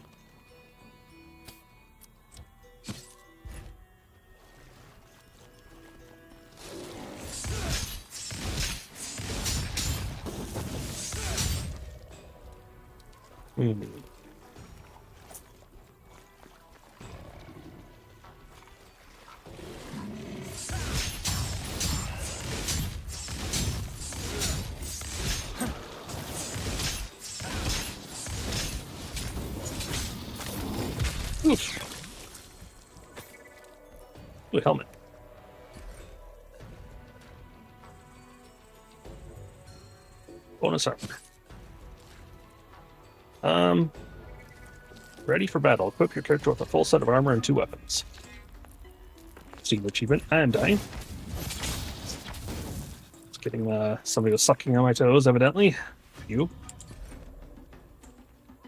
Oof. Ooh, helmet. Bonus armor. Ready for battle. Equip your character with a full set of armor and 2 weapons. Steam achievement. I am dying. It's getting somebody was sucking on my toes, evidently. You.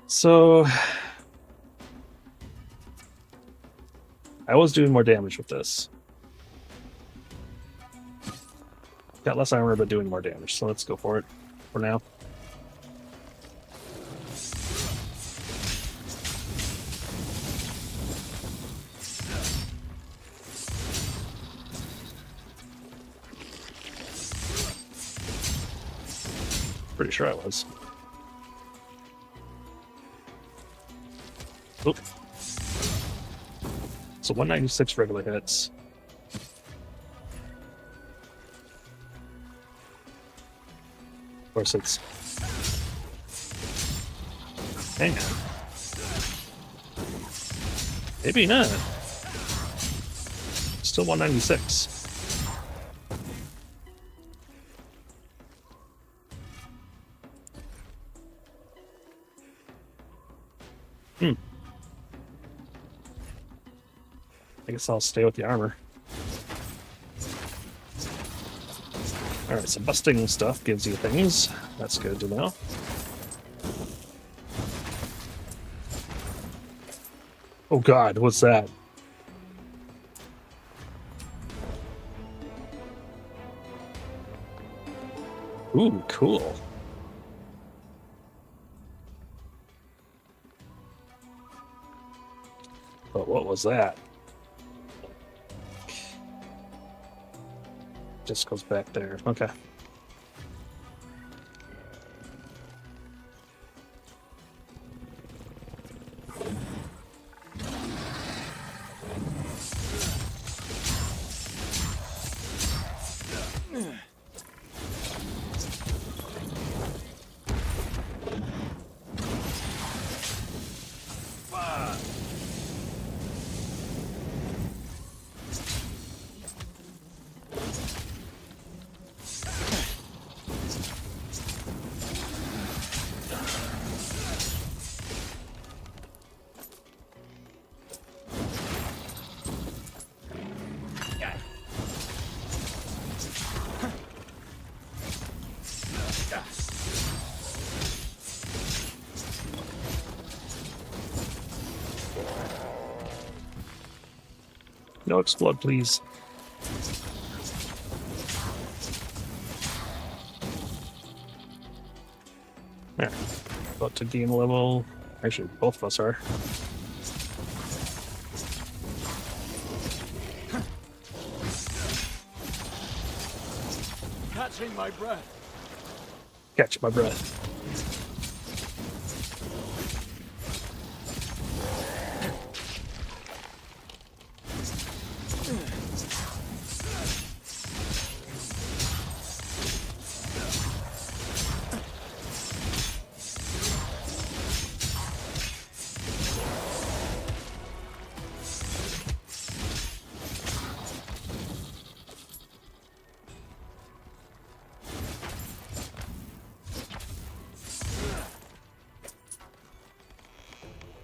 So I was doing more damage with this. Got less armor, but doing more damage. So let's go for it for now. Pretty sure I was. Oop. So 196 regular hits. Of course, it's. Hang on. Maybe not. Still 196. I guess I'll stay with the armor. Alright, so busting stuff gives you things. That's good to know. Oh god, what's that? Ooh, cool. But what was that? Just goes back there. Okay. No explode, please. There. About to gain level. Actually, both of us are. Catching my breath. Catch my breath.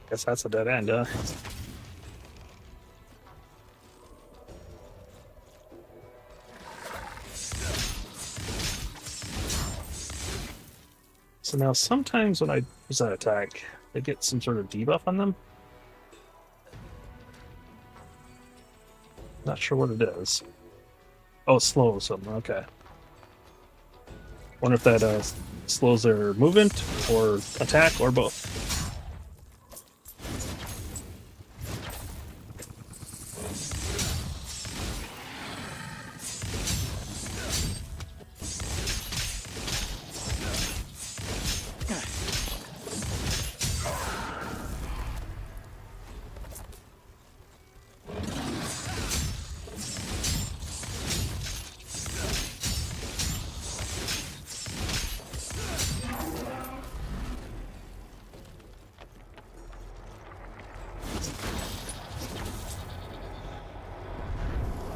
Guess that's a dead end, huh? So now sometimes when I use that attack, they get some sort of debuff on them. Not sure what it is. Oh, it slows them. Okay. Wonder if that slows their movement or attack or both.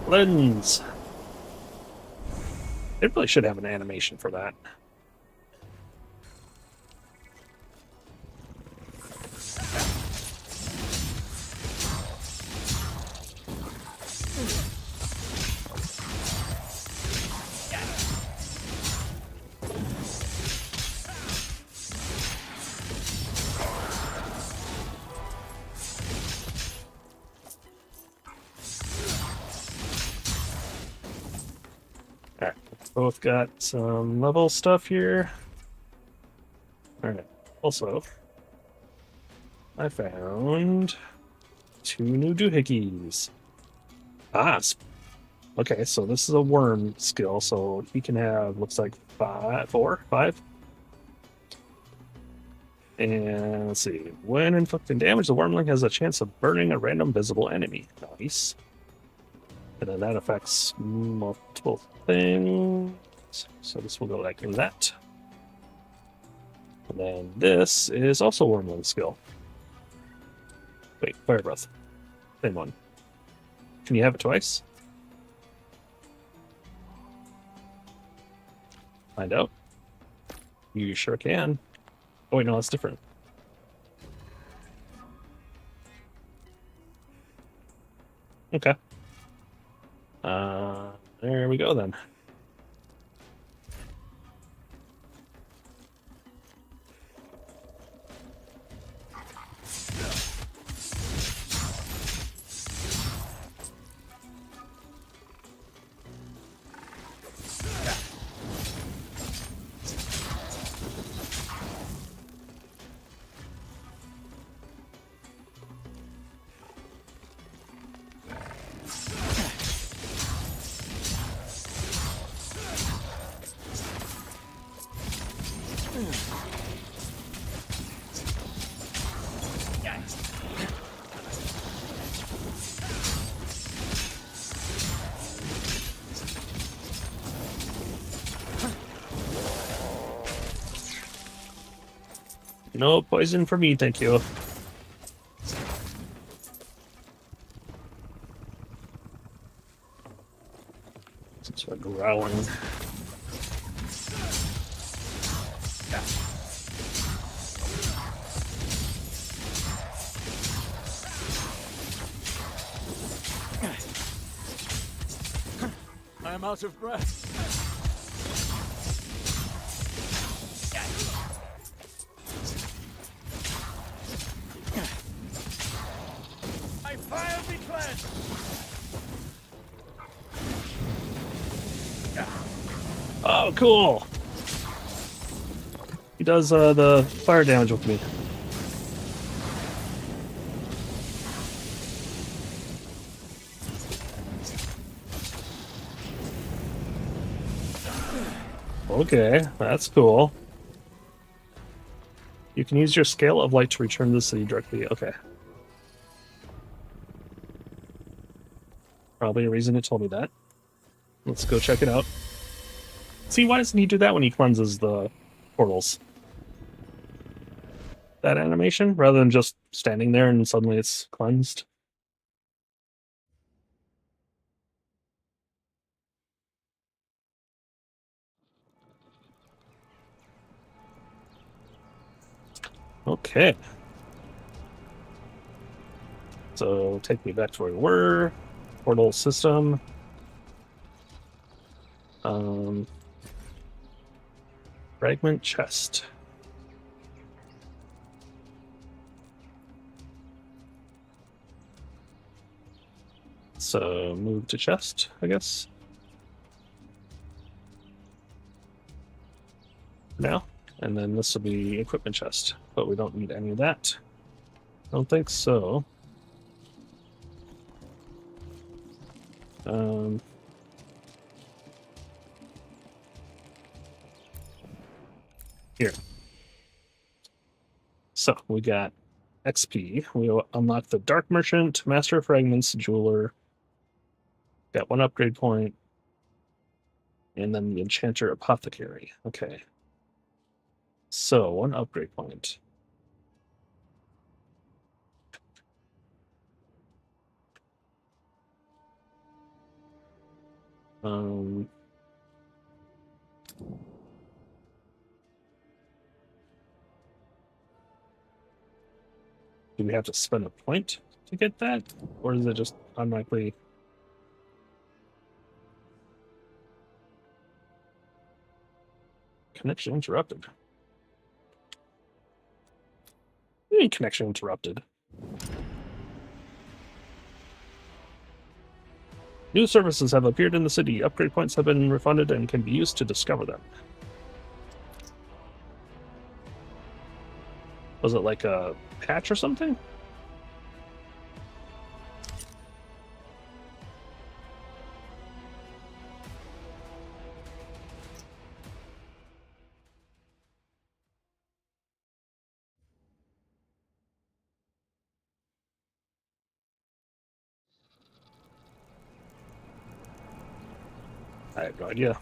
Lens. They really should have an animation for that. Alright, both got some level stuff here. Alright, also, I found 2 new doohickeys. Ah, okay, so this is a worm skill, so he can have, looks like 5. And let's see, when inflicting damage, the wormling has a chance of burning a random visible enemy. Nice. And then that affects multiple things. So this will go like that. And then this is also Wormling skill. Wait, Fire Breath. Same one. Can you have it twice? Find out. You sure can. Oh wait, no, that's different. Okay. There we go then. No poison for me, thank you. Start growling. I'm out of breath. I fire be cleansed. Oh, cool! He does the fire damage with me. Okay, that's cool. You can use your scale of light to return to the city directly. Okay. Probably a reason it told me that. Let's go check it out. See, why doesn't he do that when he cleanses the portals? That animation, rather than just standing there and suddenly it's cleansed. Okay. So take me back to where we were. Portal system. Fragment chest. So move to chest, I guess. Now. And then this will be equipment chest. But we don't need any of that. I don't think so. Here. So we got XP. We unlock the Dark Merchant, Master of Fragments, Jeweler. Got one upgrade point. And then the Enchanter Apothecary. Okay. So, one upgrade point. Do we have to spend a point to get that? Or is it just automatically? Connection interrupted. What do you mean connection interrupted? New services have appeared in the city. Upgrade points have been refunded and can be used to discover them. Was it like a patch or something? I have no idea.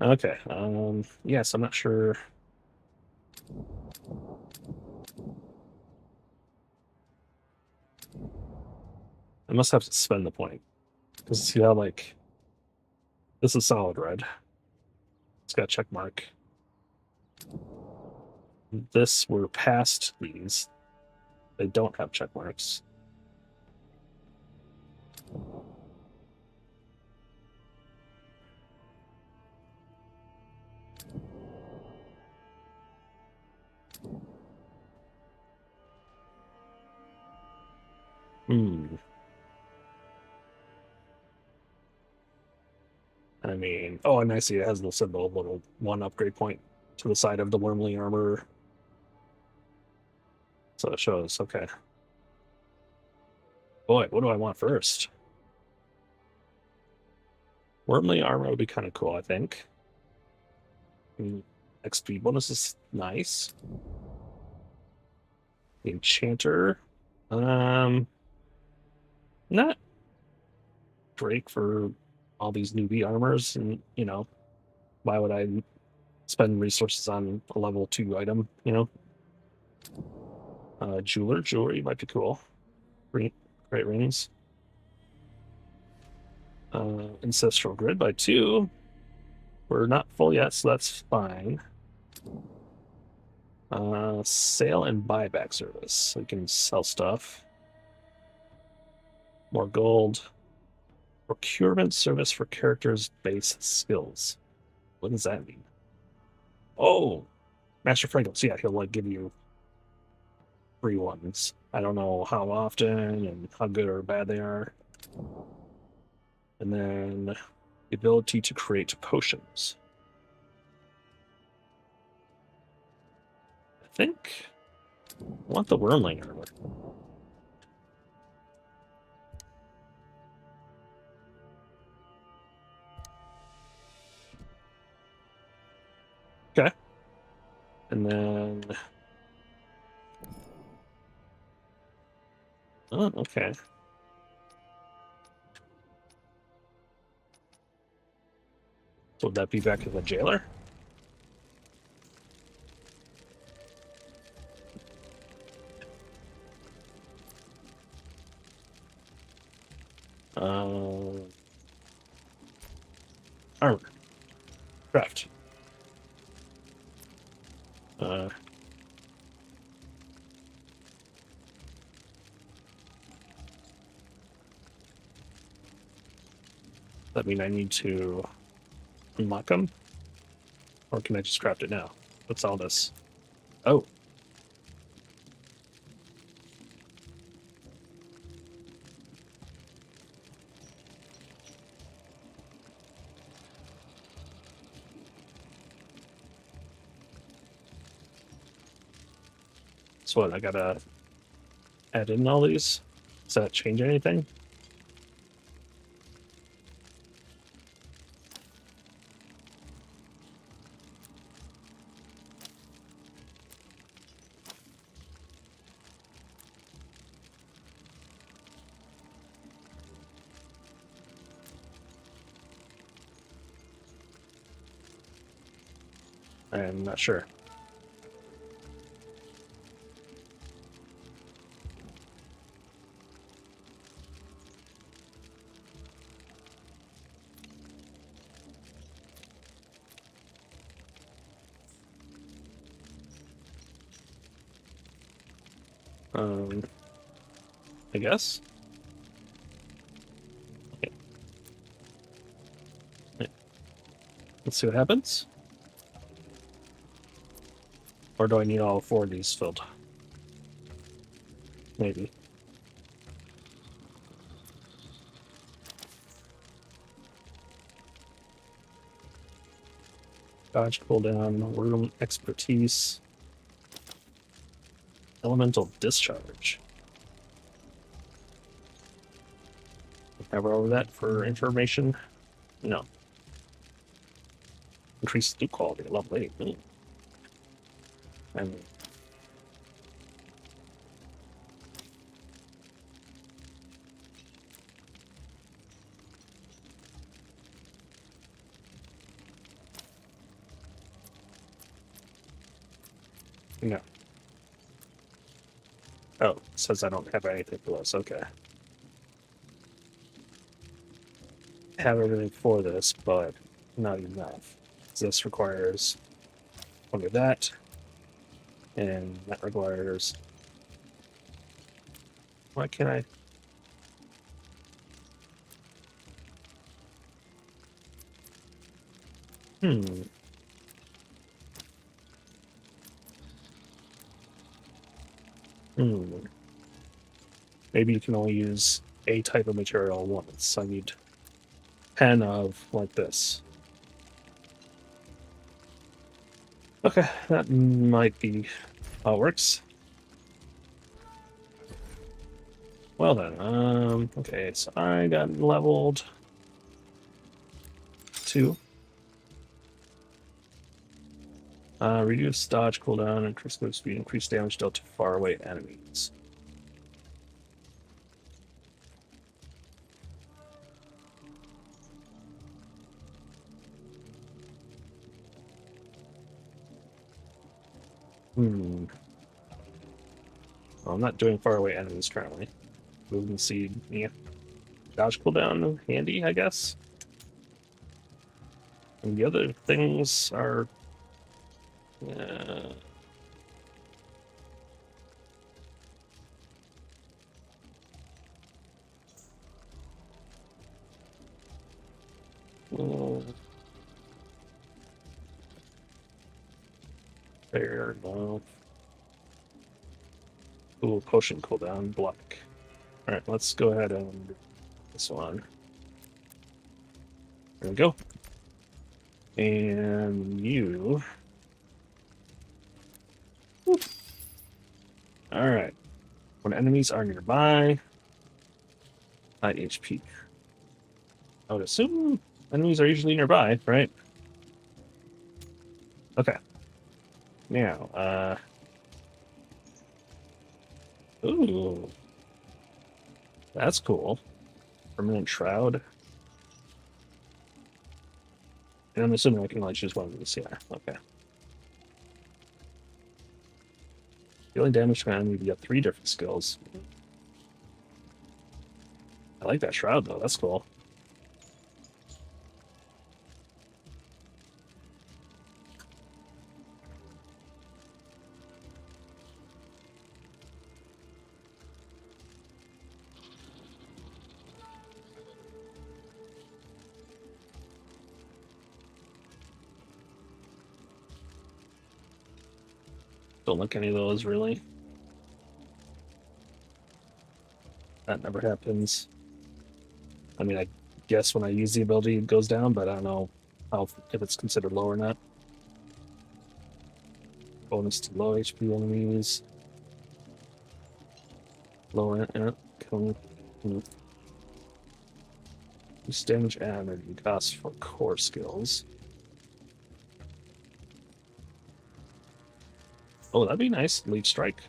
Okay. Yes, I'm not sure. I must have to spend the point. Because see how, like, this is solid red. It's got a check mark. This, we're past these. They don't have check marks. I mean, oh, and I see it has the symbol, little one upgrade point to the side of the Wormly armor. So it shows, okay. Boy, what do I want first? Wormly armor would be kind of cool, I think. XP bonus is nice. The Enchanter. Not great for all these newbie armors, and you know, why would I spend resources on a level 2 item, you know? Jewelry might be cool. Great rings. Ancestral Grid by 2. We're not full yet, so that's fine. Sale and buyback service. So we can sell stuff. More gold. Procurement service for characters' base skills. What does that mean? Oh, Master Franklin's. Yeah, he'll like give you free ones. I don't know how often and how good or bad they are. And then the ability to create potions. I think I want the Wormling armor. Okay. And then... Oh, okay. So would that be back to the jailer? Armor. Craft. That mean I need to unlock them? Or can I just craft it now? What's all this? Oh. So what, I gotta add in all these? Does that change anything? I'm not sure. I guess. Okay. Let's see what happens. Or do I need all 4 of these filled? Maybe. Dodge, cooldown, room expertise, elemental discharge. Cover over that for information? No. Increase loot quality, level 8. And no. Oh, it says I don't have anything for this. Okay. Have everything for this, but not enough. This requires one of that, and that requires Why can't I? Hmm. Hmm. Maybe you can only use a type of material once. I need 10 of like this. Okay, that might be how it works. Well then, okay, so I got leveled 2. Reduce dodge cooldown, increase move speed, increase damage dealt to faraway enemies. Hmm. Well, I'm not doing faraway enemies currently. Movement speed, yeah. Dodge cooldown, handy, I guess. And the other things are... fair enough. Ooh, potion cooldown, block. Alright, let's go ahead and do this one. There we go. And you... Alright. When enemies are nearby, high HP. I would assume enemies are usually nearby, right? Okay. Now, ooh. That's cool. Permanent Shroud. And I'm assuming I can only choose one of these, yeah. Okay. Dealing damage to an enemy, you get 3 different skills. I like that Shroud, though. That's cool. Don't like any of those, really. That never happens. I mean, I guess when I use the ability, it goes down, but I don't know how if it's considered low or not. Bonus to low HP enemies. Lower use damage and energy cost for core skills. Oh, that'd be nice. Lead strike.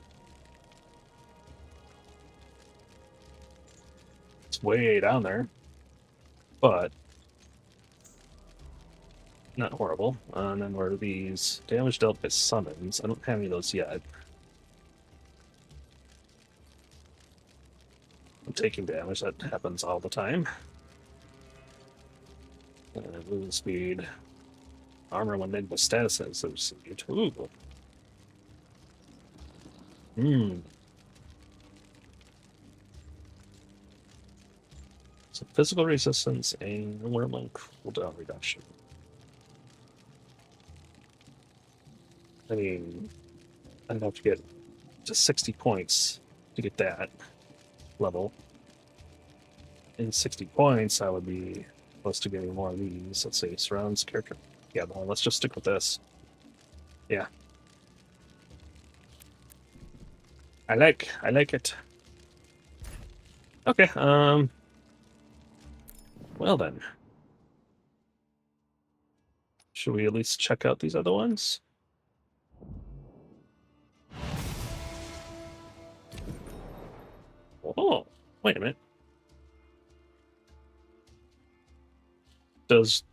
It's way down there, but not horrible. And then where are these? Damage dealt by summons. I don't have any of those yet. I'm taking damage. That happens all the time. Movement speed. Armor when made with statuses. Ooh. So physical resistance and wormling cooldown reduction. I mean, I'd have to get to 60 points to get that level. In 60 points, I would be close to getting more of these. Let's see, surrounds character. Yeah, well, let's just stick with this. Yeah. I like it. Okay, well then. Should we at least check out these other ones? Oh, wait a minute. Does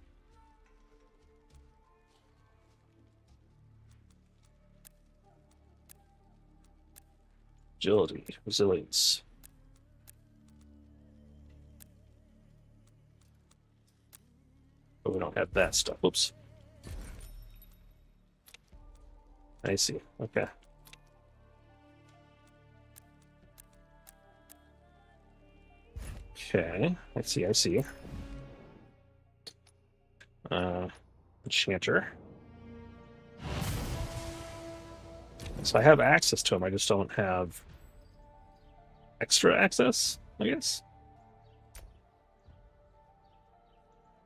agility, resilience. But we don't have that stuff. Whoops. I see. Okay. Okay, I see. Enchanter. So I have access to him, I just don't have extra access, I guess.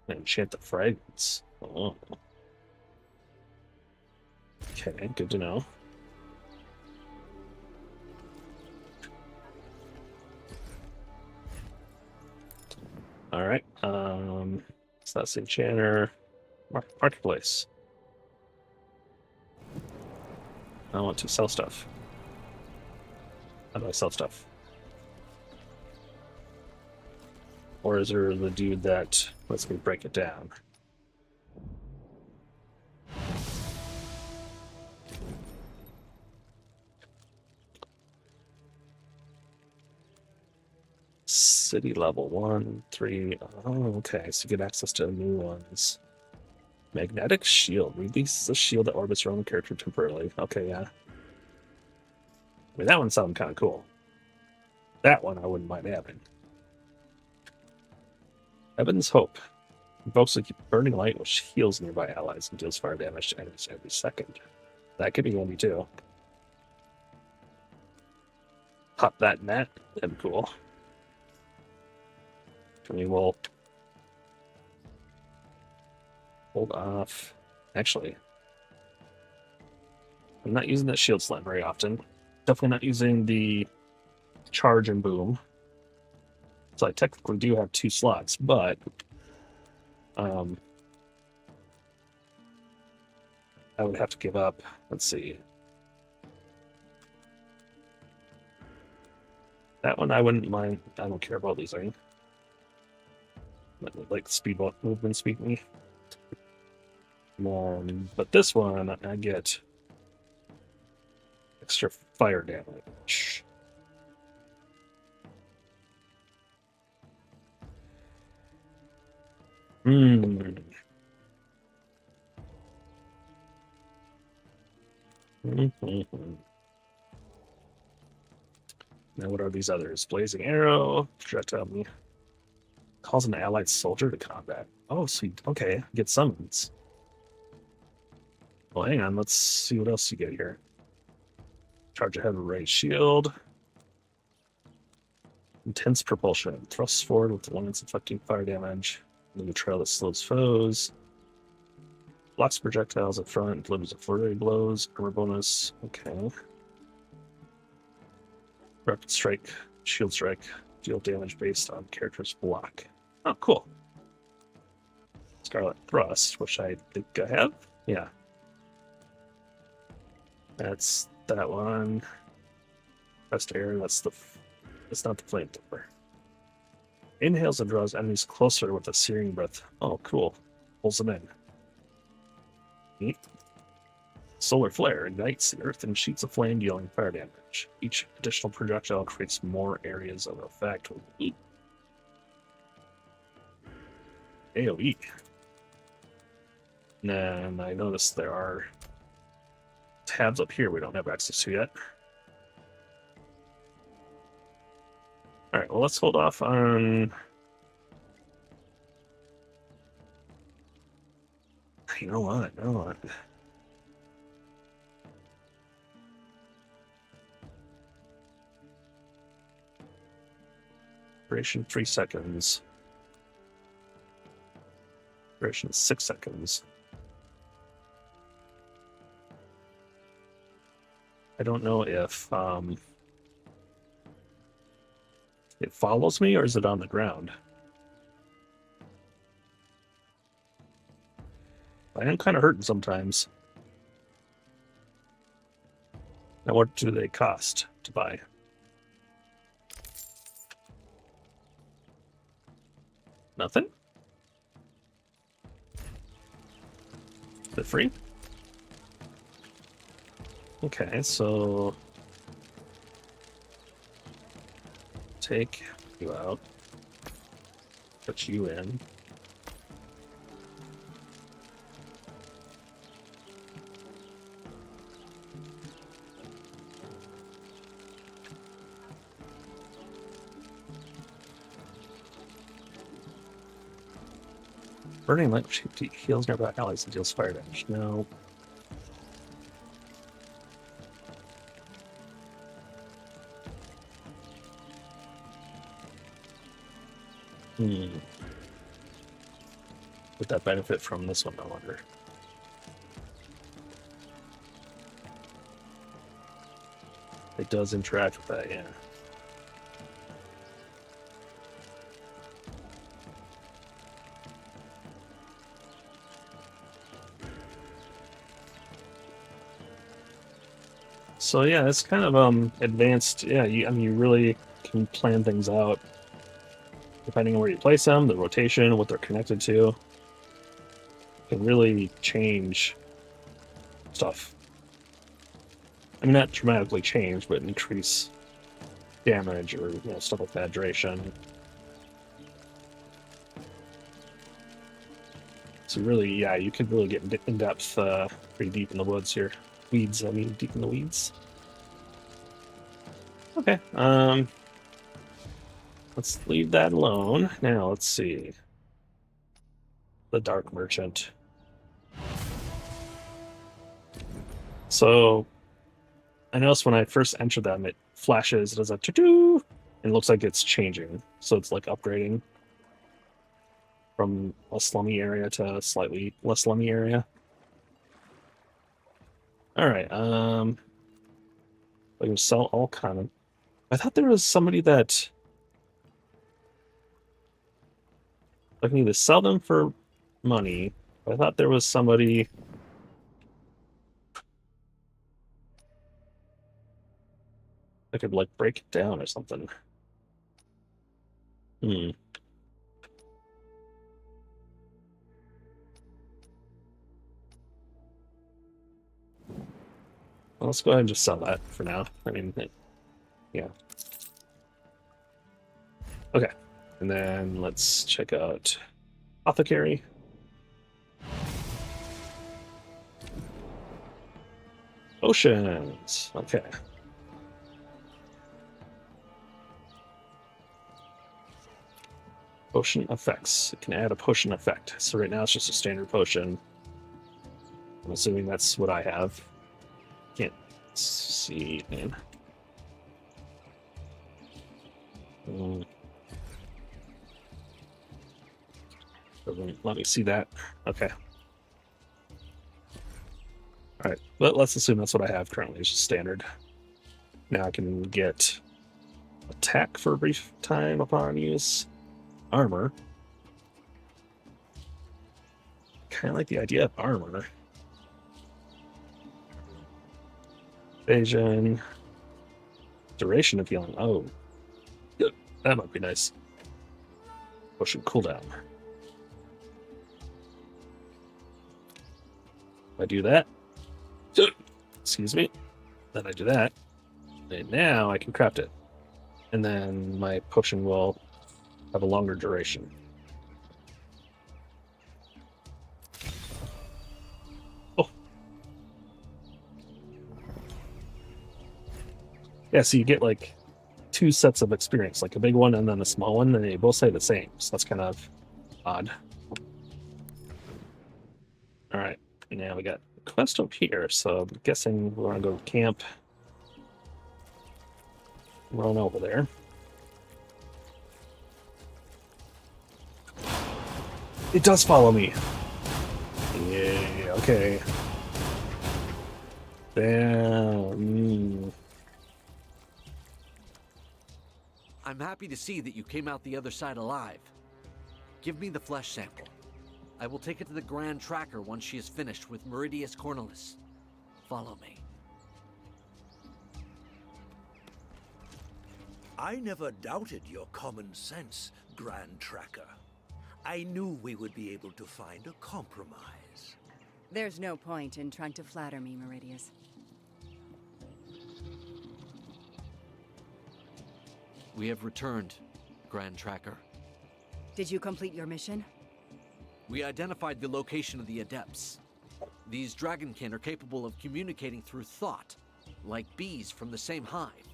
Enchant the fragments. Oh. Okay, good to know. All right. So that's Enchanter. Marketplace. I want to sell stuff. How do I sell stuff? Or is there the dude that lets me break it down? City level 1, 3. Oh, okay. So you get access to new ones. Magnetic shield. Release the shield that orbits your own character temporarily. Okay, yeah. I mean, that one sounded kind of cool. That one I wouldn't mind having. Evan's Hope. Invokes a burning light which heals nearby allies and deals fire damage to enemies every second. That could be handy too. Pop that net. That'd be cool. We will hold off. Actually, I'm not using that shield slam very often. Definitely not using the charge and boom. So I technically do have 2 slots, but I would have to give up. Let's see. That one I wouldn't mind. I don't care about losing. Like speed movement speed me. But this one I get extra fire damage. Now what are these others? Blazing Arrow, projectile me. Calls an allied soldier to combat. Oh, sweet. Okay, get summons. Well, hang on. Let's see what else you get here. Charge ahead with Ray Shield. Intense propulsion. Thrusts forward with lance inflicting fire damage. Leave a trail that slows foes. Blocks projectiles up front. Delivers a flurry of blows. Armor bonus. Okay. Rapid strike. Shield strike. Deal damage based on character's block. Oh, cool. Scarlet Thrust, which I think I have. Yeah. That's that one. Rest air, that's not the flamethrower. Inhales and draws enemies closer with a searing breath. Oh, cool. Pulls them in. Neat. Solar Flare ignites the earth in sheets of flame, dealing fire damage. Each additional projectile creates more areas of effect. AoE. And I noticed there are tabs up here we don't have access to yet. Alright, well, let's hold off on... You know what? Duration 3 seconds. Duration 6 seconds. I don't know if it follows me or is it on the ground? I am kind of hurting sometimes. Now, what do they cost to buy? Nothing? Is it free? Okay, so take you out, put you in. Burning light heals nearby allies and deals fire damage. No. Would that benefit from this one, I wonder? It does interact with that, yeah. So yeah, it's kind of advanced. Yeah, I mean, you really can plan things out depending on where you place them, the rotation, what they're connected to. Can really change stuff. I mean, not dramatically change, but increase damage or stuff like that, duration. So really, yeah, you could really get in depth, pretty deep in the woods here. Weeds, I mean, deep in the weeds. Okay, let's leave that alone. Now, let's see. The Dark Merchant. So, I noticed when I first enter them, it flashes, it does a choo-choo, and it looks like it's changing. So it's like upgrading from a slummy area to a slightly less slummy area. Alright, I can sell all common. I thought there was somebody that I can either sell them for money. I thought there was somebody I could like break it down or something. Well, let's go ahead and just sell that for now. I mean, yeah. Okay, and then let's check out Apothecary. Potions. Okay. Potion effects. It can add a potion effect. So right now it's just a standard potion. I'm assuming that's what I have. Can't see, man. Doesn't let me see that. Okay. Alright, but let's assume that's what I have currently. It's just standard. Now I can get attack for a brief time upon use. Armor. Kind of like the idea of armor. Evasion. Duration of healing. Oh. Good. That might be nice. Potion cooldown. I do that. Excuse me. Then I do that. And now I can craft it. And then my potion will have a longer duration. Oh. Yeah, so you get like 2 sets of experience, like a big one and then a small one, and they both say the same. So that's kind of odd. Alright, now we got a quest up here, so I'm guessing we're gonna go camp. Run over there. It does follow me. Yeah, okay. Damn. I'm happy to see that you came out the other side alive. Give me the flesh sample. I will take it to the Grand Tracker once she is finished with Meridius Cornelis. Follow me. I never doubted your common sense, Grand Tracker. I knew we would be able to find a compromise. There's no point in trying to flatter me, Meridius. We have returned, Grand Tracker. Did you complete your mission? We identified the location of the Adepts. These Dragonkin are capable of communicating through thought, like bees from the same hive.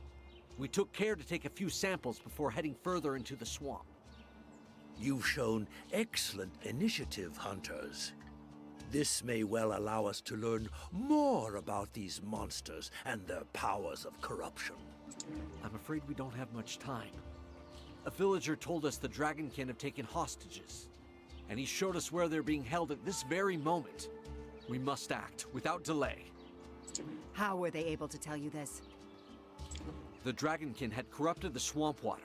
We took care to take a few samples before heading further into the swamp. You've shown excellent initiative, hunters. This may well allow us to learn more about these monsters and their powers of corruption. I'm afraid we don't have much time. A villager told us the Dragonkin have taken hostages, and he showed us where they're being held at this very moment. We must act without delay. How were they able to tell you this? The Dragonkin had corrupted the swamp water.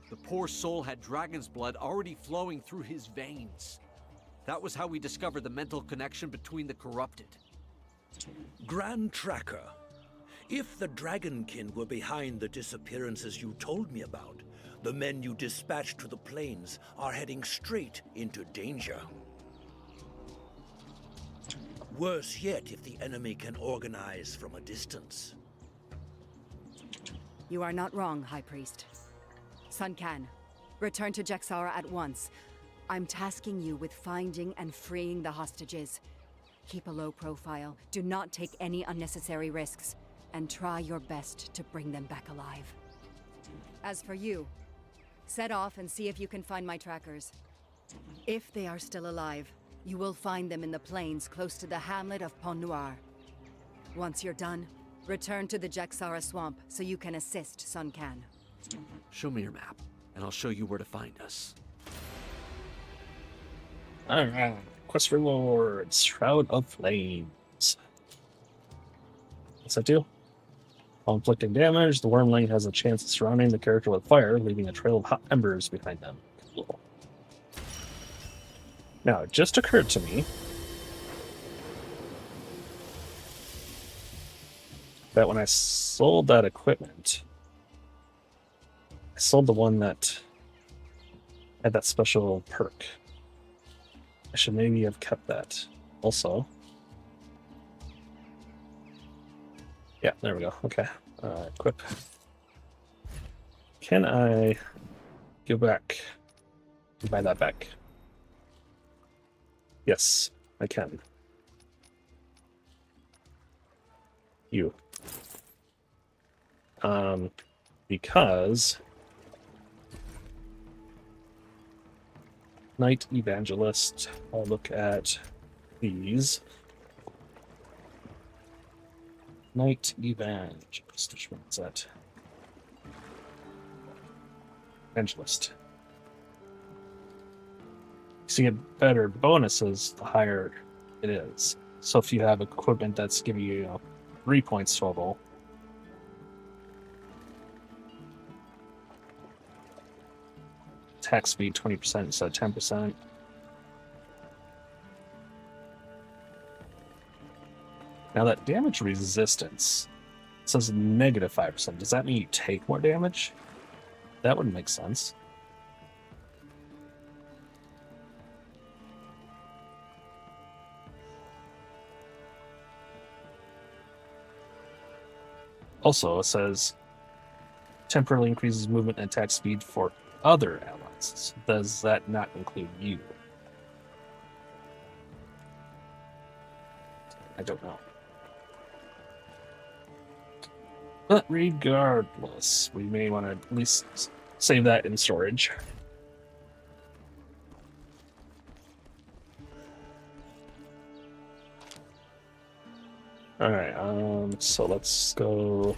The poor soul had dragon's blood already flowing through his veins. That was how we discovered the mental connection between the corrupted. Grand Tracker, if the Dragonkin were behind the disappearances you told me about, the men you dispatched to the plains are heading straight into danger. Worse yet if the enemy can organize from a distance. You are not wrong, High Priest. Sun Can, return to Jaxara at once. I'm tasking you with finding and freeing the hostages. Keep a low profile, do not take any unnecessary risks, and try your best to bring them back alive. As for you, set off and see if you can find my trackers. If they are still alive, you will find them in the plains close to the hamlet of Pont Noir. Once you're done, return to the Jaxara swamp so you can assist Sun Can. Show me your map, and I'll show you where to find us. Alright, quest rewards, Shroud of Flames. What's that do? While inflicting damage, the Wormling has a chance of surrounding the character with fire, leaving a trail of hot embers behind them. Cool. Now, it just occurred to me that when I sold that equipment, I sold the one that had that special perk. I should maybe have kept that. Also, yeah, there we go. Okay, equip. Can I go back and buy that back? Yes, I can. You. Because Knight Evangelist, I'll look at these. Knight Evangelist, which one is that? Evangelist. So you get better bonuses the higher it is. So if you have equipment that's giving you, 3 points total, attack speed 20% instead of 10%. Now that damage resistance says negative 5%. Does that mean you take more damage? That wouldn't make sense. Also, it says temporarily increases movement and attack speed for other allies. Does that not include you? I don't know. But regardless, we may want to at least save that in storage. Alright, so let's go.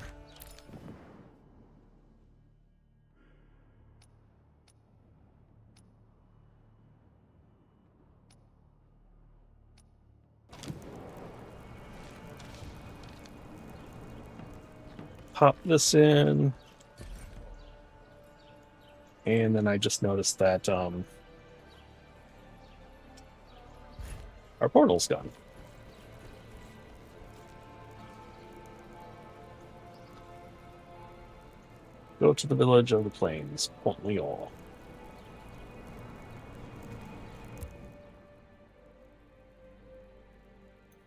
Pop this in. And then I just noticed that our portal's gone. Go to the village of the plains, Pont Noir.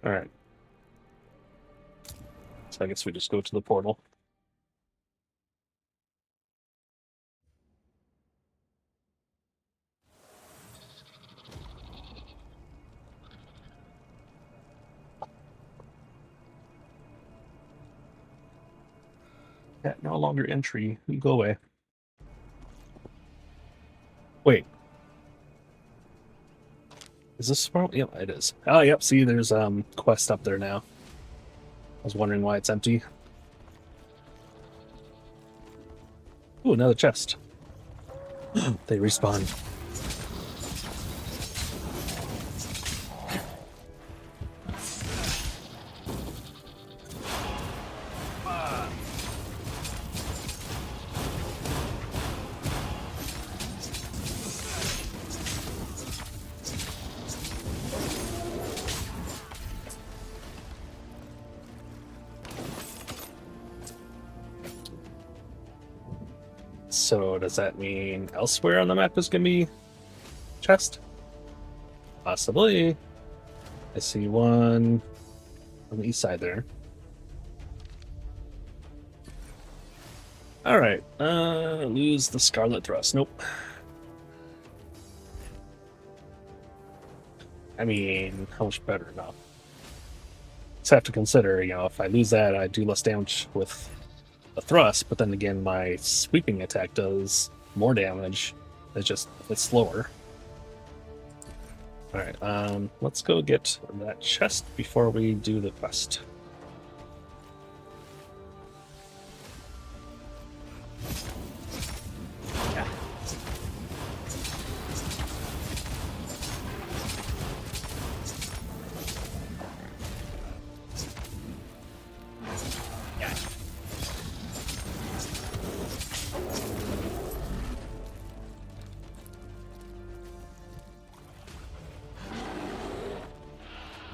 Alright. So I guess we just go to the portal. Yeah, no longer entry. You go away. Wait. Is this smart? Yep, it is. Oh, yep. See, there's quest up there now. I was wondering why it's empty. Ooh, another chest. They respawn. So does that mean elsewhere on the map is going to be chest? Possibly. I see one on the east side there. Alright, lose the Scarlet Thrust. Nope. I mean, how much better? No. Just have to consider, you know, if I lose that, I do less damage with the thrust, but then again, my sweeping attack does more damage. It's slower. Alright, let's go get that chest before we do the quest.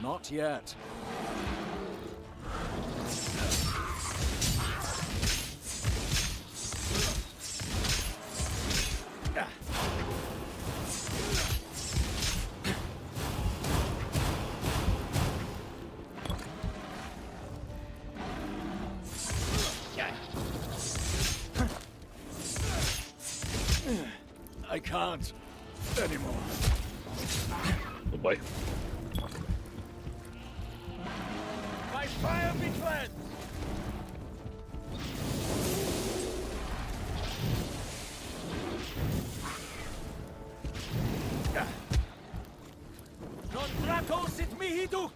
Not yet. I can't anymore. Oh boy. By fire be cleansed! Non Draco sit mihi dux!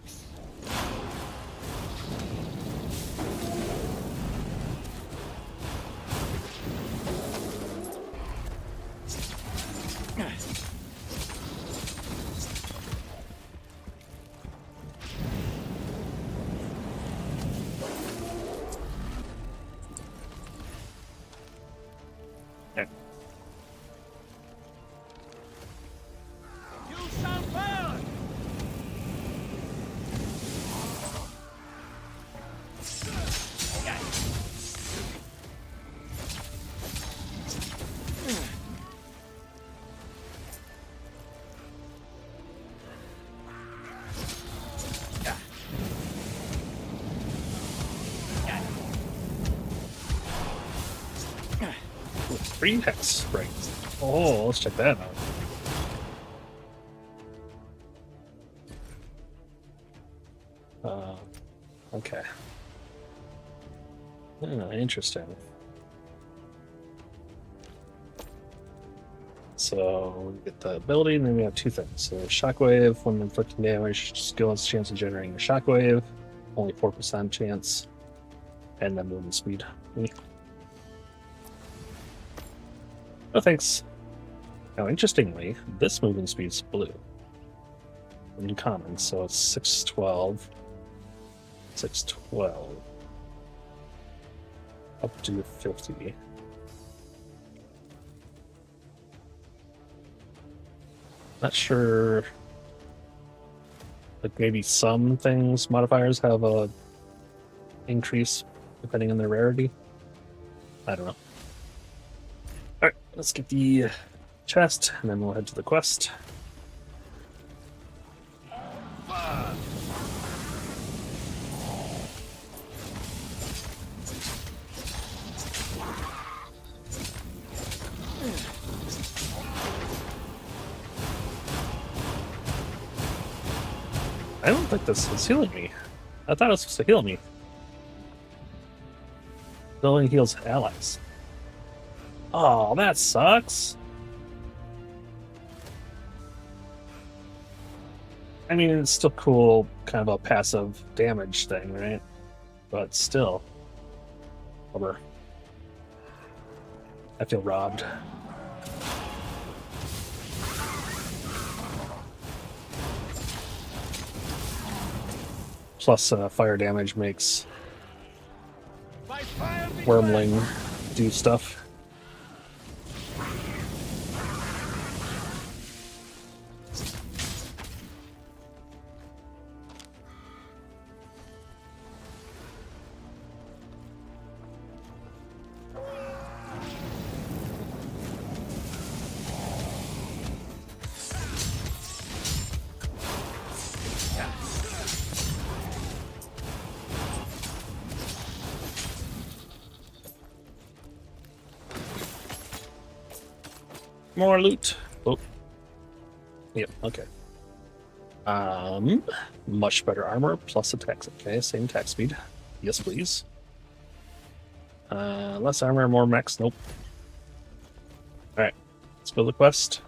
You shall burn! Free hex springs. Oh, let's check that out. Okay. Interesting. So we get the ability, and then we have two things. So shockwave, when inflicting damage, skill has a chance of generating a shockwave, only 4% chance, and then movement speed. Oh, thanks. Now, interestingly, this movement speed is blue. In common, so it's 612. 612. Up to 50. Not sure. Like maybe some things, modifiers have a increase depending on their rarity. I don't know. Alright, let's get the chest and then we'll head to the quest. I don't think this is healing me. I thought it was supposed to heal me. It only heals allies. Oh, that sucks. I mean, it's still cool, kind of a passive damage thing, right? But still, whatever. I feel robbed. Plus, fire damage makes Wormling do stuff. More loot. Oh. Yep, okay. Much better armor plus attacks. Okay, same attack speed. Yes, please. Less armor, more max. Nope. Alright. Let's go to the quest.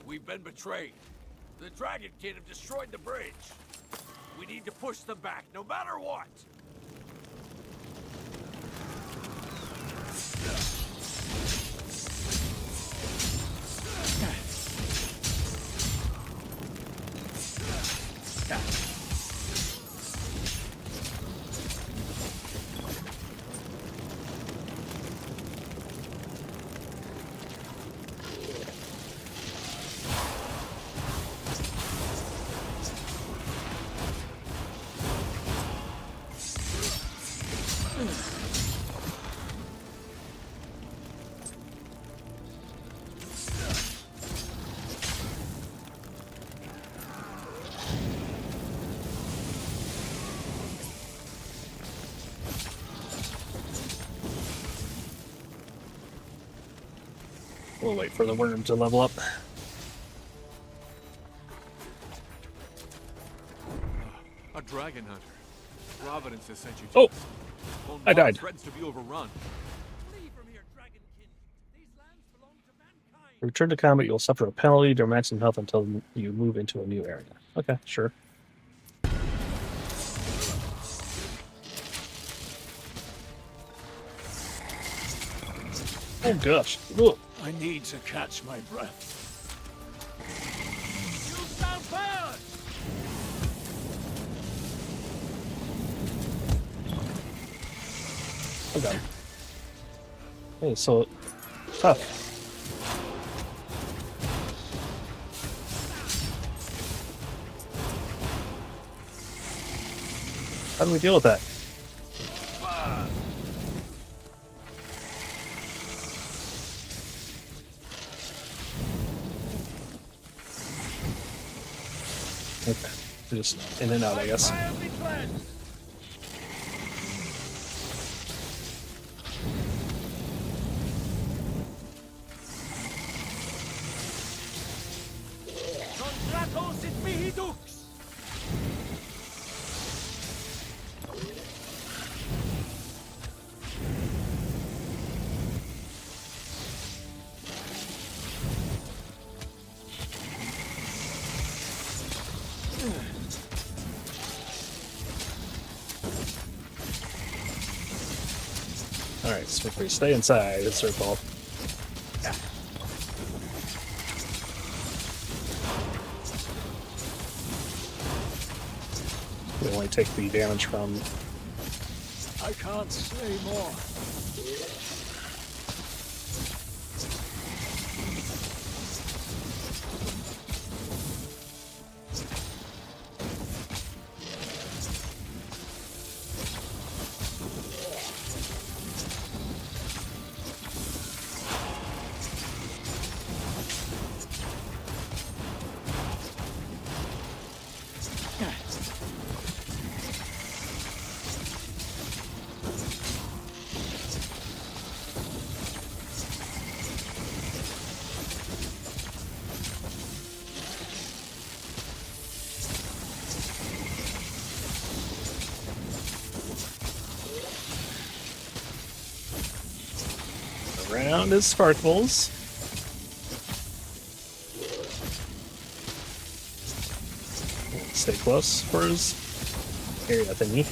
We've been betrayed. The Dragonkin have destroyed the bridge. We need to push them back, no matter what. We'll wait for the worm to level up. A dragon hunter. Providence has sent you to Oh! us. Lone I died. threatens to be overrun. Flee from here, Dragonkin. These lands belong to mankind. Return to combat, you'll suffer a penalty to maximum health until you move into a new area. Okay, sure. Oh gosh. Ugh. I need to catch my breath. You stand first! I got him. Hey, so tough. How do we deal with that? Okay, just in and out, I guess. Alright, Smithry, stay inside the circle. Yeah. We only take the damage from... I can't say more. Around his sparkles. Stay close for his area thingy.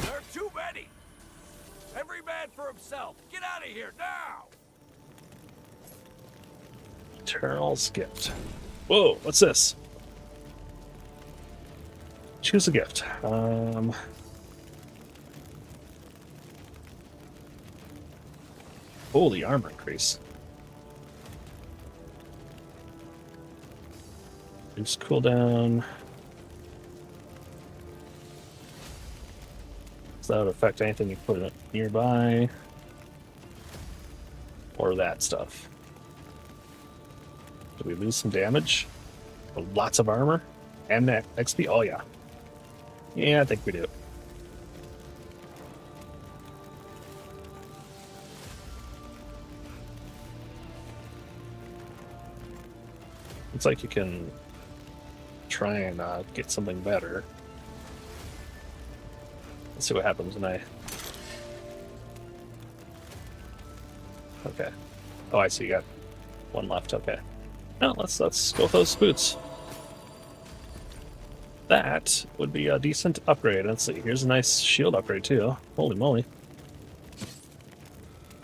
There are too many! Every man for himself! Get out of here, now! Eternal's gift. Whoa, what's this? Choose a gift. Holy armor increase. Reduce cooldown. Does that affect anything you put it nearby? Or that stuff? Do we lose some damage? Oh, lots of armor? And that XP? Oh, yeah. Yeah, I think we do. It's like you can try and get something better. Let's see what happens when I... Okay. Oh, I see. You got one left. Okay. Now let's go with those boots. That would be a decent upgrade. Let's see. Here's a nice shield upgrade too. Holy moly!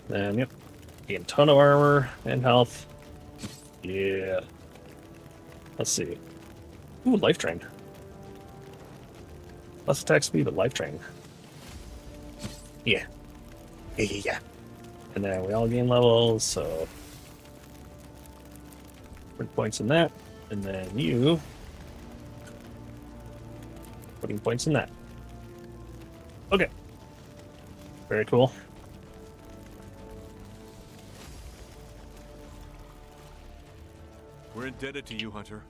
And yep, gain a ton of armor and health. Yeah. Let's see. Ooh, life drain. Less attack speed, but life drain. Yeah. Yeah. And then we all gain levels, so 20 points in that, and then you putting points in that. Okay. Very cool. We're indebted to you, Hunter.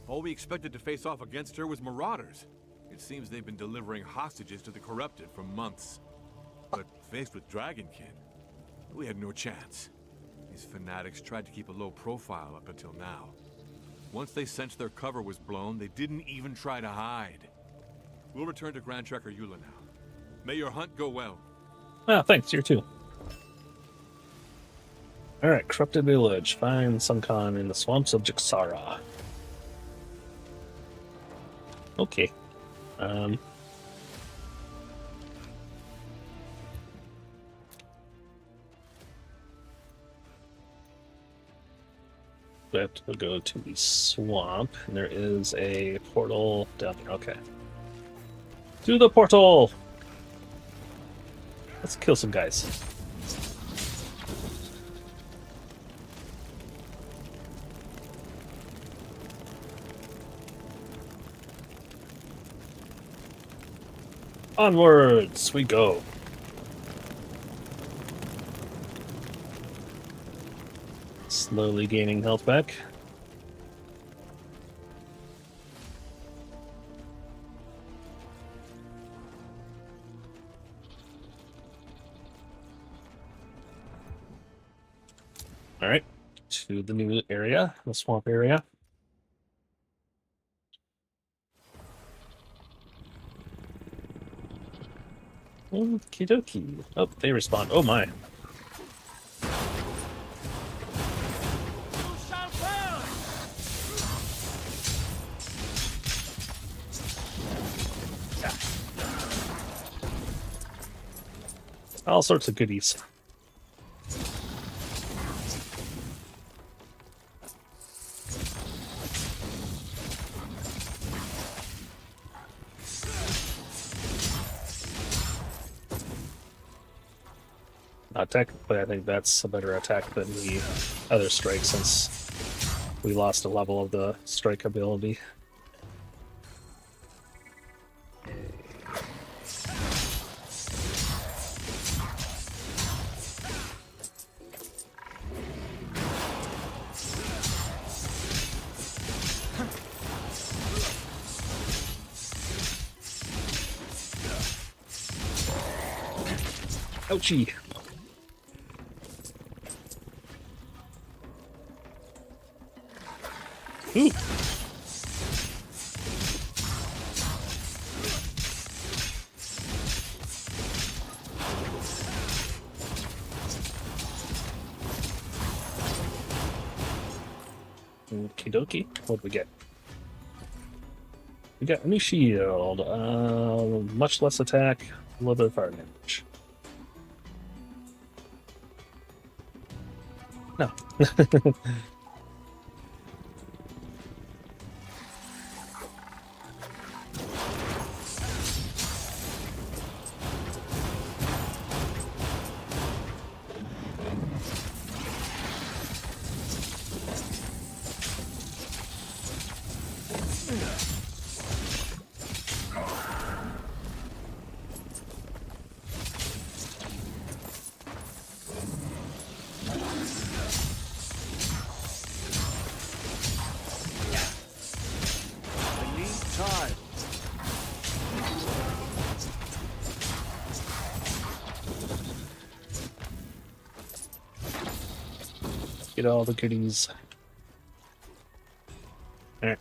All we expected to face off against her was marauders. It seems they've been delivering hostages to the corrupted for months. But faced with Dragonkin, we had no chance. These fanatics tried to keep a low profile up until now. Once they sensed their cover was blown, they didn't even try to hide. We'll return to Grand Trekker Eula now. May your hunt go well. Ah, thanks. You too. Alright, Corrupted Village. Find Sunkan in the swamps of Jixara. Okay. We have to go to the swamp, and there is a portal down here. Okay. To the portal! Let's kill some guys. Onwards we go. Slowly gaining health back. All right, to the new area, the swamp area. Okie dokie. Oh, they respond. Oh my. All sorts of goodies. Technically, I think that's a better attack than the other strike, since we lost a level of the strike ability. Ouchie! Ooh. Okie dokie. What do we get? We got a new shield. Much less attack, a little bit of fire damage. No. I need time. Get all the goodies. Alright.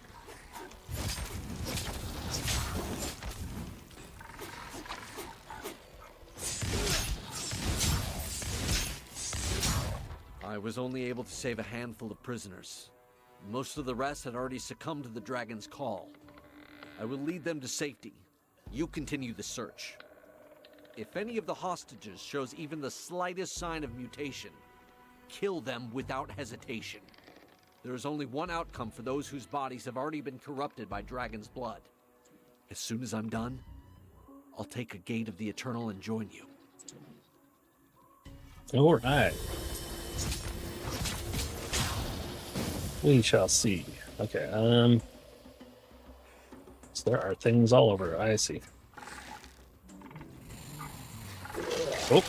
I was only able to save a handful of prisoners. Most of the rest had already succumbed to the dragon's call. I will lead them to safety. You continue the search. If any of the hostages shows even the slightest sign of mutation, kill them without hesitation. There is only one outcome for those whose bodies have already been corrupted by dragon's blood. As soon as I'm done, I'll take a gate of the Eternal and join you. Alright. We shall see. Okay, so there are things all over. I see. Oh.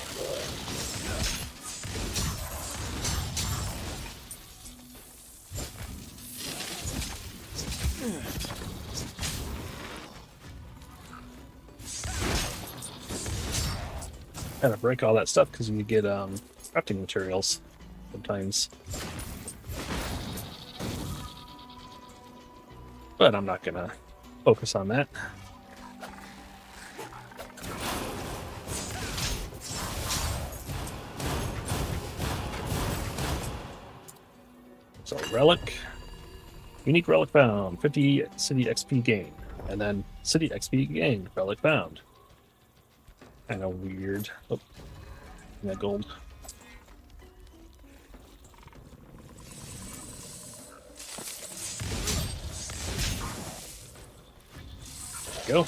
Gotta break all that stuff because you get crafting materials sometimes. But I'm not gonna focus on that. So relic, unique relic found, 50 city XP gain, and then city XP gain, relic found. Kind of weird. Oh, that gold. Go.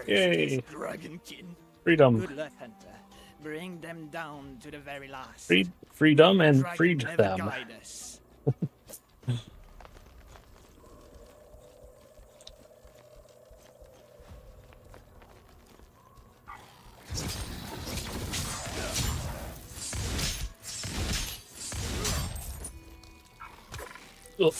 Yay! Dragonkin. Freedom. Good luck, Hunter. Bring them down to the very last. Freedom and Dragon freed never them. guide us. Oh.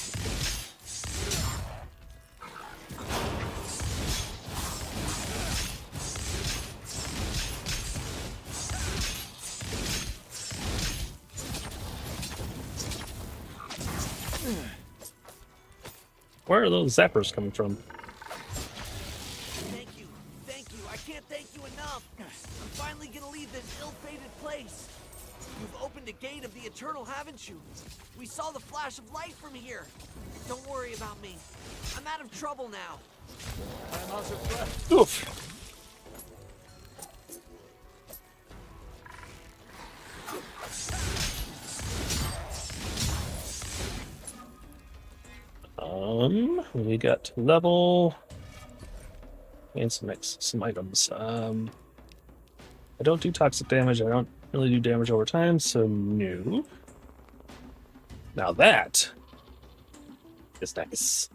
Where are those zappers coming from? Thank you. I can't thank you enough. I'm finally gonna leave this ill-fated place. You've opened a gate of the Eternal, haven't you? We saw the flash of light from here. Don't worry about me. I'm out of trouble now. I'm out of breath. Oof. We got level and some items. I don't do toxic damage. I don't really do damage over time, so no. Now that is nice.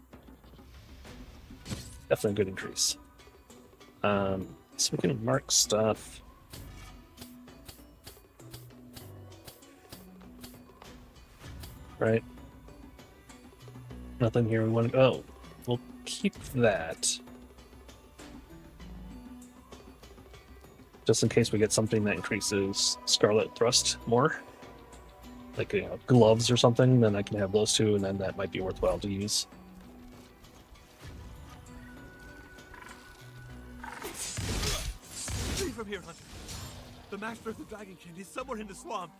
Definitely a good increase. So we can mark stuff. Right. Nothing here we want to go. We'll keep that. Just in case we get something that increases Scarlet Thrust more. Like, you know, gloves or something, then I can have those two, and then that might be worthwhile to use. Leave from here, Hunter. The master of the Dragonkin is somewhere in the swamp.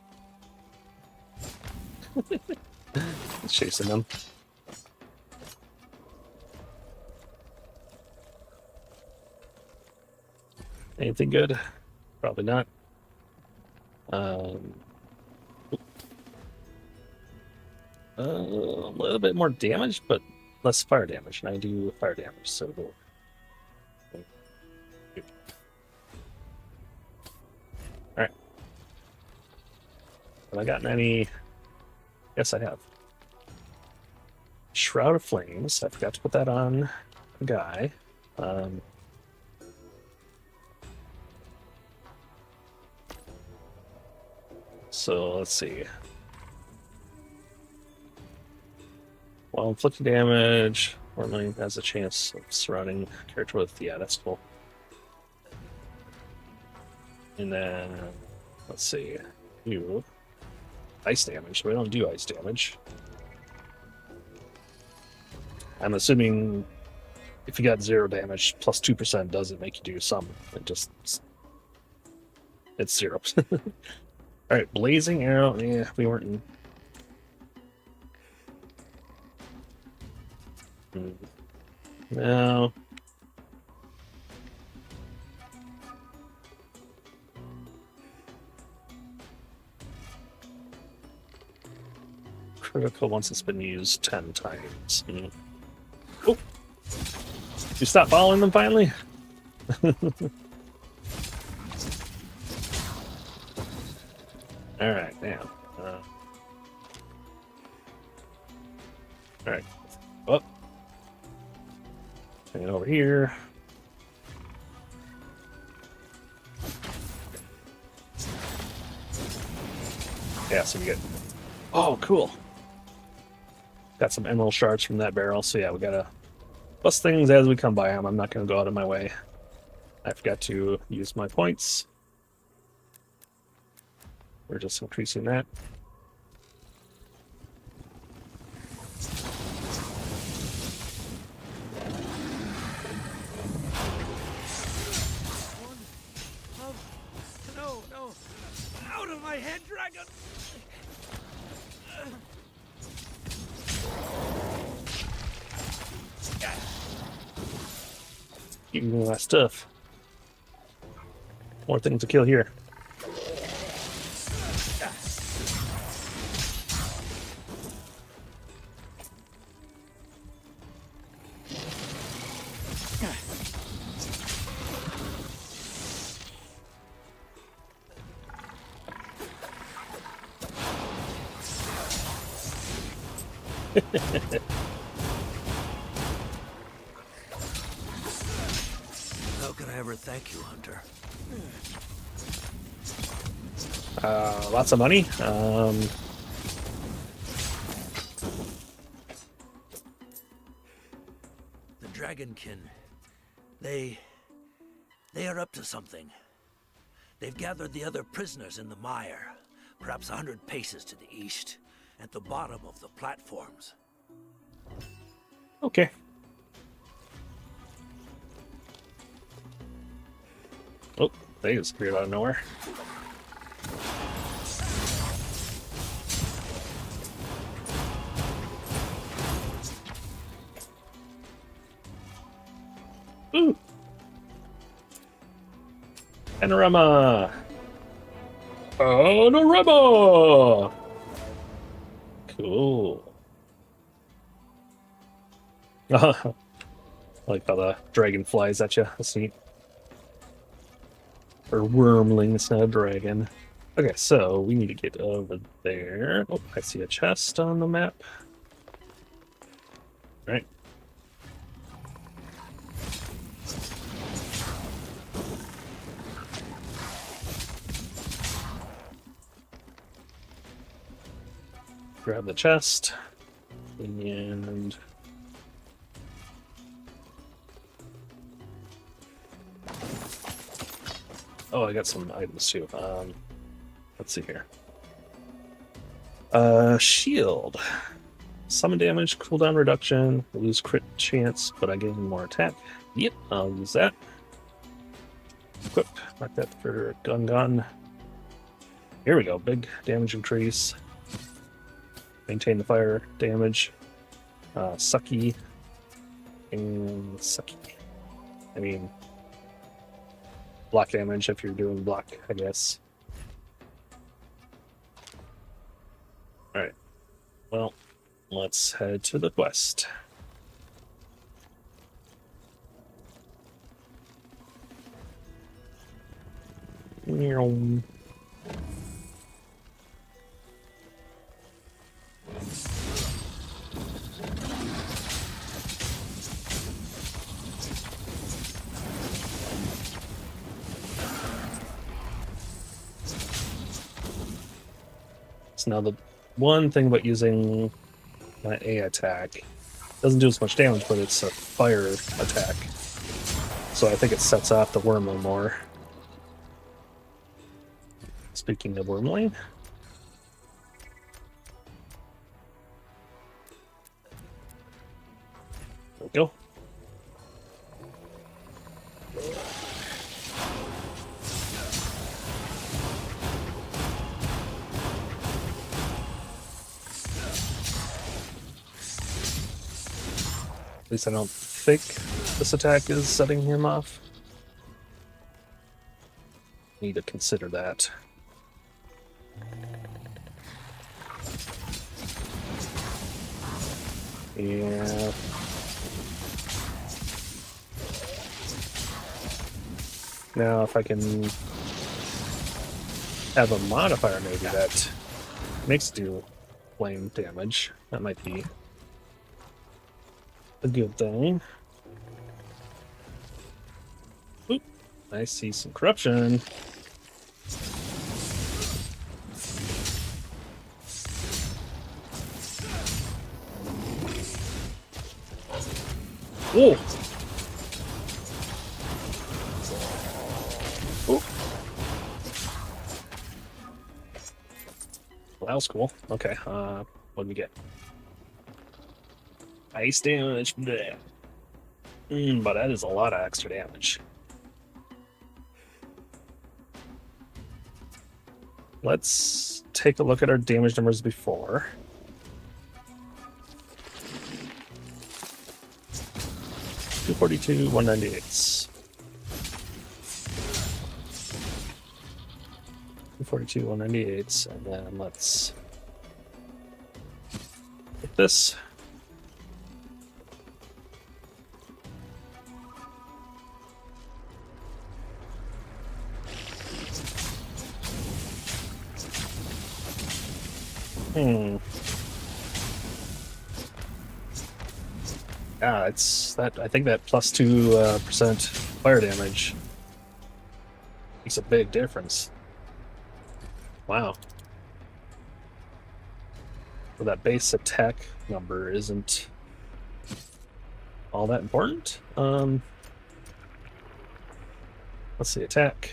It's chasing them. Anything good? Probably not. A little bit more damage, but less fire damage, and I do fire damage, so we'll... Alright. Have I gotten any... Yes, I have. Shroud of Flames. I forgot to put that on the guy. So let's see. While inflicting damage, Wormling has a chance of surrounding character with... Yeah, that's cool. And then, let's see. You... Ice damage. We don't do ice damage. I'm assuming if you got 0 damage, plus 2% doesn't make you do some. It just... It's 0. Alright, Blazing Arrow. Yeah, we weren't in... No. Critical once it's been used 10 times. Oh! You stop following them finally? Alright, damn. Alright. Up. Bring it over here. Yeah, so we get... Oh, cool. Got some emerald shards from that barrel, so yeah, we gotta bust things as we come by them. I'm not gonna go out of my way. I forgot to use my points. We're just increasing that. No, no! Out of my head, dragon! Give me that stuff. More things to kill here. How can I ever thank you, Hunter? Lots of money. The Dragonkin, they are up to something. They've gathered the other prisoners in the mire, perhaps 100 paces to the east, at the bottom of the platforms. Okay. Oh, they just appeared out of nowhere. Ooh. Panorama. Panorama. Cool. I like how the dragon flies at you. That's neat. Or wormling, it's not a dragon. Okay, so we need to get over there. Oh, I see a chest on the map. Right. grab the chest. And oh, I got some items too. Let's see here. Shield. Summon damage, cooldown reduction, lose crit chance, but I gain more attack. Yep, I'll use that. Equip, mark that for gun. Here we go, big damage increase. Maintain the fire damage. Sucky. And sucky. I mean, block damage if you're doing block, I guess. Alright. Well, let's head to the quest. So now the one thing about using my A attack, doesn't do as much damage, but it's a fire attack. So I think it sets off the wormling more. Speaking of wormling, there we go. At least I don't think this attack is setting him off. Need to consider that. Yeah. Now if I can have a modifier maybe that makes it do flame damage, that might be a good thing. Oop, I see some corruption. Oh! Oh! Well, that was cool. Okay, what did we get? Ice damage. Bleh. But that is a lot of extra damage. Let's take a look at our damage numbers before. 242, 198. 242, 198, and then let's put this. Yeah, it's that. I think that plus 2% fire damage makes a big difference. Wow. So that base attack number isn't all that important. Let's see, attack.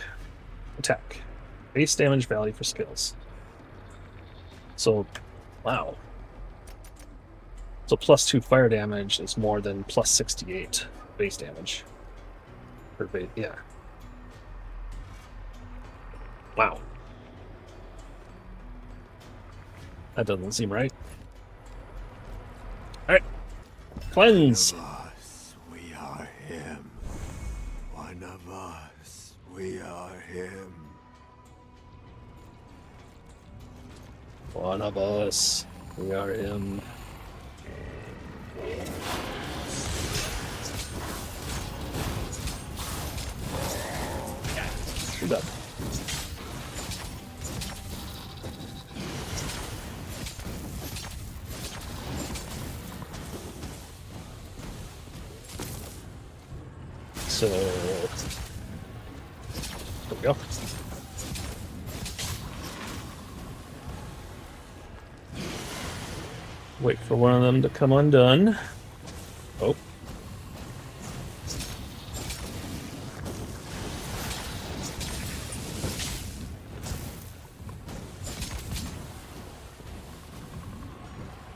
Base damage value for skills. So, wow. So plus 2 fire damage is more than plus 68 base damage. Yeah. Wow. That doesn't seem right. Alright. Cleanse! One of us, we are him. One of us, we are him. One of us, we are him. Shoot up. So there we go. Wait for one of them to come undone. Oh.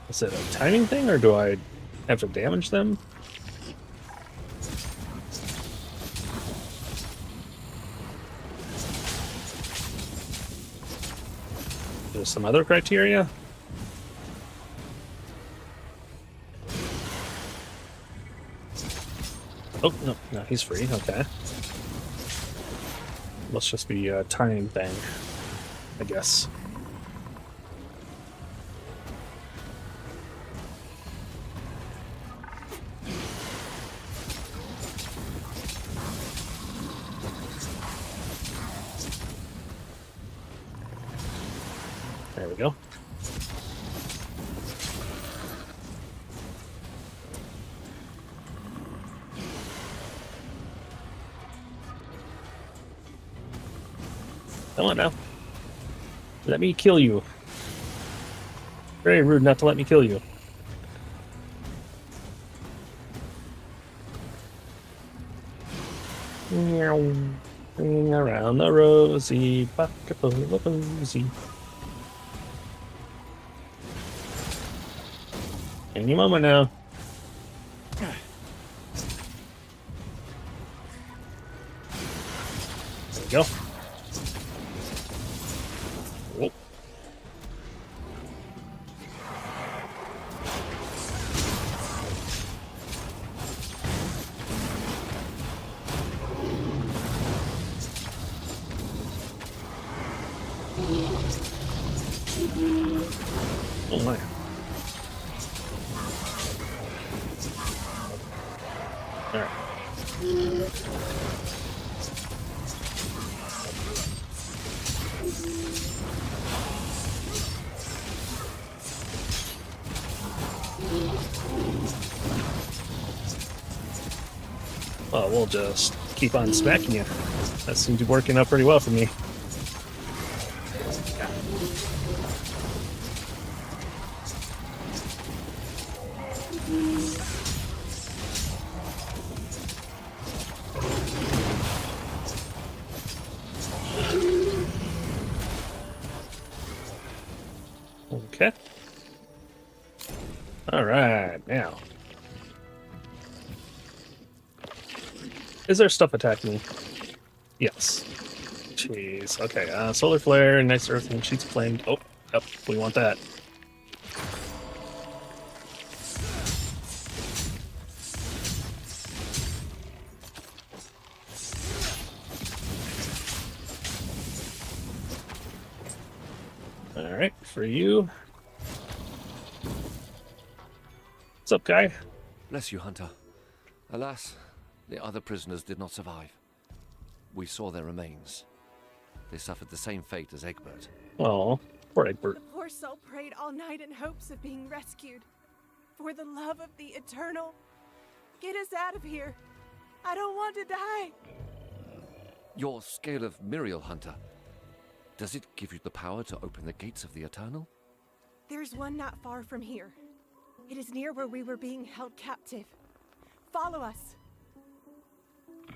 Is it a timing thing, or do I have to damage them? There's some other criteria? Oh, no, he's free, okay. Must just be a timing thing, I guess. There we go. Come on now. Let me kill you. Very rude not to let me kill you. Ring around the rosy, pocket full of posy. Any moment now. There we go. Whoa. Oh my. Alright. Well, we'll just keep on smacking you. That seems to be working out pretty well for me. Okay. Alright, now. Is there stuff attacking me? Yes. Jeez. Okay, solar flare, nice earth and sheets of flame. Oh, yep, we want that. Alright, for you. What's up, guy? Bless you, Hunter. Alas, the other prisoners did not survive. We saw their remains. They suffered the same fate as Egbert. Oh, poor Egbert. The poor soul prayed all night in hopes of being rescued. For the love of the eternal, get us out of here. I don't want to die. Your scale of Miriel, Hunter. Does it give you the power to open the gates of the Eternal? There's one not far from here. It is near where we were being held captive. Follow us.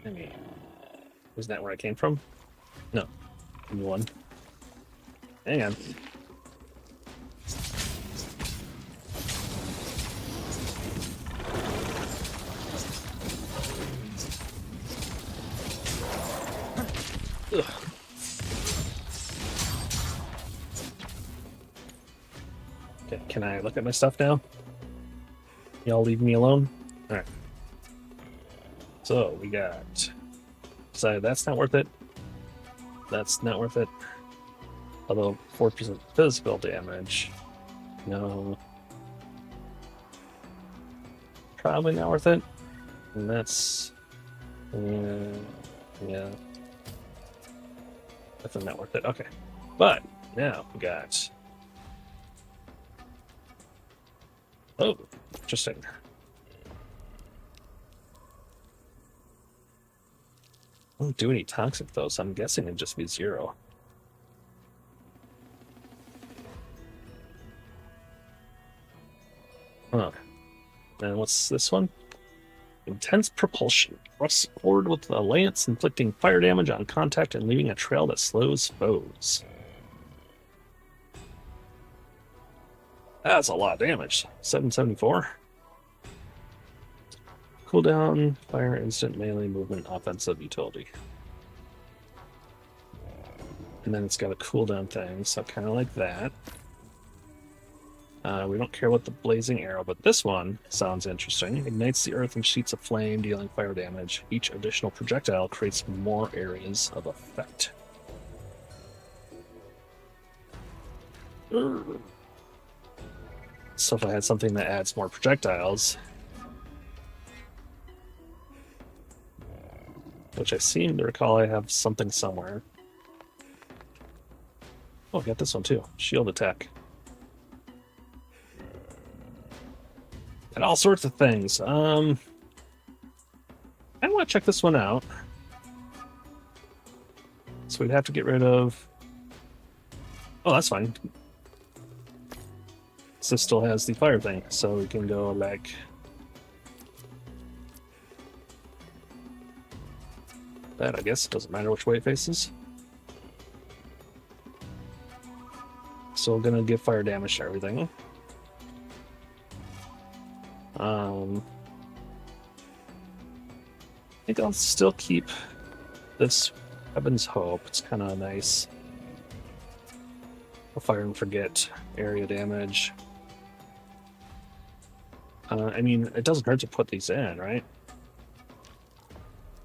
Isn't that where I came from? No. One. Hang on. Ugh. Okay, can I look at my stuff now? Y'all leave me alone? Alright. So, we got... So, that's not worth it. That's not worth it. Although, 4% physical damage. No. Probably not worth it. And that's... Yeah. Definitely not worth it. Okay. But, now, we got... Oh, interesting. Don't do any toxic though, so I'm guessing it'd just be 0. Huh. And what's this one? Intense propulsion. Thrusts forward with the lance, inflicting fire damage on contact and leaving a trail that slows foes. That's a lot of damage. 774. Cooldown, fire, instant melee movement, offensive utility. And then it's got a cooldown thing, so kind of like that. We don't care about the blazing arrow, but this one sounds interesting. Ignites the earth in sheets of flame, dealing fire damage. Each additional projectile creates more areas of effect. Urgh. So if I had something that adds more projectiles, which I seem to recall I have something somewhere. Oh, I got this one too. Shield attack. And all sorts of things. I want to check this one out. So we'd have to get rid of... Oh, that's fine. This still has the fire thing, so we can go like... that, I guess. Doesn't matter which way it faces. So we're gonna give fire damage to everything. I think I'll still keep this Heaven's Hope. It's kind of nice. Fire and forget area damage. I mean, it doesn't hurt to put these in, right?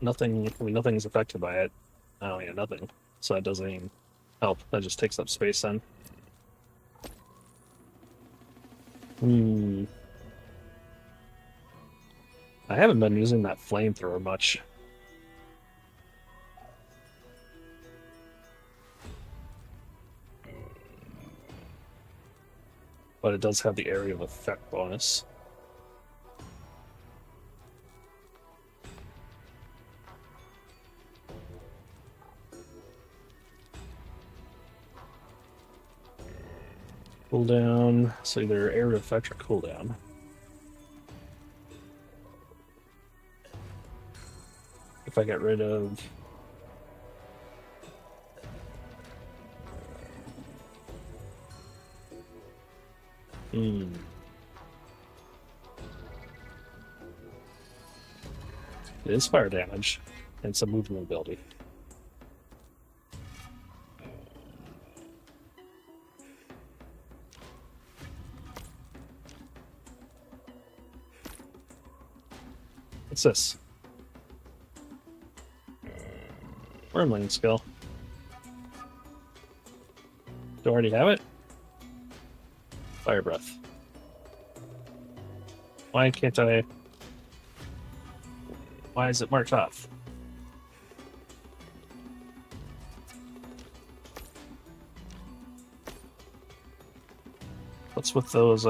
Nothing. I mean, nothing's affected by it. Oh yeah, nothing. So that doesn't even help. That just takes up space then. I haven't been using that flamethrower much. But it does have the area of effect bonus. Cooldown, so either area effect or cooldown. If I get rid of... It is fire damage and some movement ability. What's this? Wormling skill. Do I already have it? Fire breath. Why can't I... Why is it marked off? What's with those,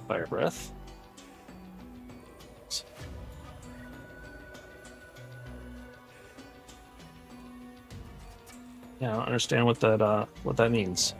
fire breath? Yeah, I don't understand what that means.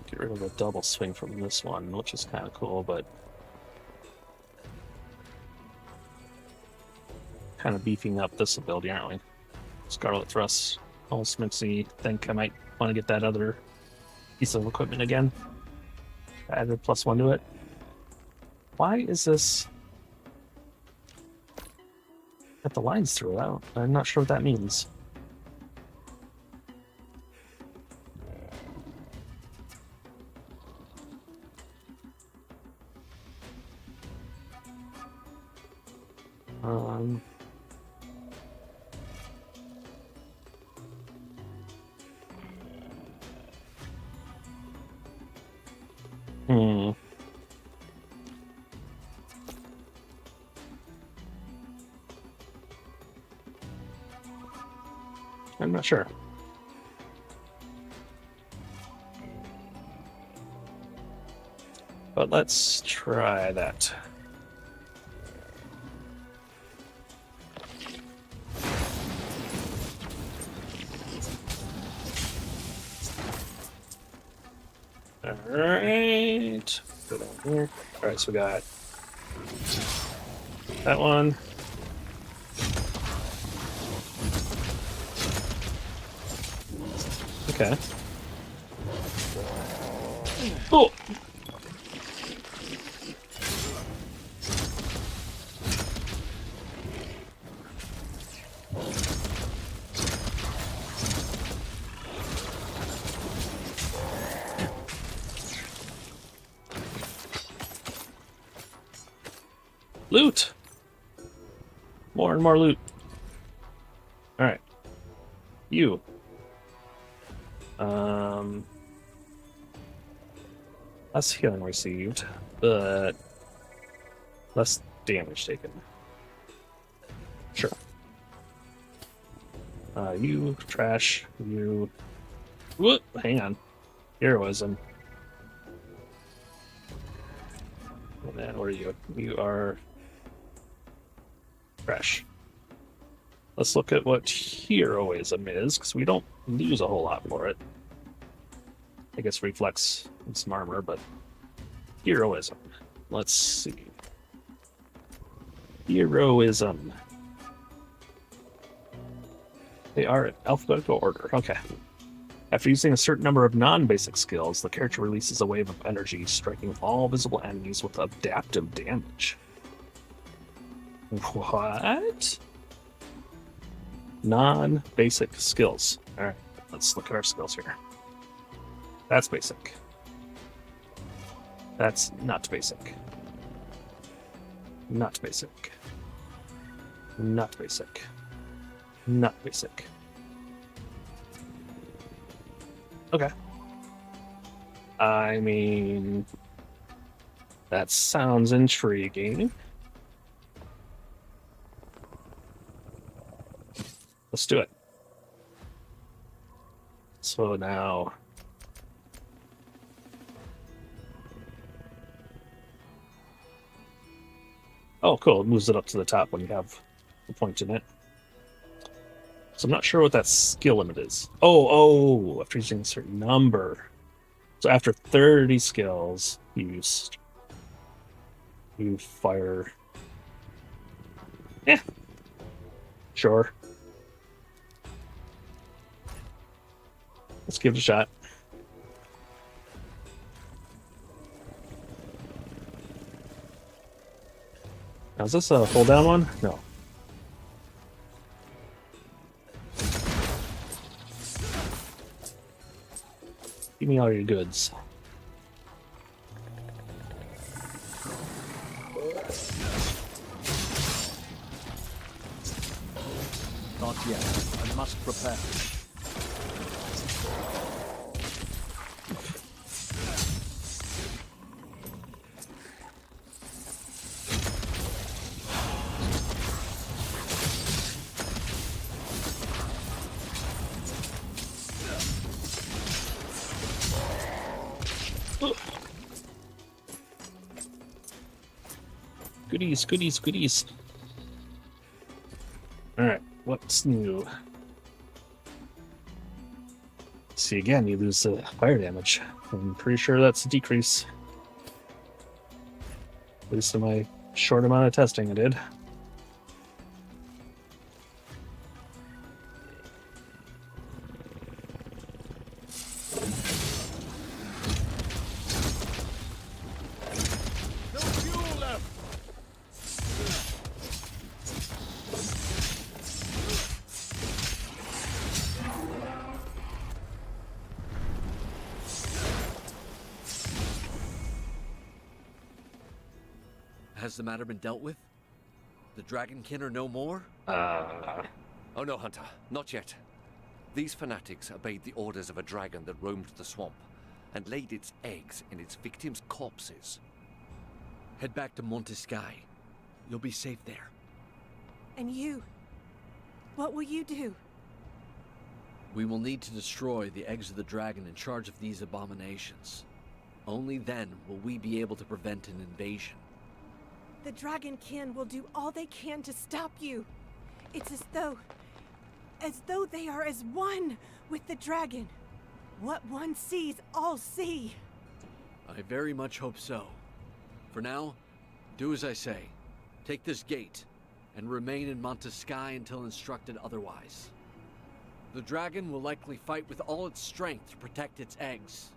Get rid of the double swing from this one, which is kind of cool, but kind of beefing up this ability, aren't we? Scarlet Thrust almost makes me think I might want to get that other piece of equipment again. I added +1 to it. Why is this? Got the lines through it. I'm not sure what that means. Hmm. I'm not sure. But let's try that. Alright. Go down here. Alright, so we got that one. Okay. Oh! Loot! More and more loot. Alright. You. Less healing received, but less damage taken. Sure. You, trash, you... Whoop! Hang on. Heroism. And then, what are you? You are... trash. Let's look at what heroism is, because we don't lose a whole lot for it. I guess reflex and some armor, but heroism. Let's see. Heroism. They are in alphabetical order. Okay. After using a certain number of non-basic skills, the character releases a wave of energy, striking all visible enemies with adaptive damage. What? Non-basic skills. Alright, let's look at our skills here. That's basic. That's not basic. Not basic. Not basic. Not basic. Okay. I mean, that sounds intriguing. Let's do it. So now... Oh, cool. It moves it up to the top when you have the point in it. So I'm not sure what that skill limit is. Oh, after using a certain number. So after 30 skills used, you fire... Yeah. Sure. Let's give it a shot. Now, is this a hold down one? No. Give me all your goods. Not yet. I must prepare. Goodies, goodies, goodies. Alright, what's new? See, again, you lose fire damage. I'm pretty sure that's a decrease. At least in my short amount of testing I did. Has the matter been dealt with? The Dragonkin are no more? Oh no, Hunter, not yet. These fanatics obeyed the orders of a dragon that roamed the swamp, and laid its eggs in its victims' corpses. Head back to Montescaï. You'll be safe there. And you? What will you do? We will need to destroy the eggs of the dragon in charge of these abominations. Only then will we be able to prevent an invasion. The Dragonkin will do all they can to stop you. It's as though they are as one with the dragon. What one sees, all see. I very much hope so. For now, do as I say. Take this gate, and remain in Montescaï until instructed otherwise. The dragon will likely fight with all its strength to protect its eggs.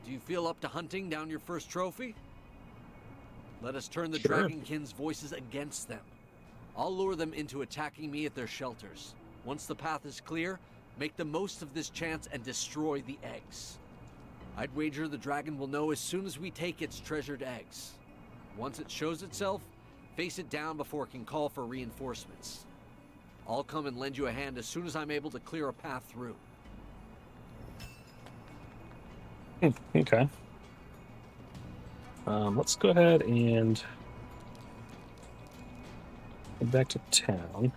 Do you feel up to hunting down your first trophy? Let us turn the Dragonkin's voices against them. I'll lure them into attacking me at their shelters. Once the path is clear, make the most of this chance and destroy the eggs. I'd wager the dragon will know as soon as we take its treasured eggs. Once it shows itself, face it down before it can call for reinforcements. I'll come and lend you a hand as soon as I'm able to clear a path through. Okay. Let's go ahead and head back to town.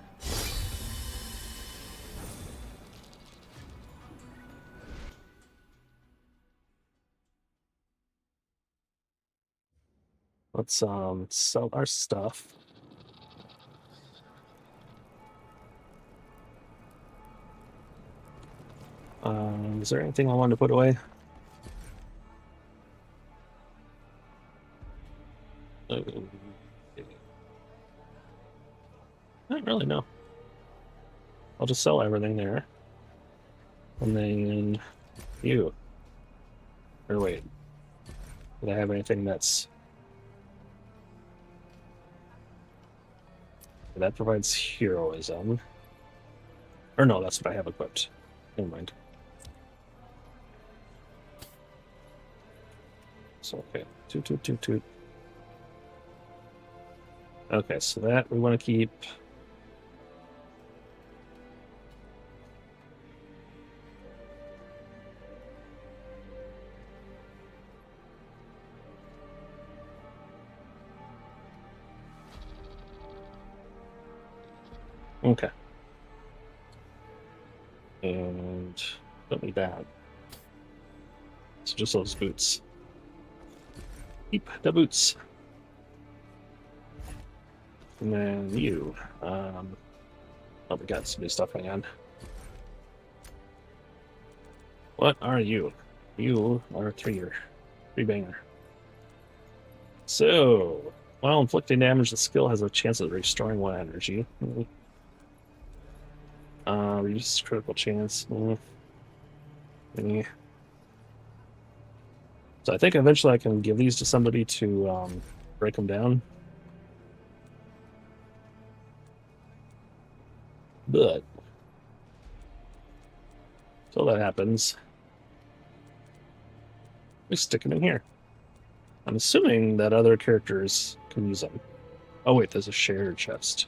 Let's sell our stuff. Is there anything I wanted to put away? I don't really know. I'll just sell everything there. And then you. Or wait. Did I have anything that's... That provides heroism. Or no, that's what I have equipped. Never mind. So, okay. Toot. Okay, so that we want to keep. Okay. And don't need that. So just those boots. Keep the boots. And then you. Oh, we got some new stuff going on. What are you? You are a three-banger. So, while inflicting damage, the skill has a chance of restoring one energy. Reduce critical chance. So I think eventually I can give these to somebody to break them down. But until that happens, we stick them in here. I'm assuming that other characters can use them. Oh wait, there's a shared chest.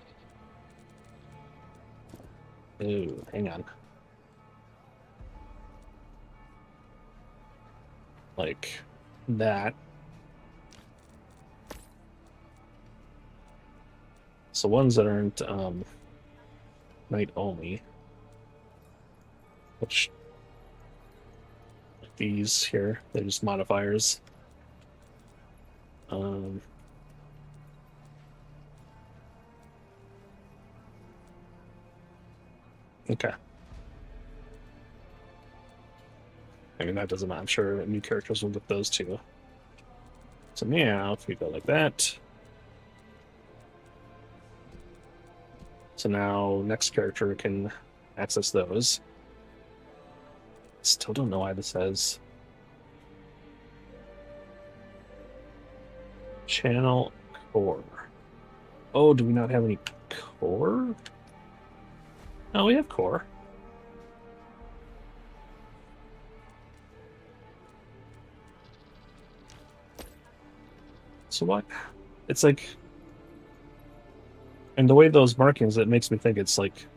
Ooh, hang on. Like that. So ones that aren't night only, which these here, they're just modifiers. Okay. I mean, that doesn't matter. I'm sure new characters will get those too. So now, if we go like that. So now, next character can access those. Still don't know why this says channel core. Oh, do we not have any core? No, we have core. So what? It's like And the way those markings, it makes me think it's like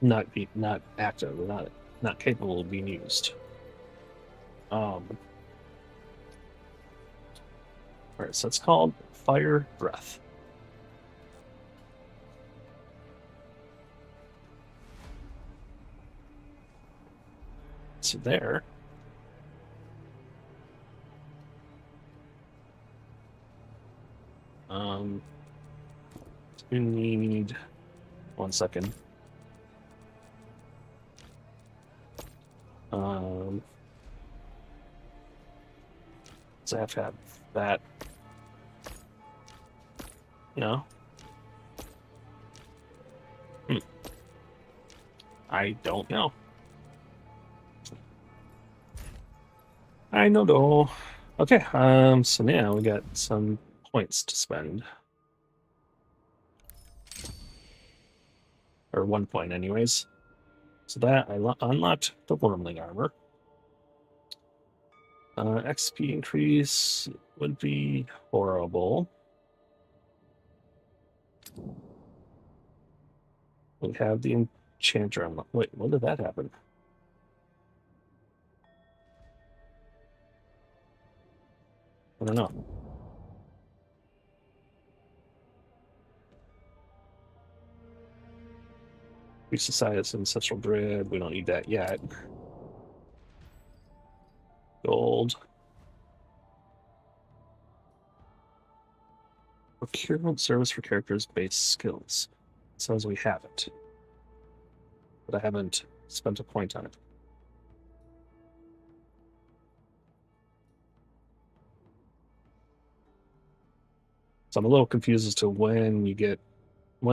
not active, or not capable of being used. All right, so it's called Fire Breath. So there. You need 1 second. So I have to have that. You know? I don't know. I know though. Okay, so now we got some points to spend. Or 1 point anyways. So that I unlocked the Wormling armor. XP increase would be horrible. We have the Enchanter unlocked. Wait, when did that happen? I don't know. We Society's Ancestral Dread. We don't need that yet. Gold. Procurement service for characters' base skills. Says we have it. But I haven't spent a point on it. So I'm a little confused as to when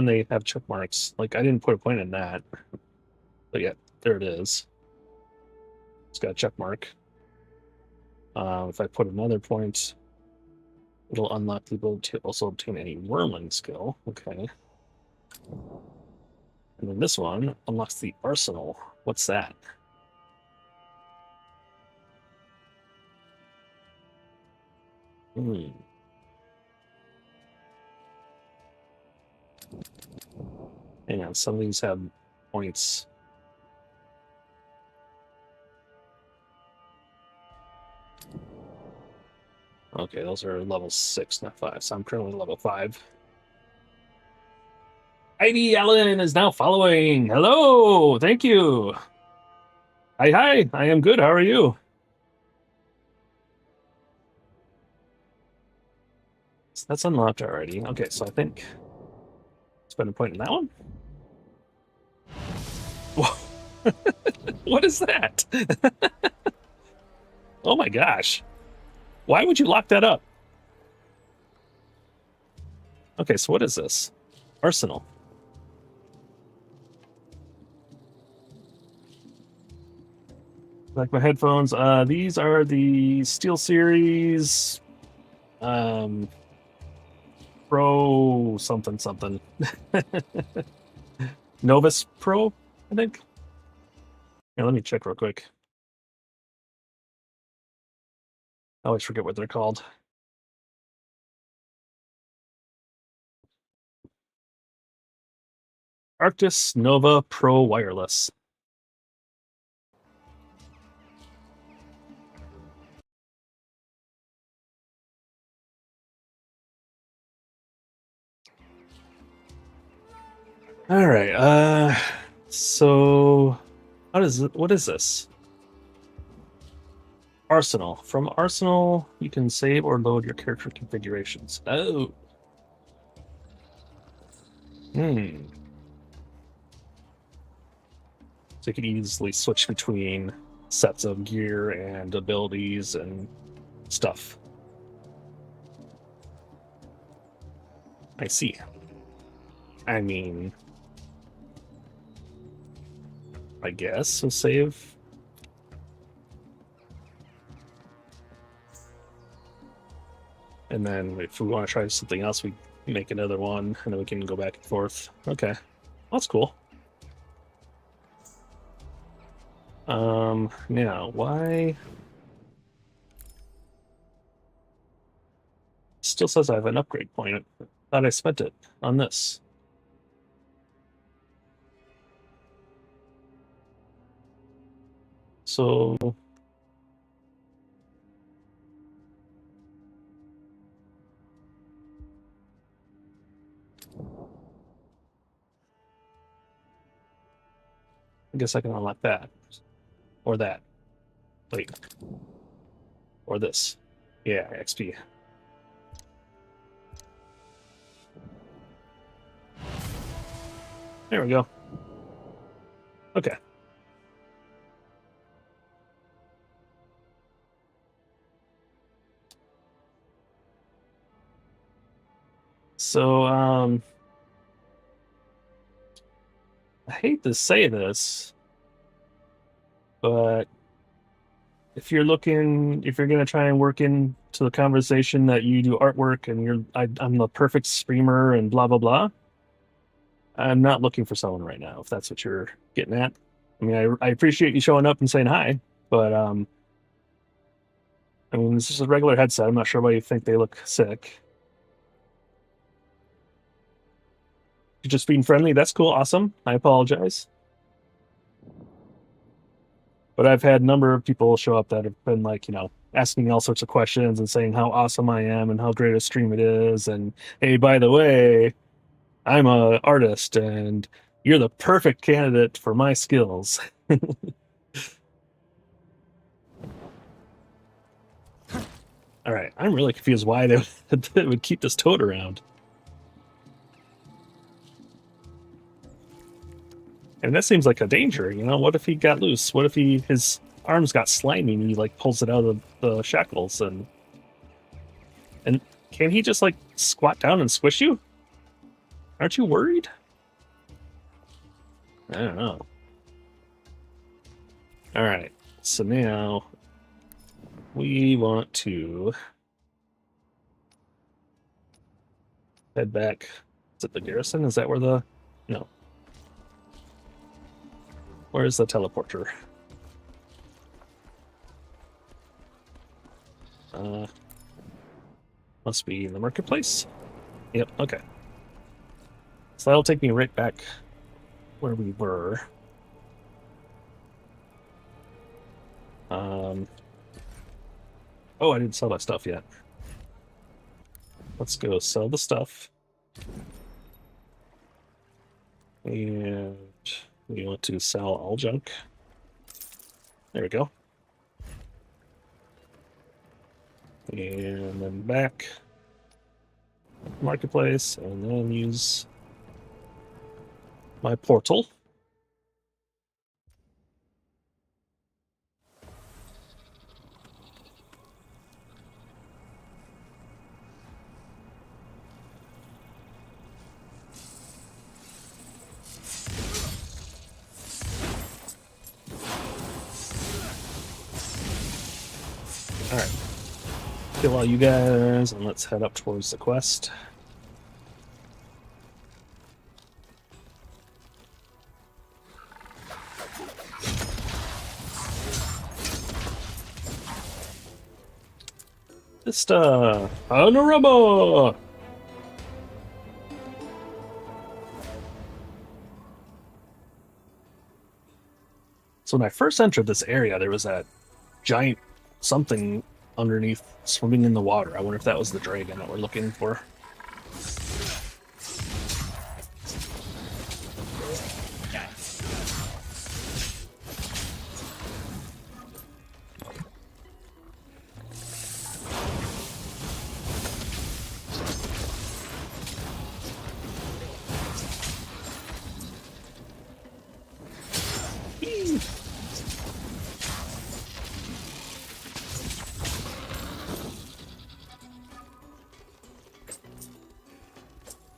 they have check marks. Like, I didn't put a point in that. But yeah, there it is. It's got a check mark. If I put another point, it'll unlock the ability to also obtain any Wormling skill. Okay. And then this one unlocks the Arsenal. What's that? Hang on, some of these have points. Okay, those are level 6, not 5. So I'm currently level 5. Ivy Allen is now following. Hello, thank you. Hi, I am good. How are you? So that's unlocked already. Okay, so I think spend a point in that one. Whoa. What is that? Oh my gosh. Why would you lock that up? Okay, so what is this? Arsenal. Like my headphones. These are the Steel Series Pro something. Novus Pro, I think. Here, let me check real quick. I always forget what they're called. Arctis Nova Pro Wireless. All right. So what is this? Arsenal. From Arsenal, you can save or load your character configurations. Oh. So you can easily switch between sets of gear and abilities and stuff. I see. I mean, I guess we'll save. And then if we want to try something else, we make another one, and then we can go back and forth. Okay. Well, that's cool. Now, why? Still says I have an upgrade point. Thought I spent it on this. So I guess I can unlock that. Or that. Wait. Or this. Yeah, XP. There we go. Okay. So, I hate to say this, but if you're going to try and work into the conversation that you do artwork and I'm the perfect streamer and blah, blah, blah, I'm not looking for someone right now, if that's what you're getting at. I mean, I appreciate you showing up and saying hi, but, I mean, this is a regular headset. I'm not sure why you think they look sick. You're just being friendly. That's cool. Awesome. I apologize. But I've had a number of people show up that have been like, asking me all sorts of questions and saying how awesome I am and how great a stream it is. And hey, by the way, I'm an artist and you're the perfect candidate for my skills. All right. I'm really confused why they would keep this toad around. And that seems like a danger, What if he got loose? What if his arms got slimy and he like pulls it out of the shackles and can he just like squat down and squish you? Aren't you worried? I don't know. All right, so now we want to head back. Is it the garrison? Is that where no? Where's the teleporter? Must be in the marketplace. Yep, okay. So that'll take me right back where we were. Oh, I didn't sell that stuff yet. Let's go sell the stuff. And we want to sell all junk. There we go. And then back. Marketplace, and then use my portal. Alright. Kill all you guys, and let's head up towards the quest. Just, panorama! So when I first entered this area, there was that giant something underneath swimming in the water. I wonder if that was the dragon that we're looking for.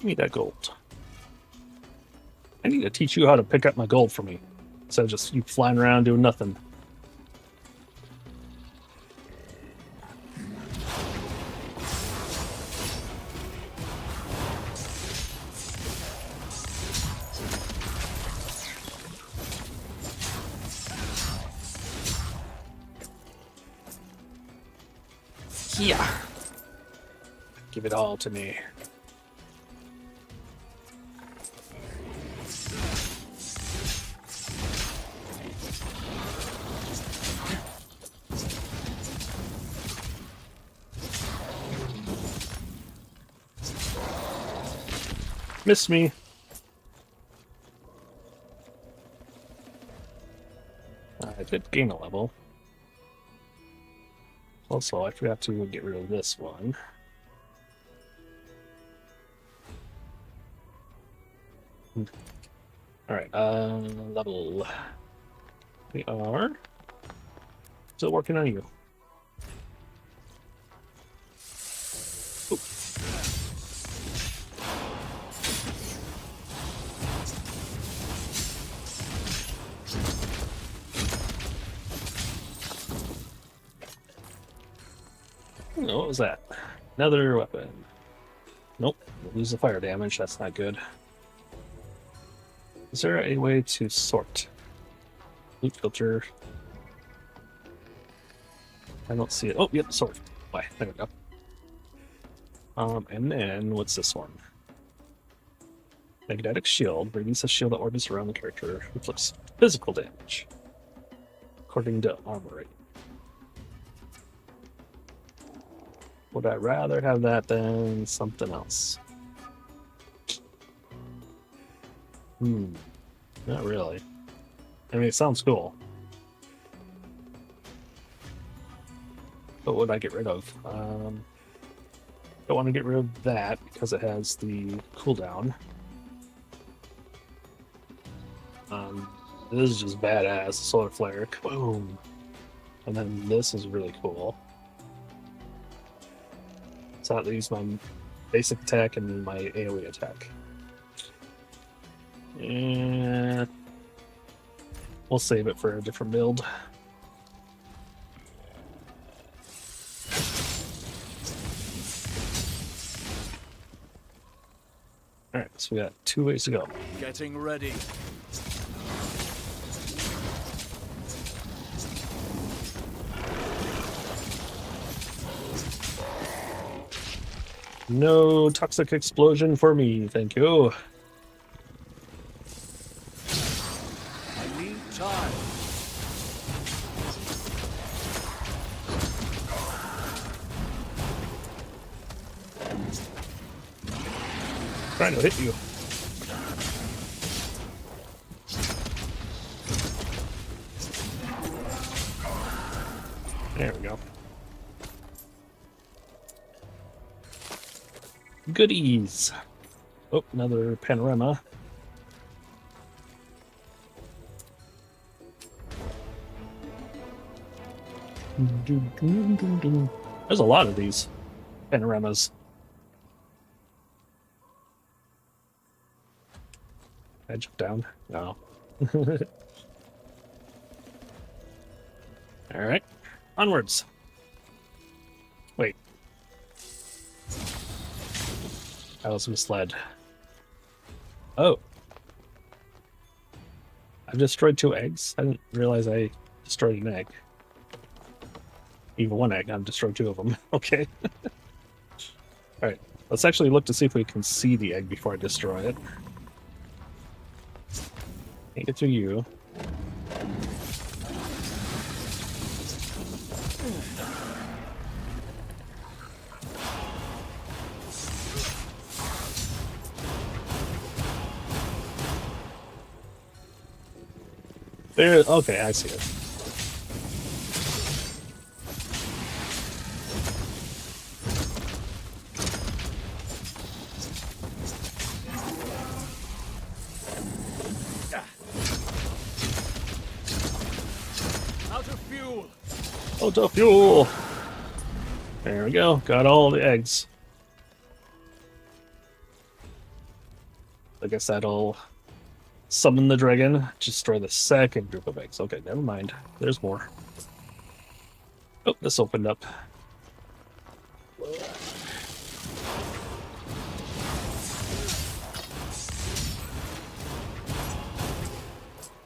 Give me that gold. I need to teach you how to pick up my gold for me. Instead of just you flying around doing nothing. Yeah. Give it all to me. Missed me. I did gain a level. Also, I forgot to get rid of this one. Alright, level. We are still working on you. Oop. Oh, what was that? Another weapon. Nope, we'll lose the fire damage, that's not good. Is there a way to sort? Loot filter. I don't see it. Oh, yep, sort. Why? There we go. And then what's this one? Magnetic shield. Release a shield that orbits around the character. Inflicts physical damage. According to armory. Would I rather have that than something else? Not really. I mean, it sounds cool. What would I get rid of? Don't want to get rid of that because it has the cooldown. This is just badass. Solar flare. Boom. And then this is really cool. So that leaves my basic attack and my AoE attack. And we'll save it for a different build. Alright, so we got 2 ways to go. Getting ready. No toxic explosion for me, thank you. I need time. Trying to hit you. There we go. Goodies. Oh, another panorama. There's a lot of these panoramas. I jump down? No. Alright. Onwards. Wait. I was misled. Oh. I've destroyed 2 eggs? I didn't realize I destroyed an egg. Even 1 egg, I've destroyed 2 of them. Okay. Alright, let's actually look to see if we can see the egg before I destroy it. Can't get to you. There, okay, I see it. Out of fuel. Out of fuel! There we go, got all the eggs. I guess that'll summon the dragon, destroy the second group of eggs. Okay, never mind. There's more. Oh, this opened up.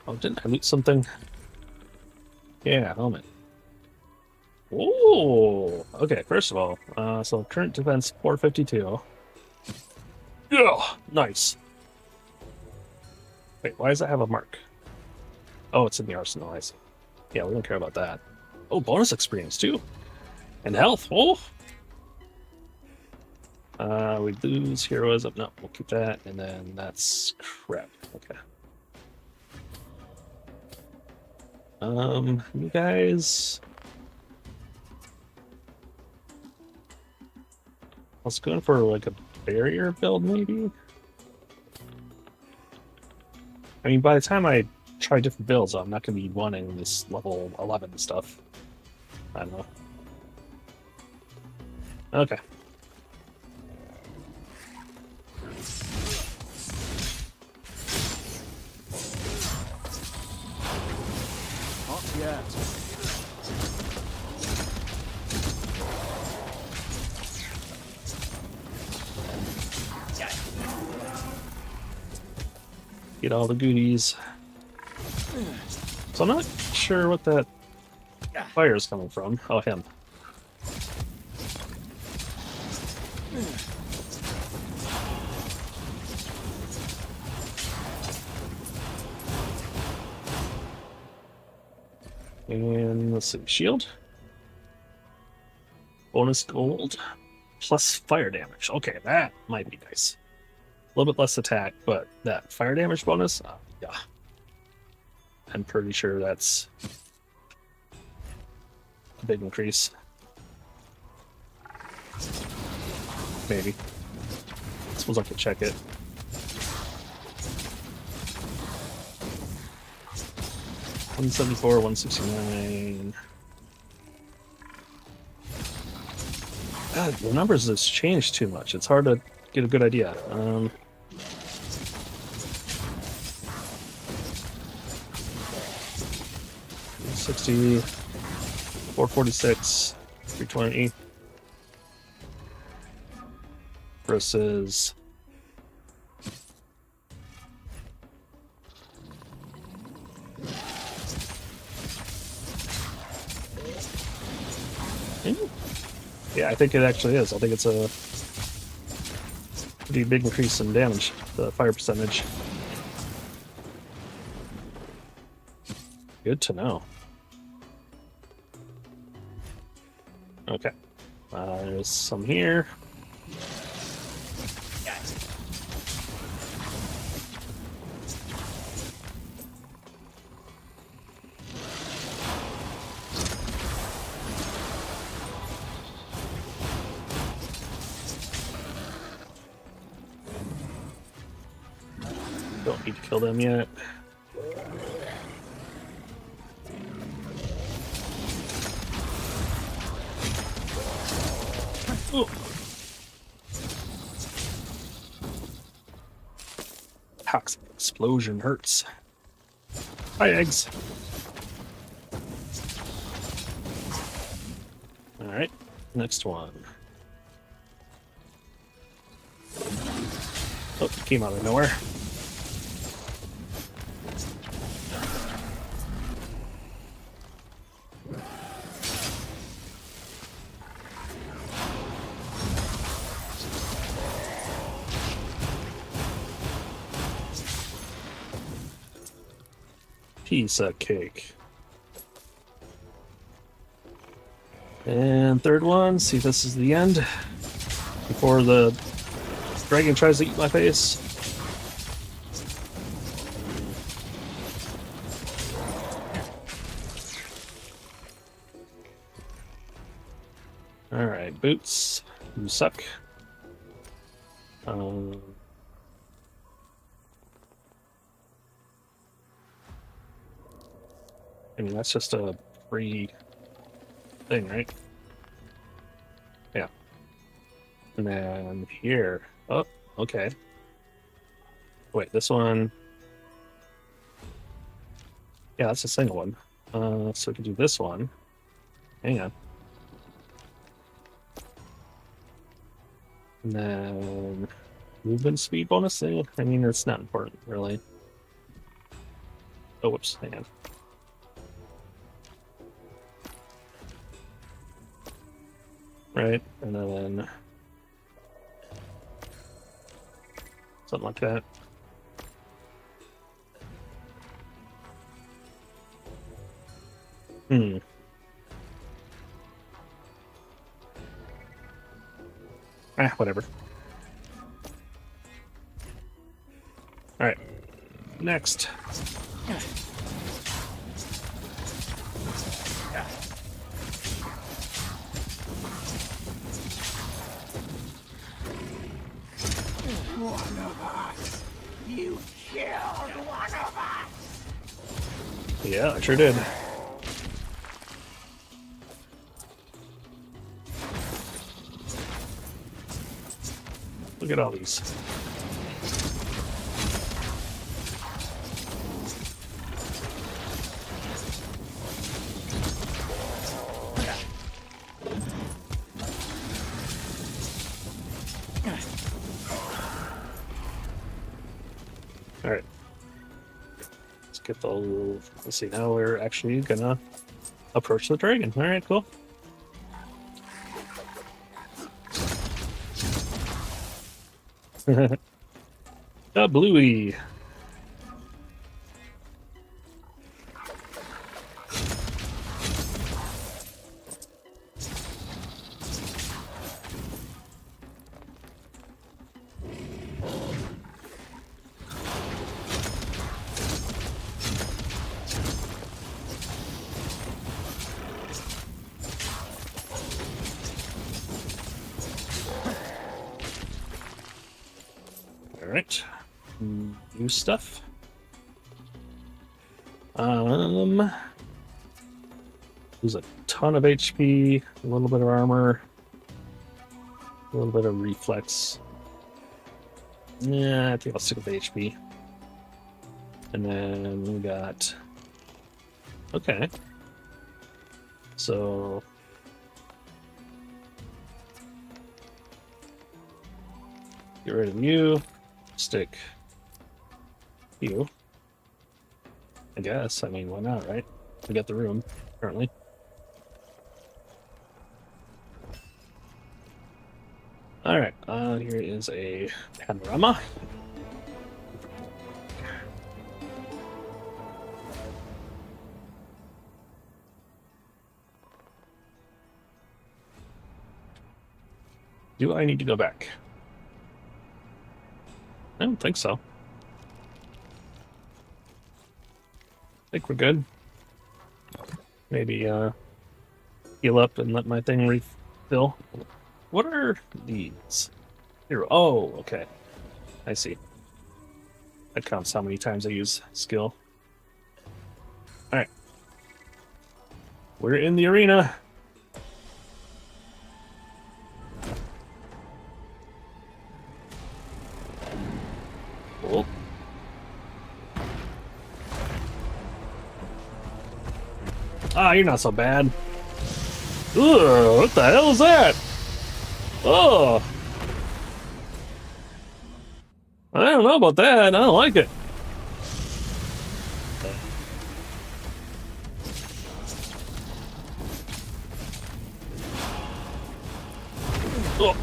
Oh, didn't I loot something? Yeah, helmet. Ooh! Okay, first of all, so current defense 452. Yeah! Nice! Wait, why does that have a mark? Oh, it's in the arsenal, I see. Yeah, we don't care about that. Oh, bonus experience, too! And health! Oh! We lose heroism. No, we'll keep that, and then that's crap. Okay. You guys. I was going for like a barrier build, maybe. I mean, by the time I try different builds, I'm not going to be wanting this level 11 stuff. I don't know. Okay. Not yet. Get all the goodies. So I'm not sure what that fire is coming from. Oh, him. And let's see, shield. Bonus gold plus fire damage. Okay, that might be nice. A little bit less attack, but that fire damage bonus, yeah. I'm pretty sure that's a big increase. Maybe. I suppose I could check it. $174, $169. God, the numbers just changed too much. It's hard to get a good idea. 60, 446, 320 versus yeah, I think it actually is. I think it's a pretty big increase in damage, the fire percentage. Good to know. Okay. There's some here. Don't need to kill them yet. Ooh. Toxic explosion hurts. Hi, eggs. Alright, next one. Oh, came out of nowhere. Piece of cake. And third one, see if this is the end. Before the dragon tries to eat my face. Alright, boots. You suck. I mean, that's just a free thing, right? Yeah. And then here. Oh, okay. Wait, this one. Yeah, that's a single one. So we can do this one. Hang on. And then movement speed bonus thing. I mean, it's not important, really. Oh, whoops, hang on. Right, and then something like that. Hmm. Whatever. Alright. Next. One of us. You killed one of us. Yeah, I sure did. Look at all these. All right. Let's get the. Let's see. Now we're actually gonna approach the dragon. All right, cool. A bluey. Alright. New stuff. Lose a ton of HP, a little bit of armor, a little bit of reflex. Yeah, I think I'll stick with the HP. And then we got... Okay. So... Get rid of you. Stick you. I guess. I mean, why not, right? We got the room, currently. Alright, here is a panorama. Do I need to go back? I don't think so. I think we're good. Maybe heal up and let my thing refill. What are these? Here. Oh, okay. I see. That counts how many times I use skill. Alright. We're in the arena. Cool. Ah, you're not so bad. Ugh, what the hell is that? Oh. I don't know about that. I don't like it. Oh.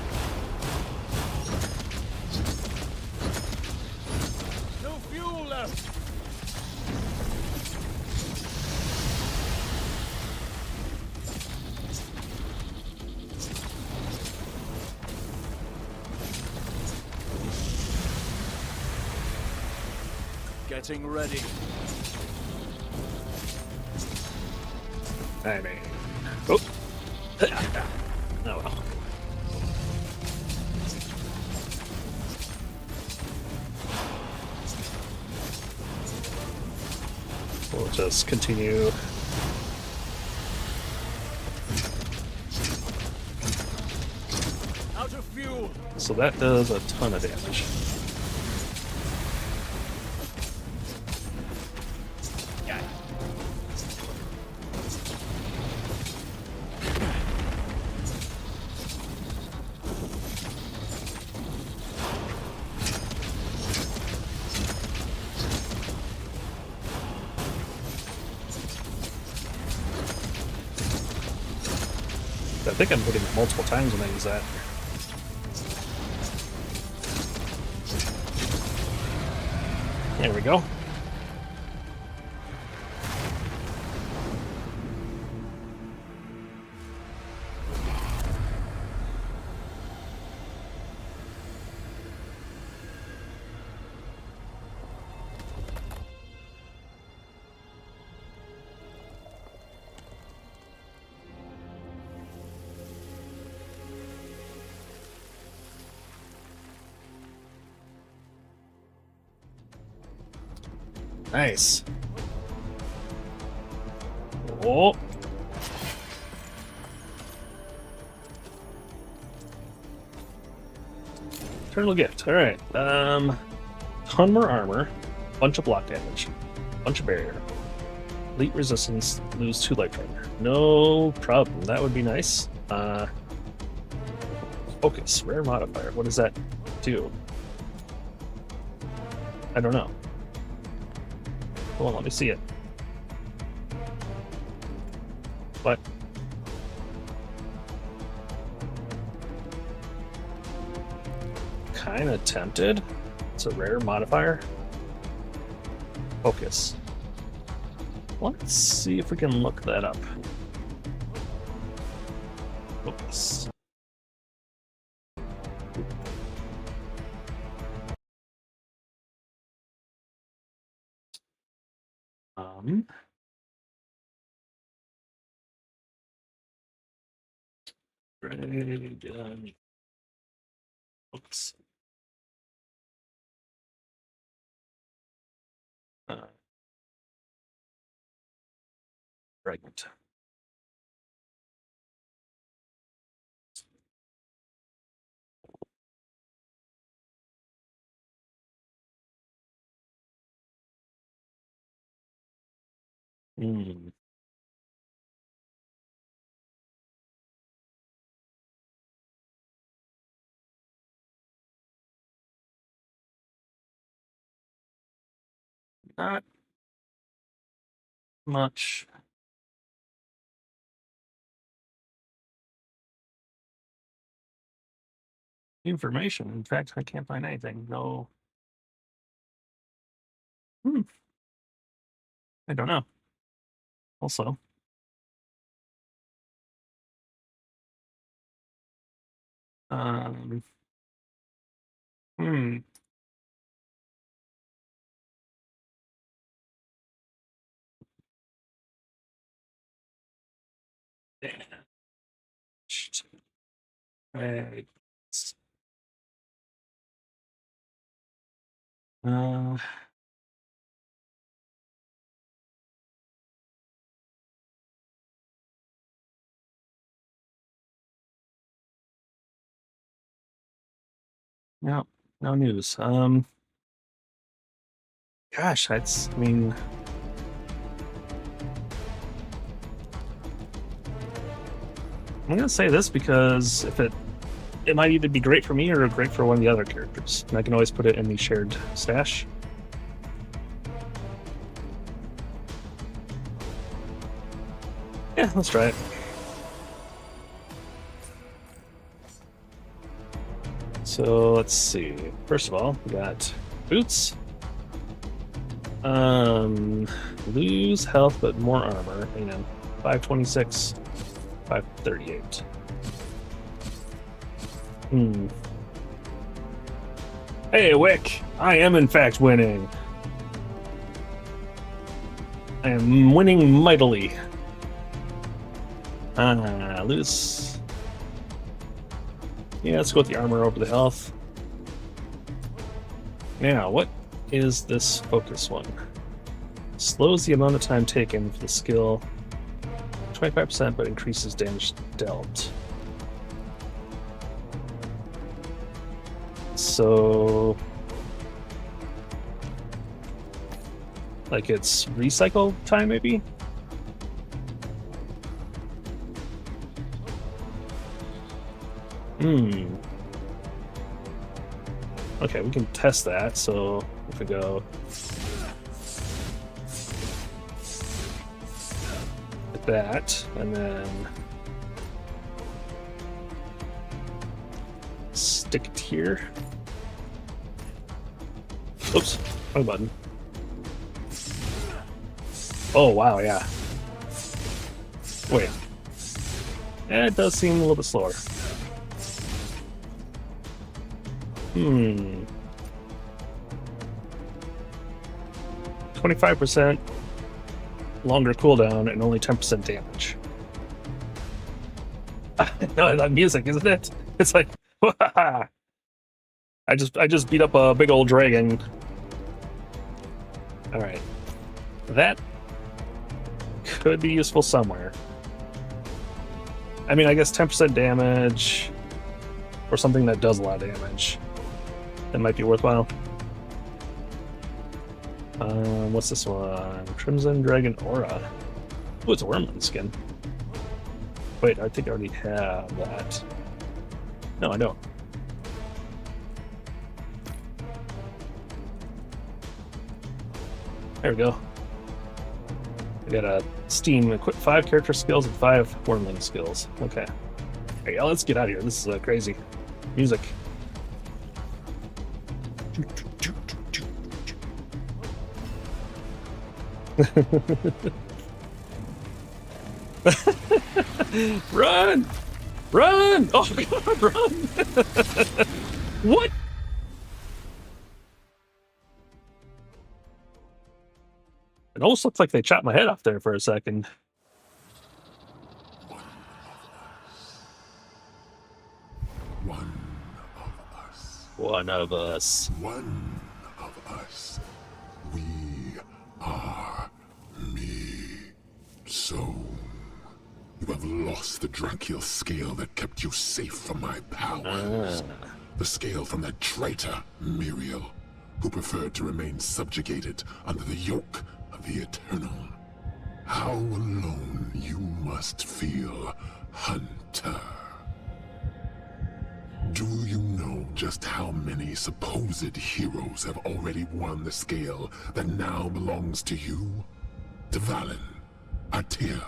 No fuel left. Getting ready. I mean, oh, oh well. We'll just continue. Out of fuel. So that does a ton of damage. I think I'm hitting it multiple times when I use that. There we go. Nice. Oh. Eternal gift. All right. Ton more armor, bunch of block damage, bunch of barrier, elite resistance, lose 2 life drain. No problem. That would be nice. Focus, rare modifier. What does that do? I don't know. Hold on, let me see it. What? Kinda tempted. It's a rare modifier. Focus. Let's see if we can look that up. Focus. Dragon. Oops. Right. Hmm. Not much. Information. In fact, I can't find anything. No. I don't know. Also. Um. Hmm. Right. Uh, no, no news. Gosh, that's, I mean, I'm gonna say this because if it might either be great for me or great for one of the other characters, and I can always put it in the shared stash. Yeah, let's try it. So let's see. First of all, we got boots. Lose health but more armor. Hang on. 526, 538. Hey, Wick! I am in fact winning. I am winning mightily. Lose. Yeah, let's go with the armor over the health. Now, what is this focus one? Slows the amount of time taken for the skill 25%, but increases damage dealt. So, like it's recycle time, maybe? Okay, we can test that. So if we go like that, and then stick it here. Oops, wrong button. Oh wow, yeah. Wait. Yeah, it does seem a little bit slower. 25% longer cooldown and only 10% damage. No, that music, isn't it? It's like, I just beat up a big old dragon. All right, That could be useful somewhere. I mean, I guess 10% damage or something that does a lot of damage. That might be worthwhile. What's this one? Crimson Dragon Aura. Oh, it's a Wormling skin. Wait, I think I already have that. No, I don't. There we go. I got a Steam equip 5 character skills and 5 Wormling skills. Okay. Hey, let's get out of here. This is crazy. Music. Run! Run! Oh god, run! What? It almost looks like they chopped my head off there for a second. One of us. One of us. One of us. We are me. So, you have lost the Dragonkin scale that kept you safe from my powers. The scale from that traitor, Muriel, who preferred to remain subjugated under the yoke of the Eternal. How alone you must feel, Hunter. Do you know just how many supposed heroes have already won the scale that now belongs to you? To Valen, Artea.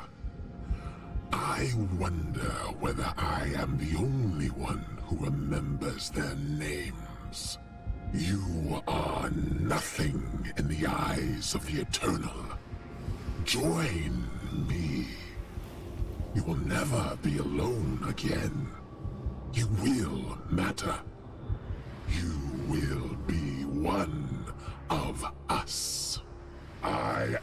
I wonder whether I am the only one who remembers their names. You are nothing in the eyes of the Eternal. Join me. You will never be alone again. You will matter. You will be one of us. I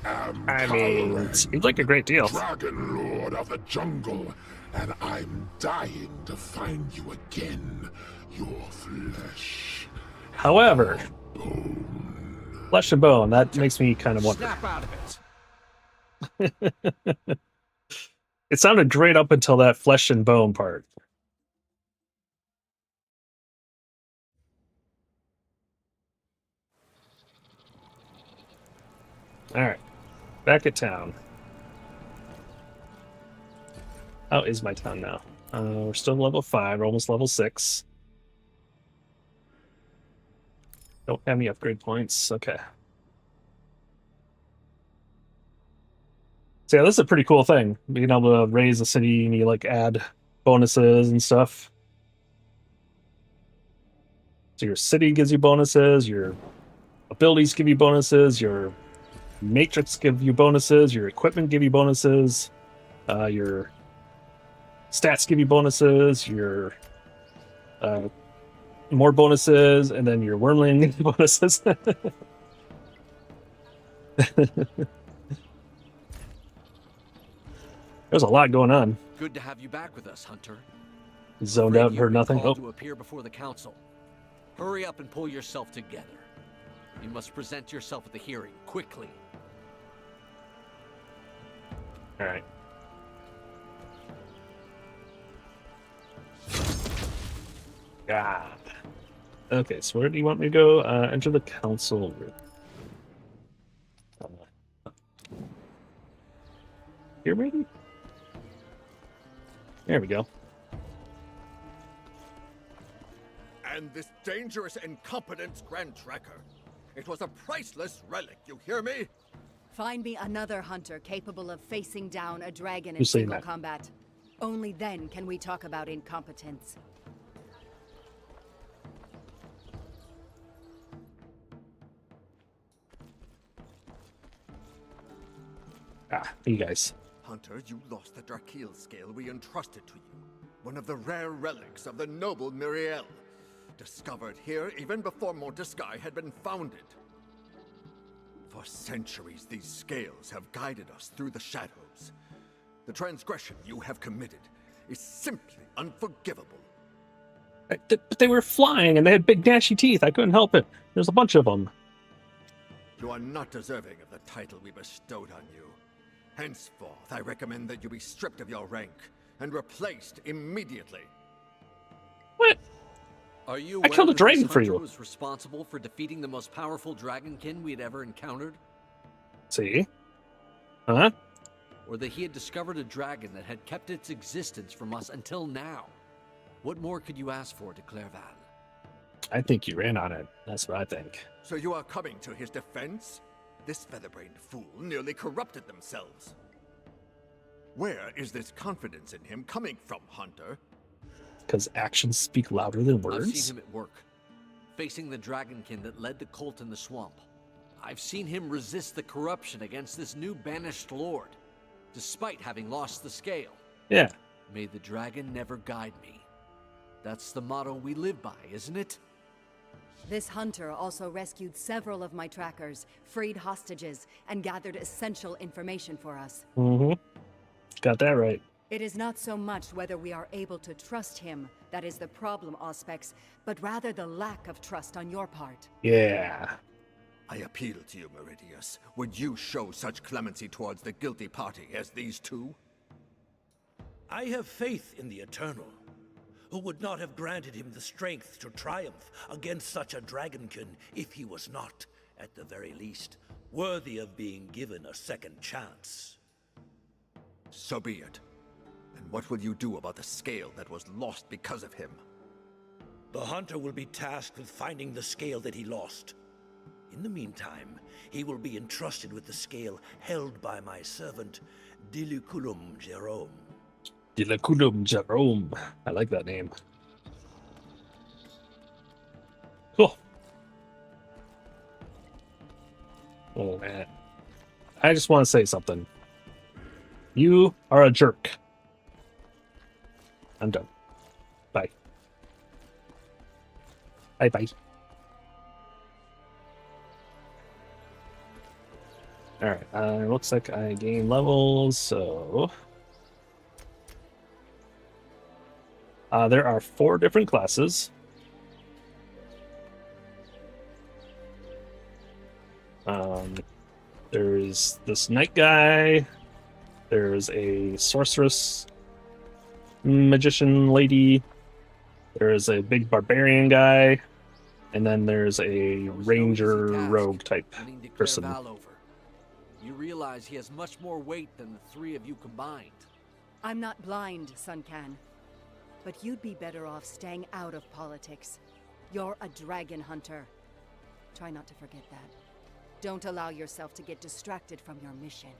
mean, seems like a great deal. Dragon Lord of the Jungle, and I'm dying to find you again. Your flesh. However, flesh and bone, that makes me kind of wonder. Snap out of it. It sounded great up until that flesh and bone part. Alright, back at town. How is my town now? We're still level 5, we're almost level 6. Don't have any upgrade points, okay. So yeah, this is a pretty cool thing. Being able to raise a city and you like add bonuses and stuff. So your city gives you bonuses, your abilities give you bonuses, your matrix give you bonuses, your equipment give you bonuses, your stats give you bonuses, your more bonuses, and then your wormling bonuses. There's a lot going on. Good to have you back with us, Hunter. Zoned out and heard nothing. Oh. To appear before the council. Hurry up and pull yourself together. You must present yourself at the hearing quickly. All right. God. Okay, so where do you want me to go? Enter the council room. Here, maybe? There we go. And this dangerous incompetence, Grand Tracker. It was a priceless relic, you hear me? Find me another hunter capable of facing down a dragon in Who's saying single that? combat. Only then can we talk about incompetence. Ah, you guys. Hunter, you lost the Dragonkin scale we entrusted to you. One of the rare relics of the noble Muriel. Discovered here even before Montaskai had been founded. For centuries, these scales have guided us through the shadows. The transgression you have committed is simply unforgivable. But they were flying and they had big gnashy teeth. I couldn't help it. There's a bunch of them. You are not deserving of the title we bestowed on you. Henceforth, I recommend that you be stripped of your rank and replaced immediately. What? Are you I aware killed a that dragon this for hunter you. was responsible for defeating the most powerful Dragonkin we had ever encountered? See? Huh? Or that he had discovered a dragon that had kept its existence from us until now? What more could you ask for de Clairval? I think you ran on it. That's what I think. So you are coming to his defense? This feather-brained fool nearly corrupted themselves. Where is this confidence in him coming from, Hunter? Because actions speak louder than words? I've seen him at work, facing the Dragonkin that led the cult in the swamp. I've seen him resist the corruption against this new banished lord, despite having lost the scale. Yeah. May the dragon never guide me. That's the motto we live by, isn't it? This hunter also rescued several of my trackers, freed hostages, and gathered essential information for us. Mm-hmm. Got that right. It is not so much whether we are able to trust him that is the problem, Auspex, but rather the lack of trust on your part. Yeah. I appeal to you, Meridius. Would you show such clemency towards the guilty party as these two? I have faith in the Eternal, who would not have granted him the strength to triumph against such a Dragonkin if he was not, at the very least, worthy of being given a second chance. So be it. And what will you do about the scale that was lost because of him? The hunter will be tasked with finding the scale that he lost. In the meantime, he will be entrusted with the scale held by my servant, Diliculum Jerome. Diliculum Jerome. I like that name. Cool. Oh, man. I just want to say something. You are a jerk. I'm done. Bye. Bye-bye. Alright, looks like I gained levels, so... there are 4 different classes. There's this knight guy, there's a sorceress magician lady, there's a big barbarian guy, and then there's a ranger rogue type person. You realize he has much more weight than the 3 of you combined. I'm not blind, Suncan. But you'd be better off staying out of politics. You're a dragon hunter. Try not to forget that. Don't allow yourself to get distracted from your mission.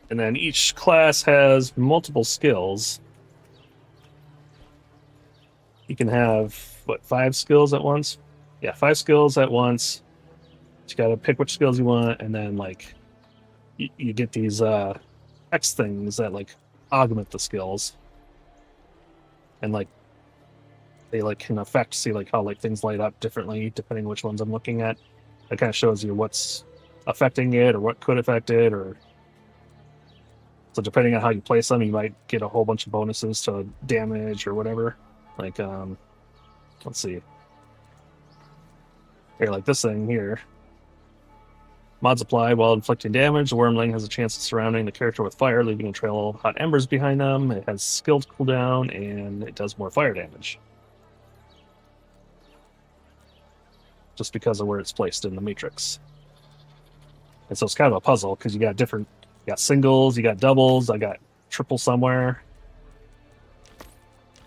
And then each class has multiple skills. You can have, what, 5 skills at once? Yeah, 5 skills at once. You gotta pick which skills you want, and then, like, you get these, X things that, like, augment the skills. And, like, they, like, can affect, see, like, how, like, things light up differently depending which ones I'm looking at. It kind of shows you what's affecting it or what could affect it, or... So depending on how you place them, you might get a whole bunch of bonuses to damage or whatever. Like, let's see. Here, like this thing here. Mods apply while inflicting damage. The Wormling has a chance of surrounding the character with fire, leaving a trail of hot embers behind them. It has skilled cooldown, and it does more fire damage. Just because of where it's placed in the matrix. And so it's kind of a puzzle, because you got different... You got singles, you got doubles, I got triple somewhere.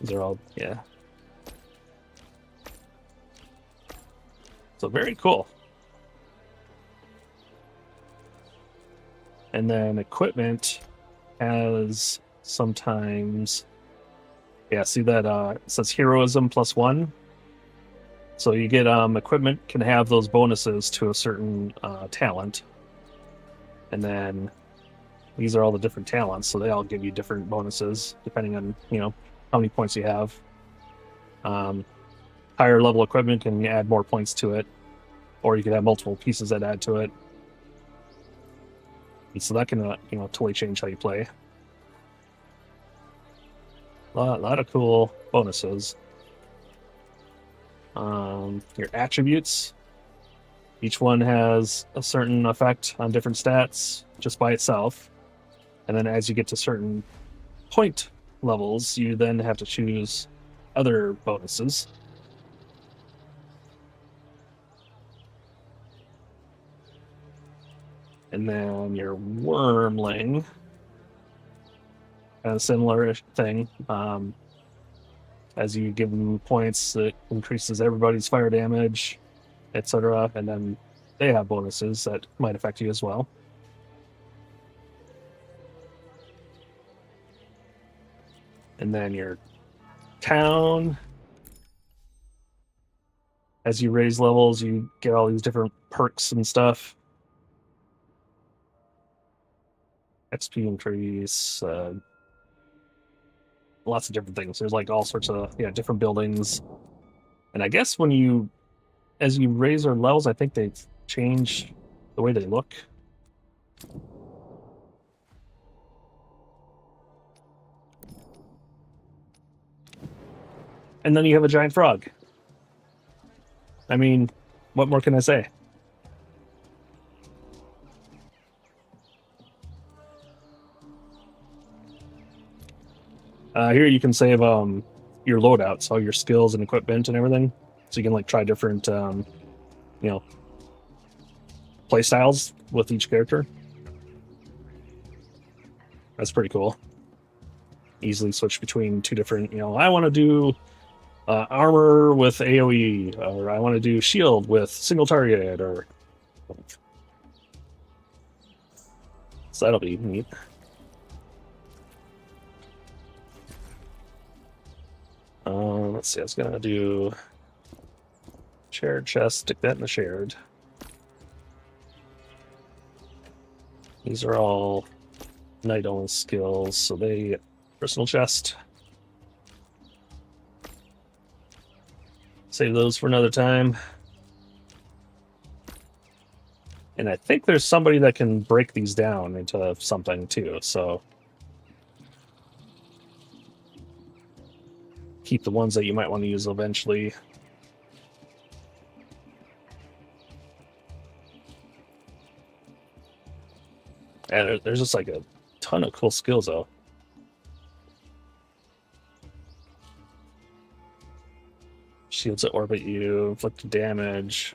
These are all, yeah. So very cool. And then equipment has sometimes, yeah, see that it says heroism +1. So you get equipment can have those bonuses to a certain talent. And then these are all the different talents, so they all give you different bonuses depending on, you know, how many points you have. Higher level equipment can add more points to it, or you could have multiple pieces that add to it. And so that can, you know, totally change how you play. A lot of cool bonuses. Your attributes. Each one has a certain effect on different stats just by itself. And then as you get to certain point levels, you then have to choose other bonuses. And then your wormling, kind of similar thing. As you give them points, it increases everybody's fire damage, etc. And then they have bonuses that might affect you as well. And then your town. As you raise levels, you get all these different perks and stuff. XP increase, lots of different things. There's like all sorts of different buildings. And I guess as you raise their levels, I think they've changed the way they look. And then you have a giant frog. I mean, what more can I say? Here you can save your loadouts, all your skills and equipment and everything. So you can like try different play styles with each character. That's pretty cool. Easily switch between two different, I want to do armor with AoE, or I want to do shield with single target, or so that'll be neat. Let's see, I was gonna do shared chest, stick that in the shared. These are all night-only skills, so they personal chest. Save those for another time. And I think there's somebody that can break these down into something too, so keep the ones that you might want to use eventually. And there's just like a ton of cool skills though. Shields that orbit you, inflict damage.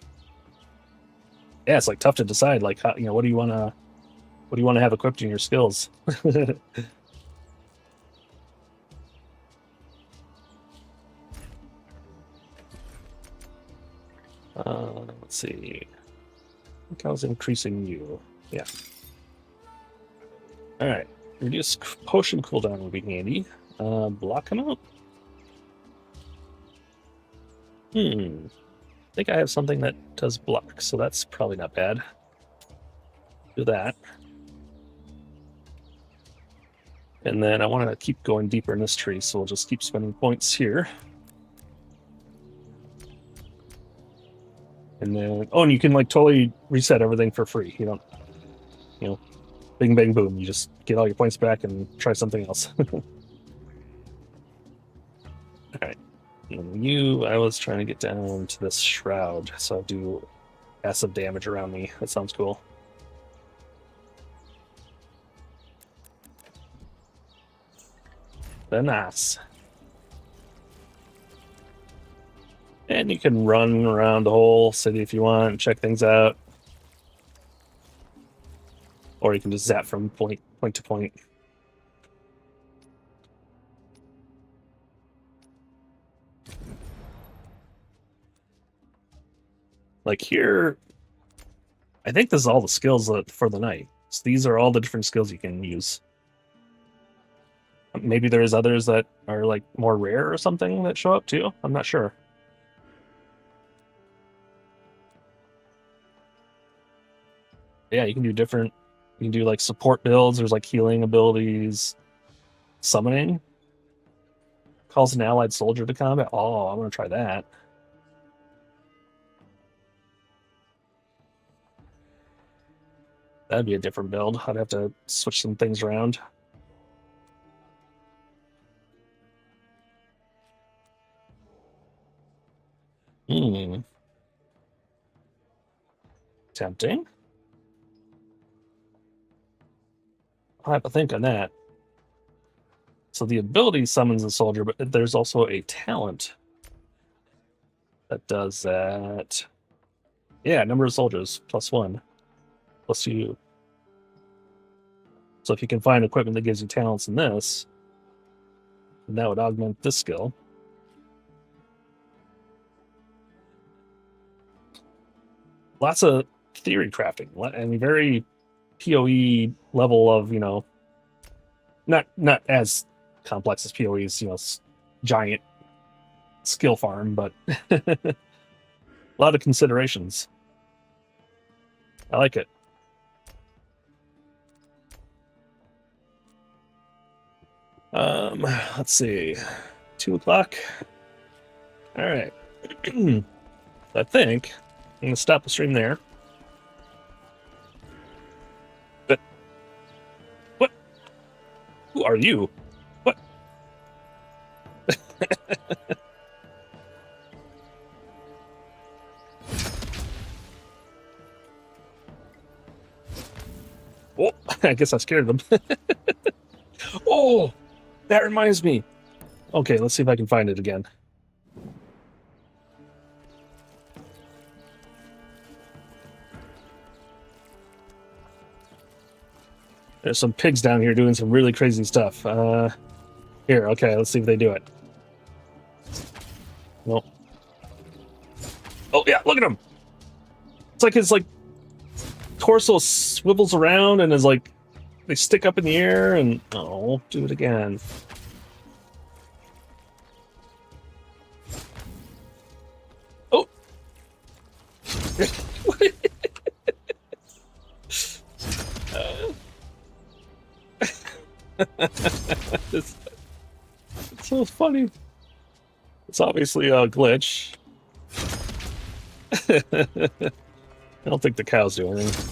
Yeah, it's like tough to decide. Like, how, what do you want to have equipped in your skills? Let's see. I think I was increasing you. Yeah. All right. Reduce potion cooldown would be handy. Block him out. I think I have something that does block, so that's probably not bad. Do that. And then I want to keep going deeper in this tree, so we'll just keep spending points here. And then, and you can like totally reset everything for free. You don't, bing, bang, boom. You just get all your points back and try something else. All right. And I was trying to get down to this shroud, so I'll do passive damage around me. That sounds cool. Nice. And you can run around the whole city if you want, check things out. Or you can just zap from point to point. Like here, I think this is all the skills for the night. So these are all the different skills you can use. Maybe there's others that are like more rare or something that show up too. I'm not sure. Yeah, you can do different. You can do like support builds. There's like healing abilities, summoning. Calls an allied soldier to combat. Oh, I'm gonna try that. That'd be a different build. I'd have to switch some things around. Hmm. Tempting. I'll have to think on that. So the ability summons a soldier, but there's also a talent that does that. Yeah, number of soldiers, +1, plus you. So if you can find equipment that gives you talents in this, then that would augment this skill. Lots of theory crafting, and very PoE level of, not as complex as PoE's, giant skill farm, but a lot of considerations. I like it. Let's see, 2 o'clock. All right. I think I'm gonna stop the stream there. But what? Who are you? What? Oh, I guess I scared them. Oh, that reminds me. Okay, let's see if I can find it again. There's some pigs down here doing some really crazy stuff. Here, okay, let's see if they do it. Nope. Oh yeah, look at him! It's like his torso swivels around and is like they stick up in the air and do it again. Oh. It's so funny. It's obviously a glitch. I don't think the cows do anything.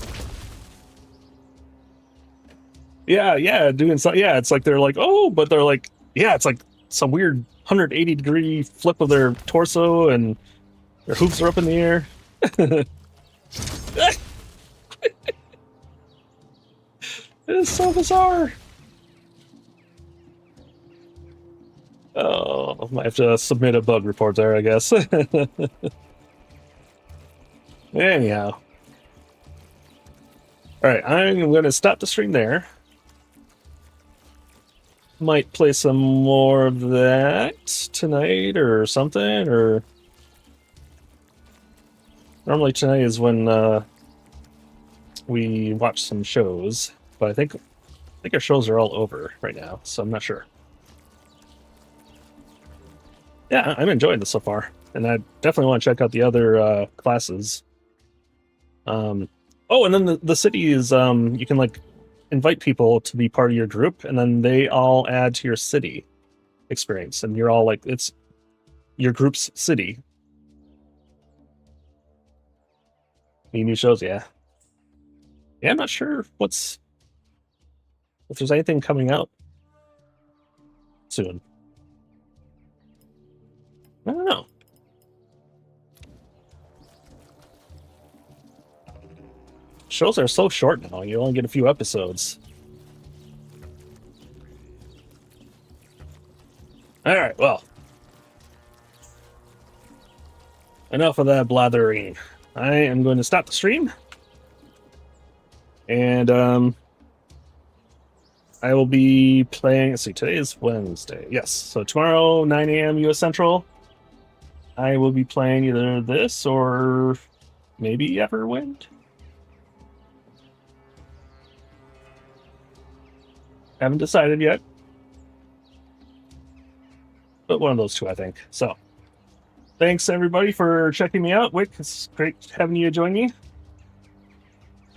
Yeah, doing so. Yeah, it's like they're like, oh, but they're like, yeah, it's like some weird 180-degree flip of their torso and their hooves are up in the air. It is so bizarre. Oh, I might have to submit a bug report there, I guess. Anyhow. Alright, I'm going to stop the stream there. Might play some more of that tonight or something, or... Normally tonight is when we watch some shows, but I think our shows are all over right now, so I'm not sure. Yeah, I'm enjoying this so far, and I definitely want to check out the other classes. Oh, and then the city is you can invite people to be part of your group, and then they all add to your city experience, and you're all it's your group's city. Any new shows, yeah. Yeah, I'm not sure if there's anything coming out soon. I don't know. Shows are so short now. You only get a few episodes. Alright, well. Enough of that blathering. I am going to stop the stream. And, I will be playing... Let's see, today is Wednesday. Yes, so tomorrow, 9 a.m. U.S. Central, I will be playing either this or maybe Everwind. Haven't decided yet. But one of those two, I think. So, thanks everybody for checking me out. Wick, it's great having you join me.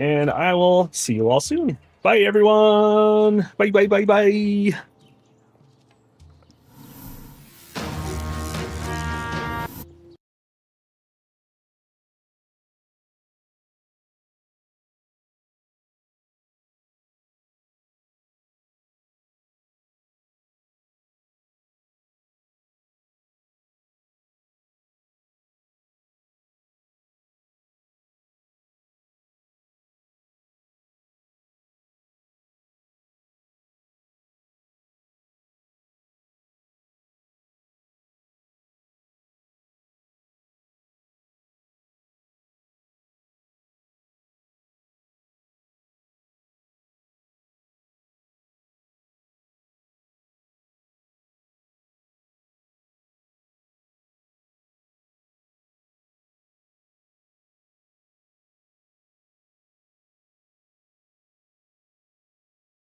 And I will see you all soon. Bye, everyone. Bye, bye, bye, bye.